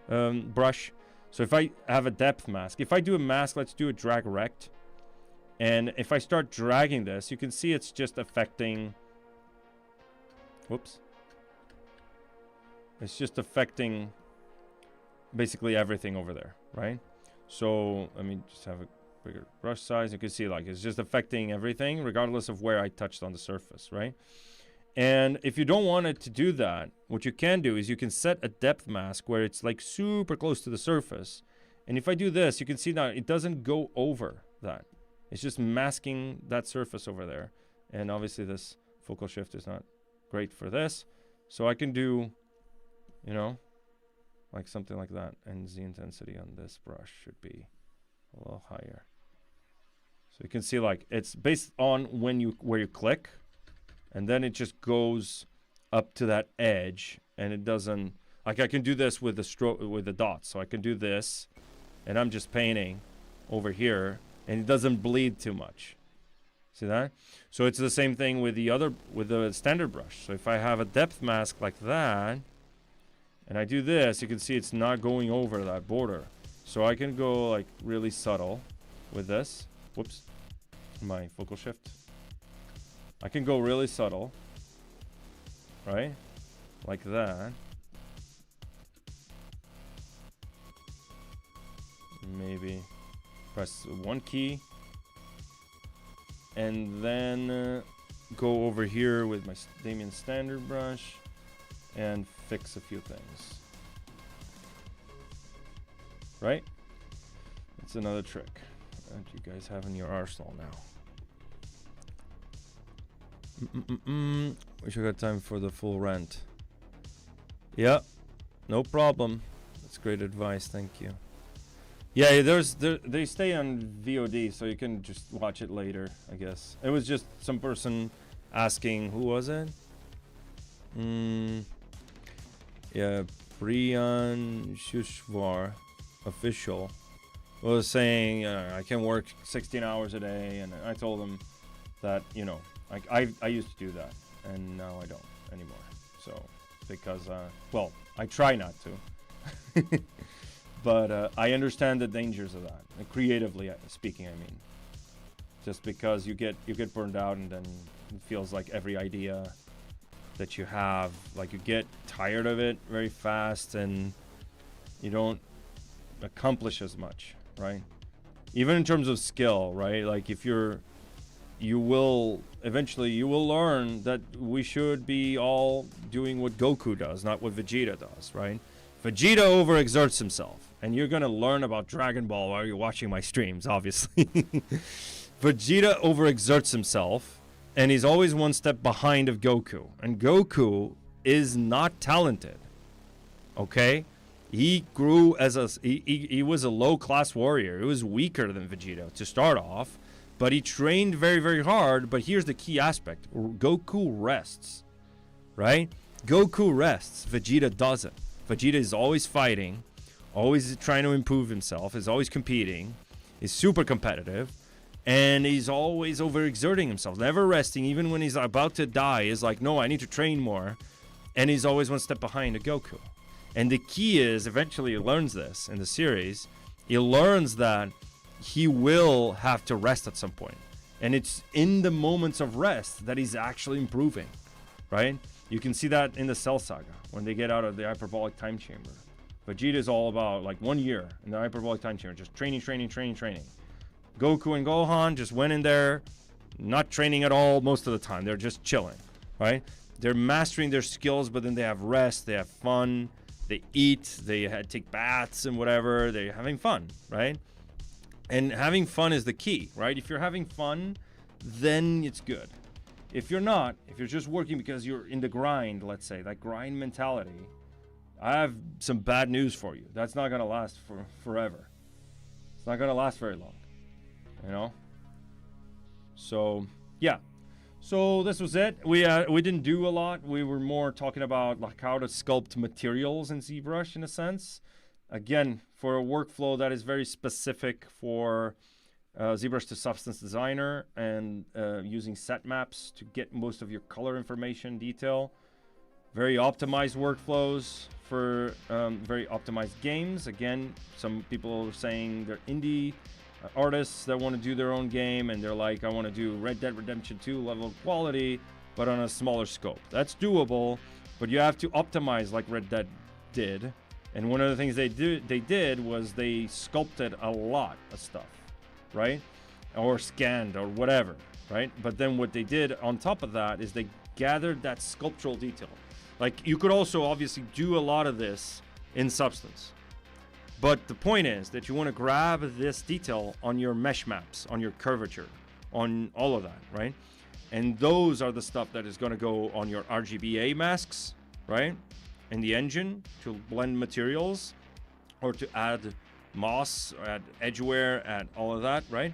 brush. So if I have a depth mask, if I do a mask, let's do a drag rect, and if I start dragging this, you can see it's just affecting, whoops, it's just affecting basically everything over there, right? So let me just have a bigger brush size. You can see like it's just affecting everything regardless of where I touched on the surface, right? And if you don't want it to do that, what you can do is you can set a depth mask where it's like super close to the surface. And if I do this, you can see that it doesn't go over that. It's just masking that surface over there. And obviously this focal shift is not great for this. So I can do, you know, like something like that. And the intensity on this brush should be a little higher. So you can see like it's based on where you click. And then it just goes up to that edge, and it doesn't, like I can do this with the stroke, with the dots. So I can do this, and I'm just painting over here, and it doesn't bleed too much. See that? So it's the same thing with the standard brush. So if I have a depth mask like that, and I do this, you can see it's not going over that border. So I can go like really subtle with this. Whoops, my focal shift. I can go really subtle, right? Like that. Maybe press one key. And then go over here with my DamStandard brush and fix a few things. Right? That's another trick that you guys have in your arsenal now. Wish I got time for the full rant. Yeah, no problem. That's great advice. Thank you. Yeah, they stay on VOD, so you can just watch it later, I guess. It was just some person asking, who was it? Yeah, Brian Shushvar, official, was saying I can work 16 hours a day, and I told him that, you know, I used to do that, and now I don't anymore. So, because, well, I try not to. But I understand the dangers of that, creatively speaking, I mean. Just because you get burned out, and then it feels like every idea that you have, like you get tired of it very fast, and you don't accomplish as much, right? Even in terms of skill, right? Like if you will eventually learn that we should be all doing what Goku does, not what Vegeta does, right? Vegeta overexerts himself, and you're gonna learn about Dragon Ball while you're watching my streams, obviously. Vegeta overexerts himself, and he's always one step behind of Goku, and Goku is not talented. Okay, he grew as he was a low-class warrior. He was weaker than Vegeta to start off. But he trained very, very hard. But here's the key aspect. Goku rests, right? Goku rests. Vegeta doesn't. Vegeta is always fighting, always trying to improve himself, is always competing, is super competitive, and he's always overexerting himself, never resting. Even when he's about to die, is like, no, I need to train more. And he's always one step behind a Goku. And the key is, eventually he learns this in the series, he learns that he will have to rest at some point. And it's in the moments of rest that he's actually improving, right? You can see that in the Cell Saga when they get out of the hyperbolic time chamber. Vegeta is all about like 1 year in the hyperbolic time chamber, just training. Goku and Gohan just went in there, not training at all most of the time. They're just chilling, right? They're mastering their skills, but then they have rest, they have fun, they eat, they take baths and whatever. They're having fun, right? And having fun is the key, right? If you're having fun, then it's good. If you're not, if you're just working because you're in the grind, let's say, that grind mentality, I have some bad news for you. That's not going to last forever. It's not going to last very long, you know? So, yeah. So this was it. We didn't do a lot. We were more talking about like how to sculpt materials in ZBrush in a sense. Again, for a workflow that is very specific for ZBrush to Substance Designer and using set maps to get most of your color information detail. Very optimized workflows for very optimized games. Again, some people are saying they're indie artists that want to do their own game and they're like, I want to do Red Dead Redemption 2 level of quality, but on a smaller scope. That's doable, but you have to optimize like Red Dead did. And one of the things they did was they sculpted a lot of stuff, right? Or scanned or whatever, right? But then what they did on top of that is they gathered that sculptural detail. Like you could also obviously do a lot of this in Substance. But the point is that you want to grab this detail on your mesh maps, on your curvature, on all of that, right? And those are the stuff that is going to go on your RGBA masks, right? In the engine to blend materials or to add moss, or add edgeware, add all of that, right?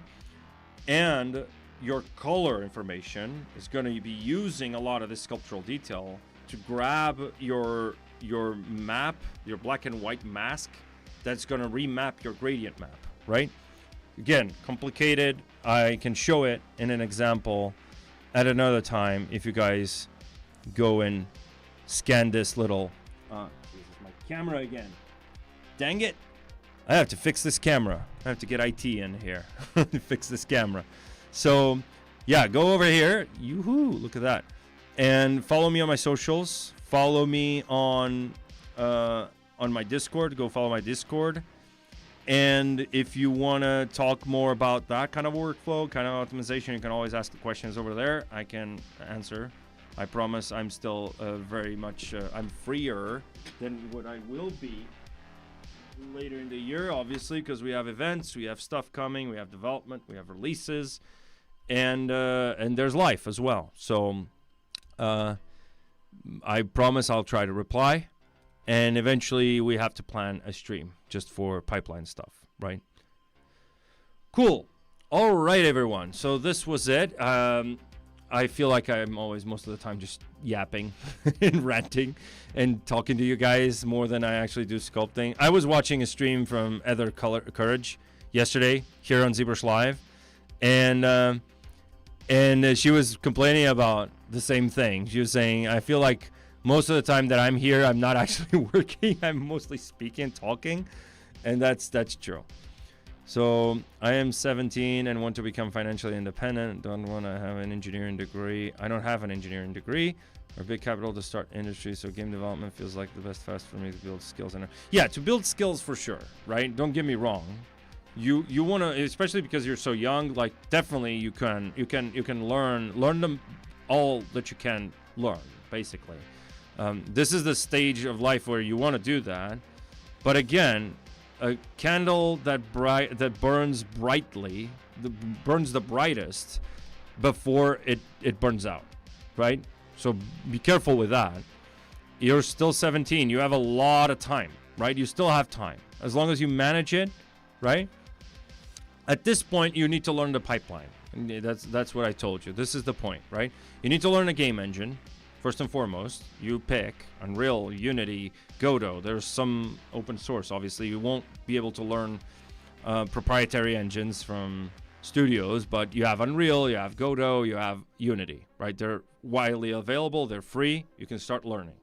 And your color information is going to be using a lot of this sculptural detail to grab your map, your black and white mask that's going to remap your gradient map, right? Again, complicated. I can show it in an example at another time if you guys go and scan this little... this is my camera again. Dang it. I have to fix this camera. I have to get IT in here to fix this camera. So, yeah, go over here. Yoo-hoo, look at that. And follow me on my socials. Follow me on my Discord. Go follow my Discord. And if you want to talk more about that kind of workflow, kind of optimization, you can always ask the questions over there. I can answer. I promise I'm still very much, I'm freer than what I will be later in the year, obviously, because we have events, we have stuff coming, we have development, we have releases, and there's life as well. So I promise I'll try to reply, and eventually we have to plan a stream just for pipeline stuff, right? Cool. All right, everyone. So this was it. I feel like I'm always most of the time just yapping and ranting and talking to you guys more than I actually do sculpting. I was watching a stream from Ether Courage yesterday here on ZBrush Live, and she was complaining about the same thing. She was saying, I feel like most of the time that I'm here, I'm not actually working. I'm mostly speaking, talking, and that's true. So I am 17 and want to become financially independent. Don't want to have an engineering degree. I don't have an engineering degree or big capital to start industry. So game development feels like the best fast for me to build skills. Yeah, to build skills for sure, right? Don't get me wrong. You want to, especially because you're so young. Like definitely you can learn them all that you can learn. Basically, this is the stage of life where you want to do that. But again, a candle that burns brightly, burns the brightest before it burns out, right? So be careful with that. You're still 17. You have a lot of time, right? You still have time as long as you manage it, right? At this point, you need to learn the pipeline. That's what I told you. This is the point, right? You need to learn a game engine. First and foremost, you pick Unreal, Unity, Godot. There's some open source. Obviously, you won't be able to learn proprietary engines from studios, but you have Unreal, you have Godot, you have Unity, right? They're widely available. They're free. You can start learning.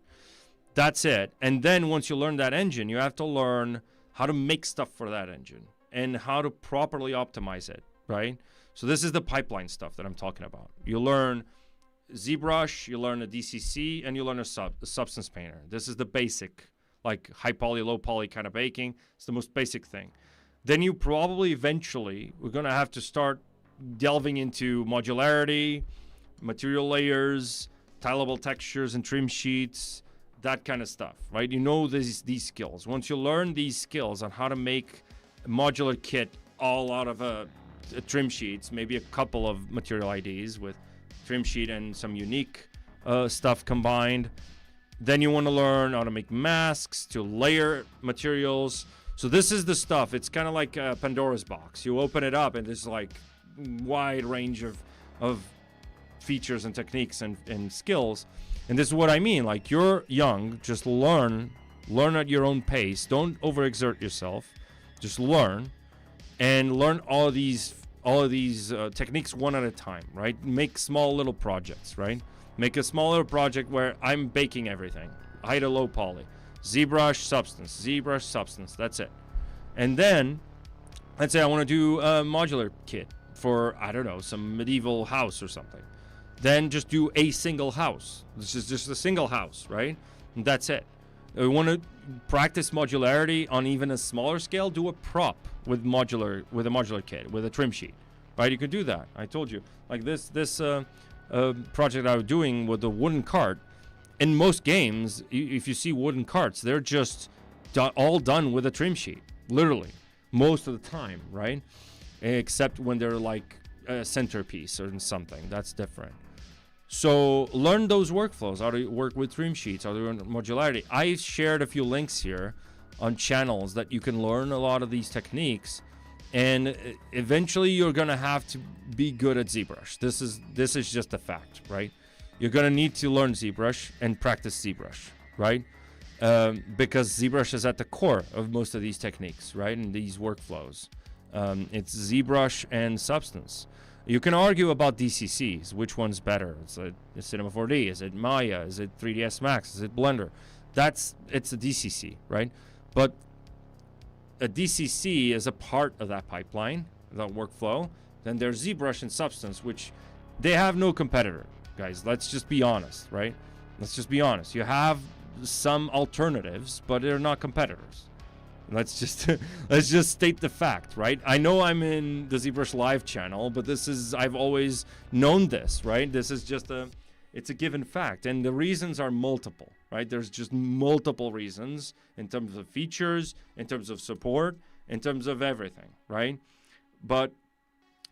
That's it. And then once you learn that engine, you have to learn how to make stuff for that engine, and how to properly optimize it, right? So this is the pipeline stuff that I'm talking about. You learn ZBrush, you learn a DCC, and you learn a substance painter. This is the basic, like high poly, low poly kind of baking. It's the most basic thing. Then you probably eventually, we're gonna have to start delving into modularity, material layers, tileable textures and trim sheets, that kind of stuff, right? You know these skills. Once you learn these skills on how to make a modular kit all out of a trim sheets, maybe a couple of material IDs with trim sheet and some unique stuff combined. Then you want to learn how to make masks, to layer materials. So this is the stuff. It's kind of like Pandora's box. You open it up and there's like wide range of features and techniques and skills. And this is what I mean. Like, you're young, just learn at your own pace. Don't overexert yourself. Just learn all of these techniques one at a time, right? Make small little projects, right? Make a small little project where I'm baking everything, high to low poly, ZBrush, substance, that's it. And then let's say I want to do a modular kit for, I don't know, some medieval house or something. Then just do a single house. This is just a single house, right? And that's it. We want to practice modularity on even a smaller scale. Do a prop with a modular kit, with a trim sheet, right? You could do that. I told you, like this project I was doing with the wooden cart. In most games, if you see wooden carts, they're just all done with a trim sheet, literally, most of the time, right? Except when they're like a centerpiece or something. That's different. So learn those workflows, how to work with trim sheets, how to learn modularity. I shared a few links here on channels that you can learn a lot of these techniques, and eventually you're gonna have to be good at ZBrush. This is just a fact, right? You're gonna need to learn ZBrush and practice ZBrush, right? Because ZBrush is at the core of most of these techniques, right? And these workflows. It's ZBrush and Substance. You can argue about DCCs, which one's better. Is it Cinema 4D? Is it Maya? Is it 3ds Max? Is it Blender? It's a DCC, right? But a DCC is a part of that pipeline, that workflow. Then there's ZBrush and Substance, which they have no competitor, guys. Let's just be honest, right? Let's just be honest. You have some alternatives, but they're not competitors. Let's just state the fact, right? I know I'm in the ZBrush Live channel, but I've always known this, right? This is just it's a given fact. And the reasons are multiple, right? There's just multiple reasons in terms of features, in terms of support, in terms of everything, right? But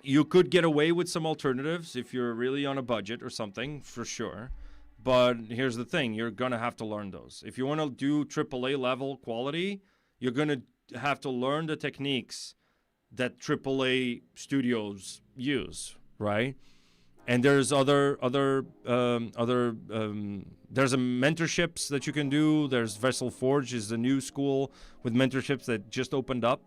you could get away with some alternatives if you're really on a budget or something, for sure. But here's the thing, you're gonna have to learn those. If you wanna do AAA level quality, you're going to have to learn the techniques that AAA studios use, right? And there's there's mentorships that you can do. There's Vessel Forge is the new school with mentorships that just opened up,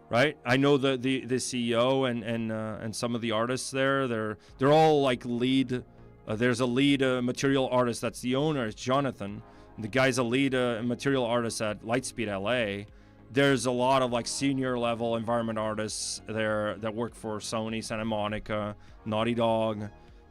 right? I know the CEO and some of the artists there. They're all like lead. There's a lead material artist that's the owner. It's Jonathan. The guy's a lead material artist at Lightspeed LA. There's a lot of like senior level environment artists there that work for Sony, Santa Monica, Naughty Dog,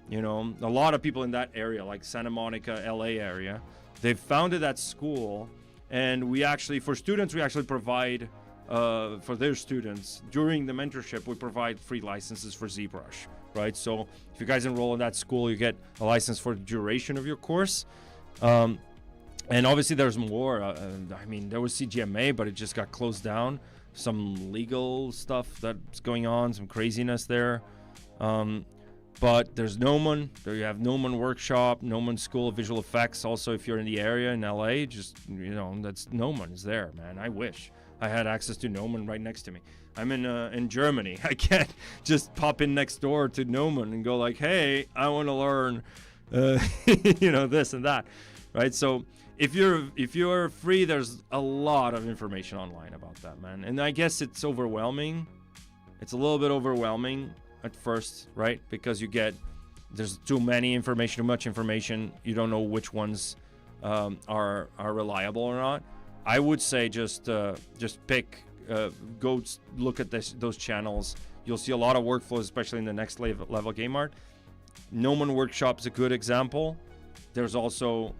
you know, a lot of people in that area, like Santa Monica, LA area. They've founded that school, and we actually provide for their students during the mentorship, we provide free licenses for ZBrush, right? So if you guys enroll in that school, you get a license for the duration of your course. And obviously there's more. I mean, there was CGMA, but it just got closed down. Some legal stuff that's going on, some craziness there. But there's Gnomon. There you have Gnomon Workshop, Gnomon School of Visual Effects. Also, if you're in the area in LA, just, you know, that's Gnomon is there, man. I wish I had access to Gnomon right next to me. I'm in Germany. I can't just pop in next door to Gnomon and go like, hey, I want to learn, you know, this and that, right? So if you're free, there's a lot of information online about that, man. And I guess it's overwhelming. It's a little bit overwhelming at first, right? Because there's too much information. You don't know which ones are reliable or not. I would say just pick go look at those channels. You'll see a lot of workflows, especially in the next level game art. Gnomon Workshop is a good example. There's also,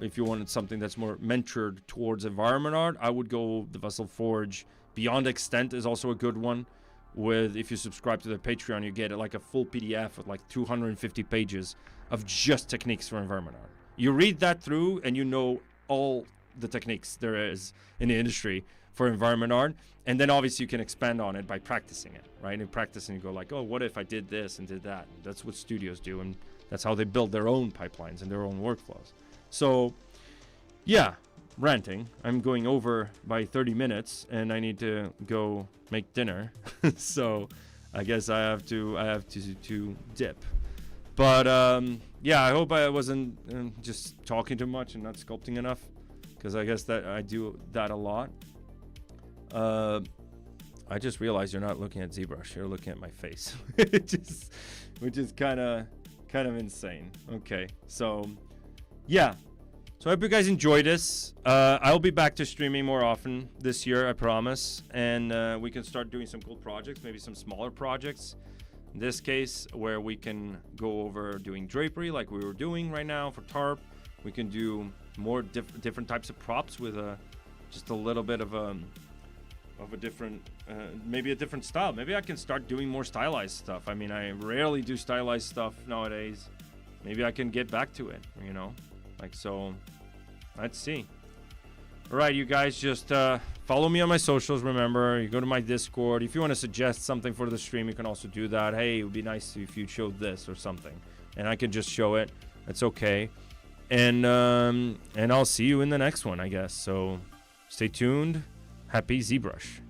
if you wanted something that's more mentored towards environment art, I would go the Vessel Forge. Beyond Extent is also a good one. If you subscribe to their Patreon, you get like a full PDF with like 250 pages of just techniques for environment art. You read that through and you know all the techniques there is in the industry for environment art. And then obviously you can expand on it by practicing it, right? And practicing, you go like, oh, what if I did this and did that? That's what studios do. And that's how they build their own pipelines and their own workflows. So yeah, ranting. I'm going over by 30 minutes and I need to go make dinner. So I guess I have to dip. But yeah, I hope I wasn't just talking too much and not sculpting enough, because I guess that I do that a lot. I just realized you're not looking at ZBrush, you're looking at my face, which is kind of insane. Okay, so yeah, so I hope you guys enjoyed this. I'll be back to streaming more often this year, I promise, and we can start doing some cool projects, maybe some smaller projects. In this case, where we can go over doing drapery like we were doing right now for Tarp. We can do more different types of props with just a little bit of a different, maybe a different style. Maybe I can start doing more stylized stuff. I mean, I rarely do stylized stuff nowadays. Maybe I can get back to it, you know? Like, so, let's see. All right, you guys, just follow me on my socials. Remember, you go to my Discord. If you want to suggest something for the stream, you can also do that. Hey, it would be nice if you showed this or something, and I can just show it. That's okay. And I'll see you in the next one, I guess. So, stay tuned. Happy ZBrush.